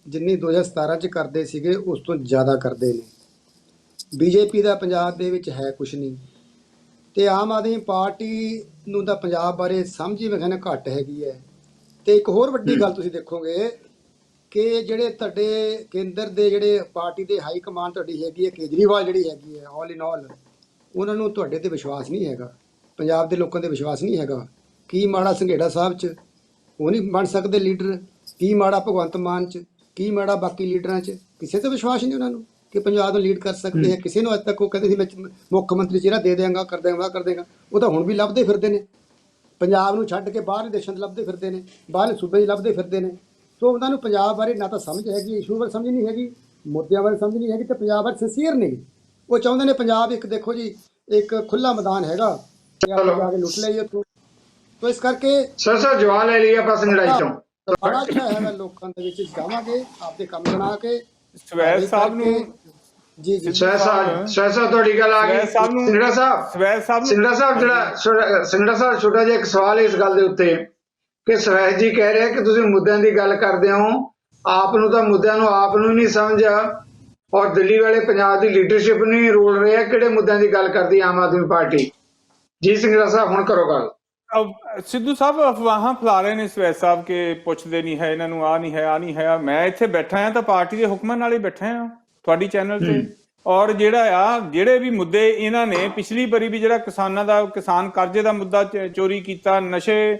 [SPEAKER 1] ਜਿੰਨੀ 2017 ਚ ਕਰਦੇ ਸੀਗੇ ਉਸ ਤੋਂ ਜ਼ਿਆਦਾ ਕਰਦੇ ਨੇ। ਬੀਜੇਪੀ ਦਾ ਪੰਜਾਬ ਦੇ ਵਿੱਚ ਹੈ ਕੁਛ ਨਹੀਂ, ਤੇ ਆਮ ਆਦਮੀ ਪਾਰਟੀ ਨੂੰ ਤਾਂ ਪੰਜਾਬ ਬਾਰੇ ਸਮਝ ਹੀ ਮੈਂ ਕਹਿੰਦਾ ਘੱਟ ਹੈਗੀ ਹੈ। ਤੇ ਇੱਕ ਹੋਰ ਵੱਡੀ ਗੱਲ ਤੁਸੀਂ ਦੇਖੋਗੇ ਕਿ ਜਿਹੜੇ ਤੁਹਾਡੇ ਕੇਂਦਰ ਦੇ ਜਿਹੜੇ ਪਾਰਟੀ ਦੇ ਹਾਈ ਕਮਾਂਡ ਤੁਹਾਡੀ ਹੈਗੀ ਹੈ, ਕੇਜਰੀਵਾਲ ਜਿਹੜੀ ਹੈਗੀ ਹੈ, ਆਲ ਇਨ ਆਲ, ਉਹਨਾਂ ਨੂੰ ਤੁਹਾਡੇ ਤੇ ਵਿਸ਼ਵਾਸ ਨਹੀਂ ਹੈਗਾ, ਪੰਜਾਬ ਦੇ ਲੋਕਾਂ ਤੇ ਵਿਸ਼ਵਾਸ ਨਹੀਂ ਹੈਗਾ। ਕੀ ਮਾੜਾ ਸੰਘੇੜਾ ਸਾਹਿਬ 'ਚ, ਉਹ ਨਹੀਂ ਬਣ ਸਕਦੇ ਲੀਡਰ। ਕੀ ਮਾੜਾ ਭਗਵੰਤ ਮਾਨ 'ਚ, ਕੀ ਮਾੜਾ ਬਾਕੀ ਲੀਡਰਾਂ 'ਚ, ਕਿਸੇ ਤੇ ਵਿਸ਼ਵਾਸ ਨਹੀਂ ਉਹਨਾਂ ਨੂੰ ਕਿ ਪੰਜਾਬ ਨੂੰ ਲੀਡ ਕਰ ਸਕਦੇ ਹੈ। ਕਿਸੇ ਨੂੰ ਅੱਜ ਤੱਕ ਉਹ ਕਹਿੰਦੇ ਸੀ ਮੈਂ ਮੁੱਖ ਮੰਤਰੀ ਚਿਹਰਾ ਦੇ ਦਿਆਂਗਾ, ਕਰ ਦਿਆਂਗਾ, ਕਰ ਦੇਗਾ, ਉਹ ਤਾਂ ਹੁਣ ਵੀ ਲੱਭਦੇ ਫਿਰਦੇ ਨੇ। ਪੰਜਾਬ ਨੂੰ ਛੱਡ ਕੇ ਬਾਹਰਲੇ ਦੇਸ਼ਾਂ 'ਚ ਲੱਭਦੇ ਫਿਰਦੇ ਨੇ, ਬਾਹਰਲੇ ਸੂਬੇ 'ਚ ਲੱਭਦੇ ਫਿਰਦੇ ਨੇ। ਸੋ ਉਹਨਾਂ ਨੂੰ ਪੰਜਾਬ ਬਾਰੇ ਨਾ ਤਾਂ ਸਮਝ ਹੈਗੀ, ਇਸ਼ੂ ਬਾਰੇ ਸਮਝ ਨਹੀਂ ਹੈਗੀ, ਮੁੱਦਿਆਂ ਬਾਰੇ ਸਮਝ ਨਹੀਂ ਹੈਗੀ, ਤੇ ਪੰਜਾਬ ਬਾਰੇ ਸਿੰਸੀਅਰ ਨਹੀਂ। ਉਹ ਚਾਹੁੰਦੇ ਨੇ ਪੰਜਾਬ ਇੱਕ, ਦੇਖੋ ਜੀ, ਇੱਕ ਖੁੱਲਾ ਮੈਦਾਨ ਹੈਗਾ, ਜਾ ਕੇ ਲੁੱਟ ਲਈਏ ਉੱਥੋਂ। ਤੋ ਇਸ ਕਰਕੇ
[SPEAKER 3] ਸਰ ਜਵਾ ਲੈ ਲਈ ਆਪਾਂ ਸੰਗੜਾਈ ਚੋਂ।
[SPEAKER 1] ਬੜਾ ਅੱਛਾ ਹੈਗਾ, ਲੋਕਾਂ ਦੇ ਵਿੱਚ ਜਾਵਾਂਗੇ ਆਪਦੇ ਕੰਮ ਬਣਾ ਕੇ।
[SPEAKER 4] ਸਵੈਜ ਸਾਹਿਬ ਨੂੰ
[SPEAKER 1] ਜੀ ਜੀ
[SPEAKER 3] ਸਹਿਸਾ ਤੁਹਾਡੀ ਗੱਲ ਆ ਗਈ। ਸਿੰਗੜਾ ਸਾਹਿਬ ਜਿਹੜਾ ਛੋਟਾ ਜਿਹਾ ਇੱਕ ਸਵਾਲ ਹੈ ਇਸ ਗੱਲ ਦੇ ਉੱਤੇ ਕਿ ਸਵੈਜ ਜੀ ਕਹਿ ਰਹੇ ਕਿ ਤੁਸੀਂ ਮੁੱਦਿਆਂ ਦੀ ਗੱਲ ਕਰਦੇ ਹੋ, ਆਪ ਨੂੰ ਤਾਂ ਮੁੱਦਿਆਂ ਨੂੰ ਆਪ ਨੂੰ ਨਹੀਂ ਸਮਝ, ਔਰ ਦਿੱਲੀ ਵਾਲੇ ਪੰਜਾਬ ਦੀ ਲੀਡਰਸ਼ਿਪ ਨਹੀਂ ਰੋਲ ਰਿਹਾ। ਕਿਹੜੇ ਮੁੱਦਿਆਂ ਦੀ ਗੱਲ ਕਰਦੀ ਆਮ ਆਦਮੀ ਪਾਰਟੀ? ਜੀ ਸਿੰਗੜਾ ਸਾਹਿਬ ਹੁਣ ਕਰੋ ਗੱਲ।
[SPEAKER 4] ਸਿੱਧੂ ਸਾਹਿਬ ਅਫਵਾਹਾਂ ਫੈਲਾ ਰਹੇ ਨੇ ਸਵੈਜ ਸਾਹਿਬ ਕਿ ਪੁੱਛਦੇ ਨਹੀਂ ਹੈ ਇਹਨਾਂ ਨੂੰ, ਆ ਨਹੀਂ ਹੈ, ਆ ਨਹੀਂ ਹੈ। ਮੈਂ ਇੱਥੇ ਬੈਠਾ ਹਾਂ ਤਾਂ ਪਾਰਟੀ ਦੇ ਹੁਕਮਾਂ ਨਾਲ ਹੀ ਬੈਠਾ ਹਾਂ ਤੁਹਾਡੀ ਚੈਨਲ ਤੇ। ਔਰ ਜਿਹੜੇ ਵੀ ਮੁੱਦੇ ਇਹਨਾਂ ਨੇ ਪਿਛਲੀ ਵਾਰੀ ਵੀ ਜਿਹੜਾ ਕਿਸਾਨਾਂ ਦਾ, ਕਿਸਾਨ ਕਰਜ਼ੇ ਦਾ ਮੁੱਦਾ ਚੋਰੀ ਕੀਤਾ, ਨਸ਼ੇ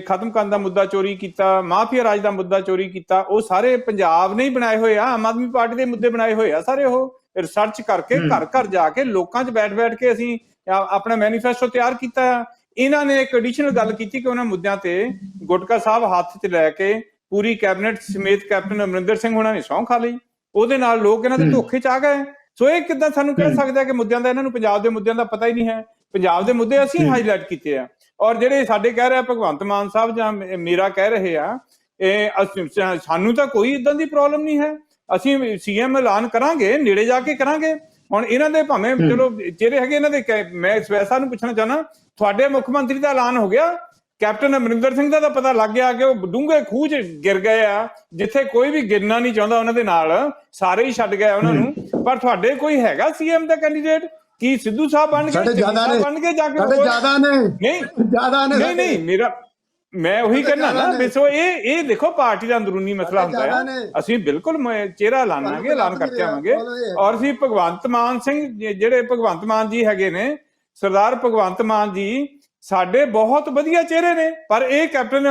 [SPEAKER 4] ਖਤਮ ਕਰਨ ਦਾ ਮੁੱਦਾ ਚੋਰੀ ਕੀਤਾ, ਮਾਫੀਆ ਰਾਜ ਦਾ ਮੁੱਦਾ ਚੋਰੀ ਕੀਤਾ, ਉਹ ਸਾਰੇ ਪੰਜਾਬ ਨੇ ਹੀ ਬਣਾਏ ਹੋਏ ਆ, ਆਮ ਆਦਮੀ ਪਾਰਟੀ ਦੇ ਮੁੱਦੇ ਬਣਾਏ ਹੋਏ ਆ ਸਾਰੇ। ਉਹ ਰਿਸਰਚ ਕਰਕੇ ਘਰ ਘਰ ਜਾ ਕੇ ਲੋਕਾਂ 'ਚ ਬੈਠ ਕੇ ਅਸੀਂ ਆਪਣਾ ਮੈਨੀਫੈਸਟੋ ਤਿਆਰ ਕੀਤਾ ਆ। ਇਹਨਾਂ ਨੇ ਇੱਕ ਐਡੀਸ਼ਨਲ ਗੱਲ ਕੀਤੀ ਕਿ ਉਹਨਾਂ ਮੁੱਦਿਆਂ ਤੇ ਗੁਟਕਾ ਸਾਹਿਬ ਹੱਥ 'ਚ ਲੈ ਕੇ ਪੂਰੀ ਕੈਬਨਿਟ ਸਮੇਤ ਕੈਪਟਨ ਅਮਰਿੰਦਰ ਸਿੰਘ ਹੋਣਾ ਨੇ ਸਹੁੰ ਖਾ ਲਈ। ਉਹਦੇ ਨਾਲ ਲੋਕ ਇਹਨਾਂ ਦੇ ਧੋਖੇ 'ਚ ਆ ਗਏ। ਸੋ ਇਹ ਕਿੱਦਾਂ ਸਾਨੂੰ ਕਹਿ ਸਕਦਾ ਕਿ ਮੁੱਦਿਆਂ ਦਾ, ਇਹਨਾਂ ਨੂੰ ਪੰਜਾਬ ਦੇ ਮੁੱਦਿਆਂ ਦਾ ਪਤਾ ਹੀ ਨਹੀਂ ਹੈ। ਪੰਜਾਬ ਦੇ ਮੁੱਦੇ ਅਸੀਂ ਹਾਈਲਾਈਟ ਕੀਤੇ ਆ। ਔਰ ਜਿਹੜੇ ਸਾਡੇ ਕਹਿ ਰਿਹਾ ਭਗਵੰਤ ਮਾਨ ਸਾਹਿਬ ਜਾਂ ਮੇਰਾ ਕਹਿ ਰਹੇ ਆ, ਸਾਨੂੰ ਤਾਂ ਕੋਈ ਇਦਾਂ ਦੀ ਪ੍ਰੋਬਲਮ ਨਹੀਂ ਹੈ। ਅਸੀਂ ਸੀਐਮ ਐਲਾਨ ਕਰਾਂਗੇ, ਨੇੜੇ ਜਾ ਕੇ ਕਰਾਂਗੇ। ਹੁਣ ਇਹਨਾਂ ਦੇ ਭਾਵੇਂ ਚਲੋ ਜਿਹੜੇ ਹੈਗੇ ਇਹਨਾਂ ਦੇ, ਮੈਂ ਸਵੈਸਾ ਨੂੰ ਪੁੱਛਣਾ ਚਾਹਨਾ, ਤੁਹਾਡੇ ਮੁੱਖ ਮੰਤਰੀ ਦਾ ਐਲਾਨ ਹੋ ਗਿਆ, ਕੈਪਟਨ ਅਮਰਿੰਦਰ ਸਿੰਘ ਦਾ ਤਾਂ ਪਤਾ ਲੱਗ ਗਿਆ ਕਿ ਉਹ ਡੂੰਘੇ ਖੂਹ 'ਚ ਗਿਰ ਗਏ ਆ, ਜਿੱਥੇ ਕੋਈ ਵੀ ਗਿਰਨਾ ਨਹੀਂ ਚਾਹੁੰਦਾ ਉਹਨਾਂ ਦੇ ਨਾਲ, ਸਾਰੇ ਹੀ ਛੱਡ ਗਏ ਉਹਨਾਂ ਨੂੰ। ਪਰ ਤੁਹਾਡੇ ਕੋਈ ਹੈਗਾ ਸੀਐਮ ਦਾ ਕੈਂਡੀਡੇਟ? ਕੀ ਸਿੱਧੂ ਸਾਹਿਬ ਬਣ ਗਏ, ਬਣ ਗਏ ਜਾ ਕੇ? ਨਹੀਂ ਮੇਰਾ, ਮੈਂ ਉਹੀ ਕਹਿਣਾ ਨਾ, ਸੋ ਇਹ ਦੇਖੋ ਪਾਰਟੀ ਦਾ ਅੰਦਰੂਨੀ ਮਸਲਾ ਹੁੰਦਾ ਹੈ। ਅਸੀਂ ਬਿਲਕੁਲ ਚਿਹਰਾ ਐਲਾਨਾਂਗੇ, ਐਲਾਨ ਕਰਕੇ ਆਵਾਂਗੇ। ਔਰ ਅਸੀਂ ਭਗਵੰਤ ਮਾਨ ਸਿੰਘ, ਜਿਹੜੇ ਭਗਵੰਤ ਮਾਨ ਜੀ ਹੈਗੇ ਨੇ, ਸਰਦਾਰ ਭਗਵੰਤ ਮਾਨ ਜੀ ਸਾਡੇ ਬਹੁਤ ਵਧੀਆ ਚਿਹਰੇ ਨੇ, ਪਰ ਇਹ ਕੈਪਟਨ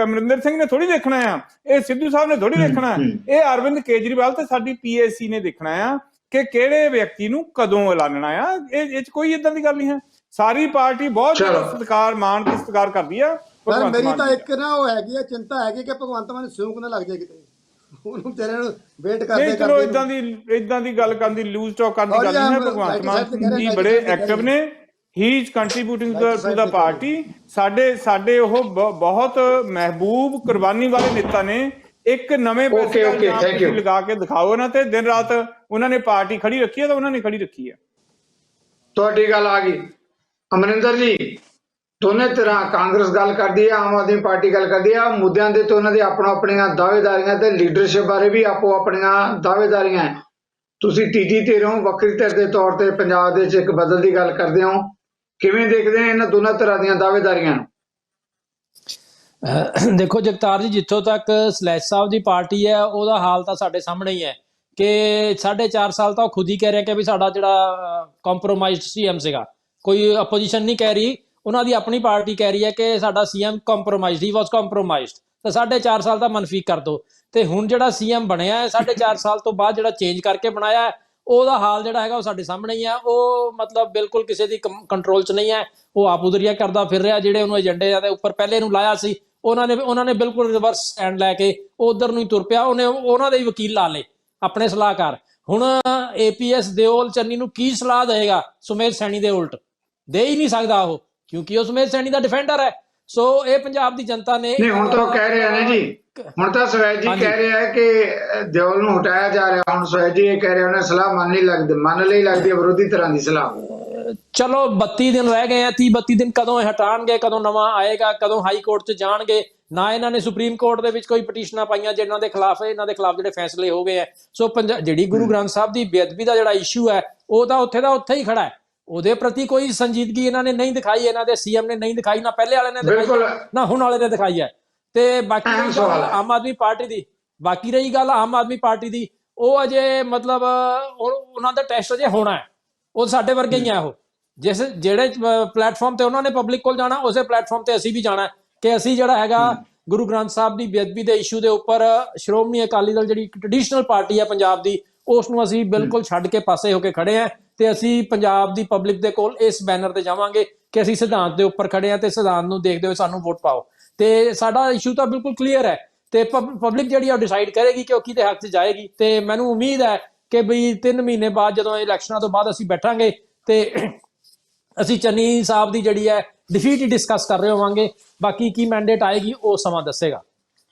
[SPEAKER 4] ਅਮਰਿੰਦਰ ਸਿੰਘ ਨੇ ਥੋੜੀ ਦੇਖਣਾ ਆ, ਇਹ ਸਿੱਧੂ ਸਾਹਿਬ ਨੇ ਥੋੜੀ ਦੇਖਣਾ, ਇਹ ਅਰਵਿੰਦ ਕੇਜਰੀਵਾਲ ਤੇ ਸਾਡੀ ਪੀਏਸੀ ਨੇ ਦੇਖਣਾ ਆ ਕਿ ਕਿਹੜੇ ਵਿਅਕਤੀ ਨੂੰ ਕਦੋਂ ਐਲਾਨਣਾ ਆ। ਇਹ 'ਚ ਕੋਈ ਏਦਾਂ ਦੀ ਗੱਲ ਨਹੀਂ ਹੈ। ਸਾਰੀ ਪਾਰਟੀ ਬਹੁਤ ਸਤਿਕਾਰ, ਮਾਣ ਤੇ ਸਤਿਕਾਰ ਕਰਦੀ ਆ।
[SPEAKER 1] ਪਰ ਮੇਰੀ ਤਾਂ ਇੱਕ ਨਾ ਉਹ ਹੈਗੀ ਆ, ਚਿੰਤਾ ਹੈਗੀ ਕਿ ਭਗਵੰਤ ਮਾਨ ਸਿਉਂਕ ਨਾ ਲੱਗ ਜਾਏ ਕਿਤੇ, ਉਹਨੂੰ ਤੇਰੇ ਨੂੰ ਵੇਟ ਕਰਦੇ।
[SPEAKER 4] ਚਲੋ ਇਦਾਂ ਦੀ ਗੱਲ ਕਰਨ ਦੀ, ਲੂਜ਼ ਟਾਕ ਕਰਨ ਦੀ ਗੱਲ ਨਹੀਂ ਹੈ। ਭਗਵੰਤ ਮਾਨ ਜੀ ਬੜੇ ਐਕਟਿਵ ਨੇ, he is contributing to the party. ਸਾਡੇ ਉਹ ਬਹੁਤ ਮਹਿਬੂਬ, ਕੁਰਬਾਨੀ ਵਾਲੇ ਨੇਤਾ ਨੇ। ਇੱਕ ਨਵੇਂ ਪੈਸੇ ਲਗਾ ਕੇ ਦਿਖਾਓ ਨਾ, ਤੇ ਦਿਨ ਰਾਤ ਉਹਨਾਂ ਨੇ ਪਾਰਟੀ ਖੜੀ ਰੱਖੀ ਹੈ, ਤਾਂ ਉਹਨਾਂ ਨੇ ਖੜੀ ਰੱਖੀ ਹੈ।
[SPEAKER 3] ਤੁਹਾਡੀ ਗੱਲ ਆ ਗਈ ਅਮਰਿੰਦਰ ਜੀ। ਦੋਨੇ ਤਰ੍ਹਾਂ ਕਾਂਗਰਸ ਗੱਲ ਕਰਦੀ ਹੈ, ਆਮ ਆਦਮੀ ਪਾਰਟੀ ਗੱਲ ਕਰਦੀ ਹੈ। ਮੁੱਦਿਆਂ ਦੇ ਤੋਂ ਉਹਨਾਂ ਦੀ ਆਪਣੀਆਂ ਦਾਅਵੇਦਾਰੀਆਂ ਤੇ ਲੀਡਰਸ਼ਿਪ ਬਾਰੇ ਵੀ ਆਪੋ ਆਪਣੀਆਂ ਦਾਅਵੇਦਾਰੀਆਂ। ਤੁਸੀਂ ਤੀਜੀ ਧਿਰ ਹੋ, ਵੱਖਰੀ ਧਿਰ ਦੇ ਤੌਰ ਤੇ ਪੰਜਾਬ ਦੇ ਵਿੱਚ ਇੱਕ ਬਦਲ ਦੀ ਗੱਲ ਕਰਦੇ ਹੋ। ਕਿਵੇਂ ਦੇਖਦੇ ਨੇ ਇਹਨਾਂ ਦੋਨਾਂ ਤਰ੍ਹਾਂ ਦੀਆਂ ਦਾਅਵੇਦਾਰੀਆਂ?
[SPEAKER 2] ਦੇਖੋ ਜਗਤਾਰ ਜੀ, ਜਿੱਥੋਂ ਤੱਕ ਸਲੈਜ ਸਾਹਿਬ ਦੀ ਪਾਰਟੀ ਹੈ, ਉਹਦਾ ਹਾਲ ਤਾਂ ਸਾਡੇ ਸਾਹਮਣੇ ਹੀ ਹੈ ਕਿ 4.5 ਸਾਲ ਤਾਂ ਉਹ ਖੁਦ ਹੀ ਕਹਿ ਰਿਹਾ ਕਿ ਵੀ ਸਾਡਾ ਜਿਹੜਾ ਕੰਪਰੋਮਾਈਜ਼ਡ ਸੀਐਮ ਸੀਗਾ, ਕੋਈ ਆਪੋਜੀਸ਼ਨ ਨਹੀਂ ਕਹਿ ਰਹੀ, ਉਹਨਾਂ ਦੀ ਆਪਣੀ ਪਾਰਟੀ ਕਹਿ ਰਹੀ ਹੈ ਕਿ ਸਾਡਾ ਸੀਐਮ ਕੰਪਰੋਮਾਈਜ਼ਡ, ਹੀ ਵਾਸ ਕੰਪਰੋਮਾਈਜ਼ਡ। ਤਾਂ 4.5 ਸਾਲ ਦਾ ਮਨਫੀ ਕਰ ਦੋ। ਤੇ ਹੁਣ ਜਿਹੜਾ ਸੀਐਮ ਬਣਿਆ ਹੈ 4.5 ਸਾਲ ਤੋਂ ਬਾਅਦ, ਜਿਹੜਾ ਚੇਂਜ ਕਰਕੇ ਬਣਾਇਆ, ਉਹਦਾ ਹਾਲ ਜਿਹੜਾ ਹੈਗਾ ਉਹ ਸਾਡੇ ਸਾਹਮਣੇ ਹੀ ਹੈ। ਉਹ ਮਤਲਬ ਬਿਲਕੁਲ ਕਿਸੇ ਦੀ ਕੰਟਰੋਲ 'ਚ ਨਹੀਂ ਹੈ। ਉਹ ਆਪ ਉਦਰੀਆ ਕਰਦਾ ਫਿਰ ਰਿਹਾ। ਜਿਹੜੇ ਉਹਨੂੰ ਏਜੰਡੇ ਦੇ ਉੱਪਰ ਪਹਿਲੇ ਨੂੰ ਲਾਇਆ ਸੀ, ਉਹਨਾਂ ਨੇ ਬਿਲਕੁਲ ਰਿਵਰਸ ਸਟੈਂਡ ਲੈ ਕੇ ਉਧਰ ਨੂੰ ਹੀ ਤੁਰ ਪਿਆ। ਉਹਨਾਂ ਦੇ ਹੀ ਵਕੀਲ ਲਾ ਲਏ, ਆਪਣੇ ਸਲਾਹਕਾਰ। ਹੁਣ APS ਦਿਓਲ ਚੰਨੀ ਨੂੰ ਕੀ ਸਲਾਹ ਦੇਗਾ ਸੁਮੇਧ ਸੈਣੀ ਦੇ ਉਲਟ? ਦੇ ਹੀ ਨਹੀਂ ਸਕਦਾ ਉਹ, ਕਿਉਂਕਿ ਉਹ ਸੁਮੇਧ ਸੈਣੀ ਦਾ ਡਿਫੈਂਡਰ ਹੈ। ਸੋ ਇਹ ਪੰਜਾਬ ਦੀ ਜਨਤਾ ਨੇ
[SPEAKER 3] ਨਹੀਂ, ਹੁਣ ਤਾਂ ਉਹ ਕਹਿ ਰਹੇ ਨੇ ਜੀ, ਹੁਣ ਤਾਂ ਸਵੈਜ ਜੀ ਕਹਿ ਰਿਹਾ ਹੈ ਕਿ ਦਿਓਲ ਨੂੰ ਹਟਾਇਆ ਜਾ ਰਿਹਾ। ਹੁਣ ਸਵੈਜ ਜੀ ਇਹ ਕਹਿ ਰਹੇ ਉਹਨੇ ਸਲਾਹ ਮੰਨ ਲਈ ਲੱਗਦੀ ਹੈ ਵਿਰੋਧੀ ਤਰ੍ਹਾਂ ਦੀ ਸਲਾਹ।
[SPEAKER 2] ਚਲੋ 32 ਦਿਨ ਰਹਿ ਗਏ ਆ, 30-32 ਦਿਨ ਕਦੋਂ ਇਹ ਹਟਾਣਗੇ, ਕਦੋਂ ਨਵਾਂ ਆਏਗਾ, ਕਦੋਂ ਹਾਈ ਕੋਰਟ 'ਚ ਜਾਣਗੇ। ਨਾ ਇਹਨਾਂ ਨੇ ਸੁਪਰੀਮ ਕੋਰਟ ਦੇ ਵਿੱਚ ਕੋਈ ਪਟੀਸ਼ਨਾਂ ਪਾਈਆਂ ਜਿਹਨਾਂ ਦੇ ਖਿਲਾਫ ਜਿਹੜੇ ਫੈਸਲੇ ਹੋ ਗਏ ਆ। ਸੋ ਜਿਹੜੀ ਗੁਰੂ ਗ੍ਰੰਥ ਸਾਹਿਬ ਦੀ ਬੇਅਦਬੀ ਦਾ ਜਿਹੜਾ ਇਸ਼ੂ ਹੈ ਉਹ ਤਾਂ ਉੱਥੇ ਦਾ ਉੱਥੇ ਹੀ ਖੜਾ ਹੈ। ਉਹਦੇ ਪ੍ਰਤੀ ਕੋਈ ਸੰਜੀਦਗੀ ਇਹਨਾਂ ਨੇ ਨਹੀਂ ਦਿਖਾਈ, ਇਹਨਾਂ ਦੇ CM ਨੇ ਨਹੀਂ ਦਿਖਾਈ, ਨਾ ਪਹਿਲੇ ਵਾਲੇ ਨੇ ਦਿਖਾਈ, ਨਾ ਹੁਣ ਵਾਲੇ ਨੇ ਦਿਖਾਈ ਹੈ। ਤੇ ਬਾਕੀ ਰਹੀ ਗੱਲ ਆਮ ਆਦਮੀ ਪਾਰਟੀ ਦੀ, ਉਹ ਅਜੇ ਮਤਲਬ ਉਹਨਾਂ ਦਾ ਟੈਸਟ ਅਜੇ ਹੋਣਾ ਹੈ। ਉਹ ਸਾਡੇ ਵਰਗੇ ਹੀ ਆ। ਉਹ ਜਿਹੜੇ ਪਲੇਟਫਾਰਮ ਤੇ ਉਹਨਾਂ ਨੇ ਪਬਲਿਕ ਕੋਲ ਜਾਣਾ, ਉਸੇ ਪਲੇਟਫਾਰਮ ਤੇ ਅਸੀਂ ਵੀ ਜਾਣਾ ਕਿ ਅਸੀਂ ਜਿਹੜਾ ਹੈਗਾ ਗੁਰੂ ਗ੍ਰੰਥ ਸਾਹਿਬ ਦੀ ਬੇਅਦਬੀ ਦੇ ਇਸ਼ੂ ਦੇ ਉੱਪਰ ਸ਼੍ਰੋਮਣੀ ਅਕਾਲੀ ਦਲ ਜਿਹੜੀ ਟ੍ਰੈਡੀਸ਼ਨਲ ਪਾਰਟੀ ਹੈ ਪੰਜਾਬ ਦੀ, ਉਸ ਨੂੰ ਅਸੀਂ ਬਿਲਕੁਲ ਛੱਡ ਕੇ ਪਾਸੇ ਹੋ ਕੇ ਖੜੇ ਹਾਂ। ਤੇ ਅਸੀਂ ਪੰਜਾਬ ਦੀ ਪਬਲਿਕ ਦੇ ਕੋਲ ਇਸ ਬੈਨਰ ਤੇ ਜਾਵਾਂਗੇ ਕਿ ਅਸੀਂ ਸਿਧਾਂਤ ਦੇ ਉੱਪਰ ਖੜੇ ਹਾਂ ਤੇ ਸਿਧਾਂਤ ਨੂੰ ਦੇਖਦੇ ਹੋਏ ਸਾਨੂੰ ਵੋਟ ਪਾਓ। ਤੇ ਸਾਡਾ ਇਸ਼ੂ ਤਾਂ ਬਿਲਕੁਲ ਕਲੀਅਰ ਹੈ ਤੇ ਪਬਲਿਕ ਜਿਹੜੀ ਆ ਡਿਸਾਈਡ ਕਰੇਗੀ ਕਿ ਉਹ ਕਿਹਦੇ ਹੱਕ 'ਚ ਜਾਏਗੀ। ਤੇ ਮੈਨੂੰ ਉਮੀਦ ਹੈ ਕਿ ਬਈ 3 ਮਹੀਨੇ ਬਾਅਦ ਜਦੋਂ ਇਲੈਕਸ਼ਨਾਂ ਤੋਂ ਬਾਅਦ ਅਸੀਂ ਬੈਠਾਂਗੇ ਤੇ ਅਸੀਂ ਚੰਨੀ ਸਾਹਿਬ ਦੀ ਜਿਹੜੀ ਹੈ ਡਿਫੀਟ ਹੀ ਡਿਸਕਸ ਕਰ ਰਹੇ ਹੋਵਾਂਗੇ। ਬਾਕੀ ਕੀ ਮੈਂਡੇਟ ਆਏਗੀ ਉਹ ਸਮਾਂ ਦੱਸੇਗਾ।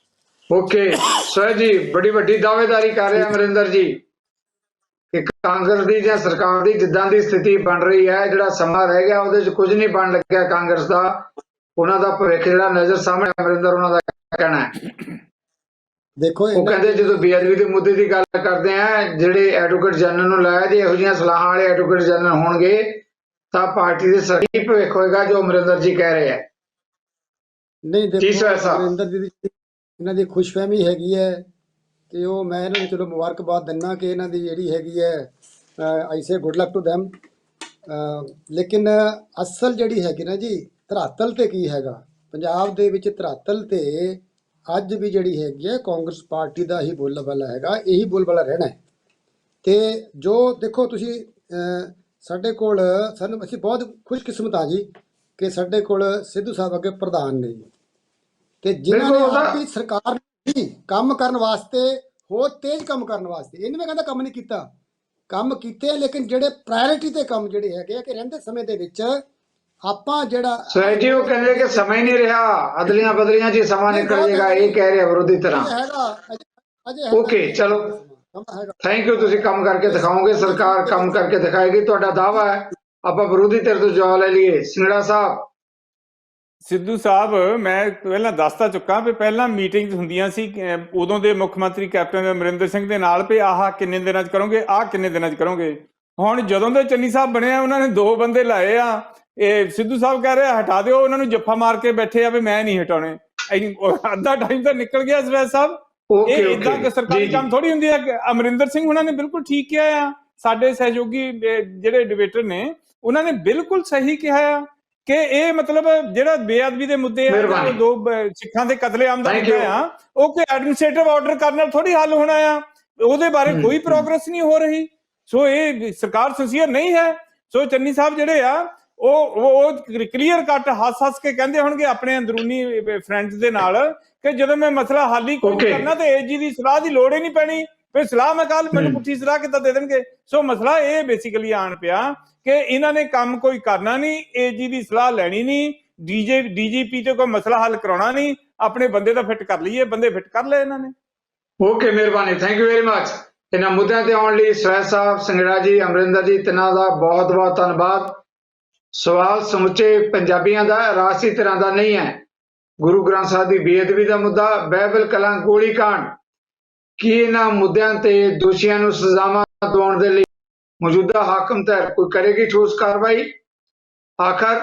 [SPEAKER 3] ਓਕੇ ਸਰ ਜੀ, ਬੜੀ ਵੱਡੀ ਦਾਅਵੇਦਾਰੀ ਕਰ ਰਿਹਾ ਅਮਰਿੰਦਰ ਜੀ ਕਿ ਕਾਂਗਰਸ ਦੀ ਜਾਂ ਸਰਕਾਰ ਦੀ ਜਿੱਦਾਂ ਦੀ ਸਥਿਤੀ ਬਣ ਰਹੀ ਹੈ, ਜਿਹੜਾ ਸਮਾਂ ਰਹਿ ਗਿਆ ਉਹਦੇ 'ਚ ਕੁਝ ਨਹੀਂ ਬਣ ਲੱਗਿਆ ਕਾਂਗਰਸ ਦਾ। ਉਹਨਾਂ ਦਾ ਭਵਿੱਖ ਜਿਹੜਾ ਨਜ਼ਰ ਸਾਹਮਣੇ ਅਮਰਿੰਦਰ ਉਹਨਾਂ ਦਾ ਕਹਿਣਾ ਹੈ।
[SPEAKER 1] ਦੇਖੋ
[SPEAKER 3] ਉਹ ਕਹਿੰਦੇ ਜਦੋਂ ਬੇਅਦਬੀ ਦੇ ਮੁੱਦੇ ਦੀ ਗੱਲ ਕਰਦੇ ਆ, ਜਿਹੜੇ ਐਡਵੋਕੇਟ ਜਨਰਲ ਨੂੰ ਲਾਇਆ ਜੇ ਇਹੋ ਜਿਹੀਆਂ ਸਲਾਹਾਂ ਵਾਲੇ ਐਡਵੋਕੇਟ ਜਨਰਲ ਹੋਣਗੇ ਤਾਂ ਪਾਰਟੀ ਦੇ ਸਹੀ ਭਵਿੱਖ ਹੋਏਗਾ, ਜੋ ਅਮਰਿੰਦਰ ਜੀ ਕਹਿ ਰਹੇ ਆ।
[SPEAKER 1] ਨਹੀਂ ਦੇਖੋ ਅਮਰਿੰਦਰ ਜੀ ਦੀ ਇਹਨਾਂ ਦੀ ਖੁਸ਼ਫਹਿਮੀ ਹੈਗੀ ਹੈ ਤੇ ਉਹ ਮੈਂ ਇਹਨਾਂ ਨੂੰ ਚਲੋ ਮੁਬਾਰਕਬਾਦ ਦਿੰਦਾ ਕਿ ਇਹਨਾਂ ਦੀ ਜਿਹੜੀ ਹੈਗੀ ਹੈ ਆਈ ਸੇ ਗੁੱਡ ਲੱਕ ਟੂ ਦੈਮ। ਲੇਕਿਨ ਅਸਲ ਜਿਹੜੀ ਹੈਗੀ ਨਾ ਜੀ ਧਰਾਤਲ ਤੇ ਕੀ ਹੈਗਾ ਪੰਜਾਬ ਦੇ ਵਿੱਚ, ਧਰਾਤਲ ਤੇ ਅੱਜ ਵੀ ਜਿਹੜੀ ਹੈਗੀ ਹੈ ਕਾਂਗਰਸ ਪਾਰਟੀ ਦਾ ਹੀ ਬੋਲਬਾਲਾ ਹੈਗਾ, ਇਹੀ ਬੋਲਬਾਲਾ ਰਹਿਣਾ ਹੈ। ਤੇ ਜੋ ਦੇਖੋ ਤੁਸੀਂ ਸਾਡੇ ਕੋਲ ਅਸੀਂ ਬਹੁਤ ਖੁਸ਼ਕਿਸਮਤ ਹਾਂ ਜੀ ਕਿ ਸਾਡੇ ਕੋਲ ਸਿੱਧੂ ਸਾਹਿਬ ਅੱਗੇ ਪ੍ਰਧਾਨ ਨੇ ਤੇ ਜਿਨ੍ਹਾਂ ਨੇ ਆਪਣੀ ਸਰਕਾਰ ਨੂੰ ਕੰਮ ਕਰਨ ਵਾਸਤੇ, ਹੋਰ ਤੇਜ਼ ਕੰਮ ਕਰਨ ਵਾਸਤੇ, ਇਹਨੂੰ ਮੈਂ ਕਹਿੰਦਾ ਕੰਮ ਨਹੀਂ ਕੀਤਾ, ਕੰਮ ਕੀਤੇ, ਲੇਕਿਨ ਜਿਹੜੇ ਪ੍ਰਾਇੋਰਟੀ ਤੇ ਕੰਮ ਜਿਹੜੇ ਹੈਗੇ ਆ ਕਿ ਰਹਿੰਦੇ ਸਮੇਂ ਦੇ ਵਿੱਚ ਆਪਾਂ ਜਿਹੜਾ
[SPEAKER 3] ਸਰ ਜੀ ਉਹ ਕਹਿੰਦੇ ਕਿ ਸਮਾਂ ਹੀ ਨਹੀਂ ਰਿਹਾ, ਅਦਲੀਆਂ ਬਦਲੀਆਂ ਜੀ ਸਮਾਂ ਨਿਕਲ ਜਾਏਗਾ, ਇਹ ਕਹਿ ਰਿਹਾ ਵਿਰੋਧੀ ਤਰ੍ਹਾਂ। ਓਕੇ ਚਲੋ, ਥੈਂਕ ਯੂ। ਤੁਸੀਂ ਕੰਮ ਕਰਕੇ ਦਿਖਾਓਗੇ, ਸਰਕਾਰ ਕੰਮ ਕਰਕੇ ਦਿਖਾਏਗੀ, ਤੁਹਾਡਾ ਦਾਅਵਾ ਹੈ। ਆਪਾਂ ਵਿਰੋਧੀ ਧਿਰ ਤੋਂ ਜਵਾਬ ਲੈ ਲਈਏ। ਸਿੰਗੜਾ ਸਾਹਿਬ,
[SPEAKER 4] ਸਿੱਧੂ ਸਾਹਿਬ, ਮੈਂ ਪਹਿਲਾਂ ਦੱਸਤਾ ਚੁੱਕਾ ਵੀ ਪਹਿਲਾਂ ਮੀਟਿੰਗਸ ਹੁੰਦੀਆਂ ਸੀ ਉਦੋਂ ਦੇ ਮੁੱਖ ਮੰਤਰੀ ਕੈਪਟਨ ਅਮਰਿੰਦਰ ਸਿੰਘ ਦੇ ਨਾਲ ਵੀ ਆਹ ਕਿੰਨੇ ਦਿਨਾਂ 'ਚ ਕਰੋਗੇ, ਆਹ ਕਿੰਨੇ ਦਿਨਾਂ 'ਚ ਕਰੋਗੇ। ਹੁਣ ਜਦੋਂ ਦੇ ਚੰਨੀ ਸਾਹਿਬ ਬਣਿਆ ਉਹਨਾਂ ਨੇ 2 ਬੰਦੇ ਲਾਏ ਆ। ਇਹ ਸਿੱਧੂ ਸਾਹਿਬ ਕਹਿ ਰਹੇ ਹਟਾ ਦਿਓ, ਉਹਨਾਂ ਨੂੰ ਜੱਫਾ ਮਾਰ ਕੇ ਬੈਠੇ ਆ ਵੀ ਮੈਂ ਨਹੀਂ ਹਟਾਉਣੇ। ਅੱਧਾ ਟਾਈਮ ਤਾਂ ਨਿਕਲ ਗਿਆ ਸਵੈ ਸਾਹਿਬ। ਇਹ ਇਦਾਂ ਕਿ ਸਰਕਾਰੀ ਕੰਮ ਥੋੜੀ ਹੁੰਦੀ ਹੈ। ਅਮਰਿੰਦਰ ਸਿੰਘ ਉਹਨਾਂ ਨੇ ਬਿਲਕੁਲ ਠੀਕ ਕਿਹਾ ਆ। ਸਾਡੇ ਸਹਿਯੋਗੀ ਜਿਹੜੇ ਡਿਬੇਟਰ ਨੇ ਉਹਨਾਂ ਨੇ ਬਿਲਕੁਲ ਸਹੀ ਕਿਹਾ ਆ ਕਿ ਇਹ ਮਤਲਬ ਜਿਹੜਾ ਬੇਅਦਬੀ ਦੇ ਮੁੱਦੇ ਆ, 2 ਸਿੱਖਾਂ ਦੇ ਕਤਲੇਆਮ ਦਾ ਮੁੱਦਾ ਆ, ਉਹ ਕੋਈ ਐਡਮਿਨਿਸਟ੍ਰੇਟਿਵ ਆਰਡਰ ਕਰਨ ਨਾਲ ਥੋੜੀ ਹੱਲ ਹੋਣਾ ਆ। ਉਹਦੇ ਬਾਰੇ ਕੋਈ ਪ੍ਰੋਗਰੈਸ ਨਹੀਂ ਹੋ ਰਹੀ। ਸੋ ਇਹ ਸਰਕਾਰ ਸਿੰਸੀਅਰ ਨਹੀਂ ਹੈ। ਸੋ ਚੰਨੀ ਸਾਹਿਬ ਜਿਹੜੇ ਆ ਉਹ ਕਲੀਅਰ ਕੱਟ ਹੱਸ ਕੇ ਕਹਿੰਦੇ ਹੋਣਗੇ ਆਪਣੇ ਅੰਦਰੂਨੀ ਫਰੈਂਡਸ ਦੇ ਨਾਲ ਕਿ ਜਦੋਂ ਮੈਂ ਮਸਲਾ ਹੱਲ ਹੀ ਕੋਈ ਕਰਨਾ ਤੇ ਏਜੀ ਦੀ ਸਲਾਹ ਦੀ ਲੋੜ ਹੀ ਨਹੀਂ ਪੈਣੀ, ਫਿਰ ਸਲਾਹ ਮੈਂ ਕੱਲ ਮੈਨੂੰ ਪੁੱਠੀ ਸਲਾਹ ਕਿੱਦਾਂ ਦੇ ਦੇਣਗੇ। ਸੋ ਮਸਲਾ ਇਹ ਬੇਸਿਕਲੀ ਆਣ ਪਿਆ ਕਿ ਇਹਨਾਂ ਨੇ ਕੰਮ ਕੋਈ ਕਰਨਾ ਨਹੀਂ, ਏਜੀ ਦੀ ਸਲਾਹ ਲੈਣੀ ਨਹੀਂ, ਡੀਜੀਪੀ ਤੇ ਕੋਈ ਮਸਲਾ ਹੱਲ ਕਰਾਉਣਾ ਨਹੀਂ, ਆਪਣੇ ਬੰਦੇ ਤਾਂ ਫਿੱਟ ਕਰ ਲਈਏ, ਬੰਦੇ ਫਿੱਟ ਕਰ ਲਏ ਇਹਨਾਂ ਨੇ।
[SPEAKER 3] ਓਕੇ, ਮਿਹਰਬਾਨੀ, ਥੈਂਕ ਯੂ ਵੈਰੀ ਮਚ। ਇਹਨਾਂ ਮੁੱਦਿਆਂ ਤੇ ਆਉਣ ਲਈ ਸਵੈ ਸਾਹਿਬ, ਸਿੰਗੜਾ ਜੀ, ਅਮਰਿੰਦਰ ਜੀ, ਤਿੰਨਾਂ ਦਾ ਬਹੁਤ ਬਹੁਤ ਧੰਨਵਾਦ। ਸਵਾਲ ਸਮੁੱਚੇ ਪੰਜਾਬੀਆਂ ਦਾ, ਰਾਜਸੀ ਧਿਰਾਂ ਦਾ ਨਹੀਂ ਹੈ। ਗੁਰੂ ਗ੍ਰੰਥ ਸਾਹਿਬ ਦੀ ਬੇਅਦਬੀ ਦਾ ਮੁੱਦਾ, ਬਾਈਬਲ ਕਲੰਕ, ਗੋਲੀकांड, ਕੀ ਇਹਨਾਂ ਮੁੱਦਿਆਂ ਤੇ ਦੋਸ਼ੀਆਂ ਨੂੰ ਸਜ਼ਾਵਾਂ ਦਿਵਾਉਣ ਦੇ ਲਈ ਮੌਜੂਦਾ ਹਾਕਮ ਧਿਰ ਕੋਈ ਕਰੇਗੀ ਠੋਸ ਕਾਰਵਾਈ? ਆਖਰ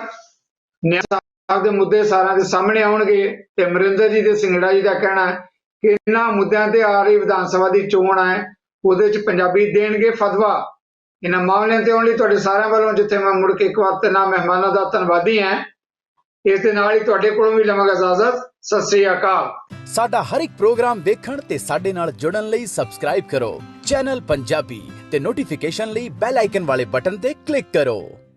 [SPEAKER 3] ਨਿਆਂ ਸਾਹਿਬ ਦੇ ਮੁੱਦੇ ਸਾਰਿਆਂ ਦੇ ਸਾਹਮਣੇ ਆਉਣਗੇ ਤੇ ਅਮਰਿੰਦਰ ਜੀ ਤੇ ਸਿੰਗੜਾ ਜੀ ਦਾ ਕਹਿਣਾ ਹੈ ਕਿ ਇਹਨਾਂ ਮੁੱਦਿਆਂ ਤੇ ਆ ਰਹੀ ਵਿਧਾਨ ਸਭਾ ਦੀ ਚੋਣ ਹੈ, ਉਹਦੇ 'ਚ ਪੰਜਾਬੀ ਦੇਣਗੇ ਫਤਵਾ। ਇਹਨਾਂ ਮਾਮਲਿਆਂ ਤੇ ਆਉਣ ਲਈ ਤੁਹਾਡੇ ਸਾਰਿਆਂ ਵੱਲੋਂ, ਜਿੱਥੇ ਮੈਂ ਮੁੜ ਕੇ ਇੱਕ ਵਾਰ ਤੇ ਨਾ ਮਹਿਮਾਨਾਂ ਦਾ ਧੰਨਵਾਦੀ ਹਾਂ, ਇਸ ਦੇ ਨਾਲ ਹੀ ਤੁਹਾਡੇ ਕੋਲੋਂ ਵੀ ਲਵਾਂਗਾ ਇਜਾਜ਼ਤ। ਸਤਿ ਸ੍ਰੀ ਅਕਾਲ।
[SPEAKER 5] ਸਾਡਾ ਹਰ ਇੱਕ ਪ੍ਰੋਗਰਾਮ ਦੇਖਣ ਤੇ ਸਾਡੇ ਨਾਲ ਜੁੜਨ ਲਈ ਸਬਸਕ੍ਰਾਈਬ ਕਰੋ ਚੈਨਲ ਪੰਜਾਬੀ ਤੇ ਨੋਟੀਫਿਕੇਸ਼ਨ ਲਈ ਬੈਲ ਆਈਕਨ ਵਾਲੇ ਬਟਨ ਤੇ ਕਲਿੱਕ ਕਰੋ।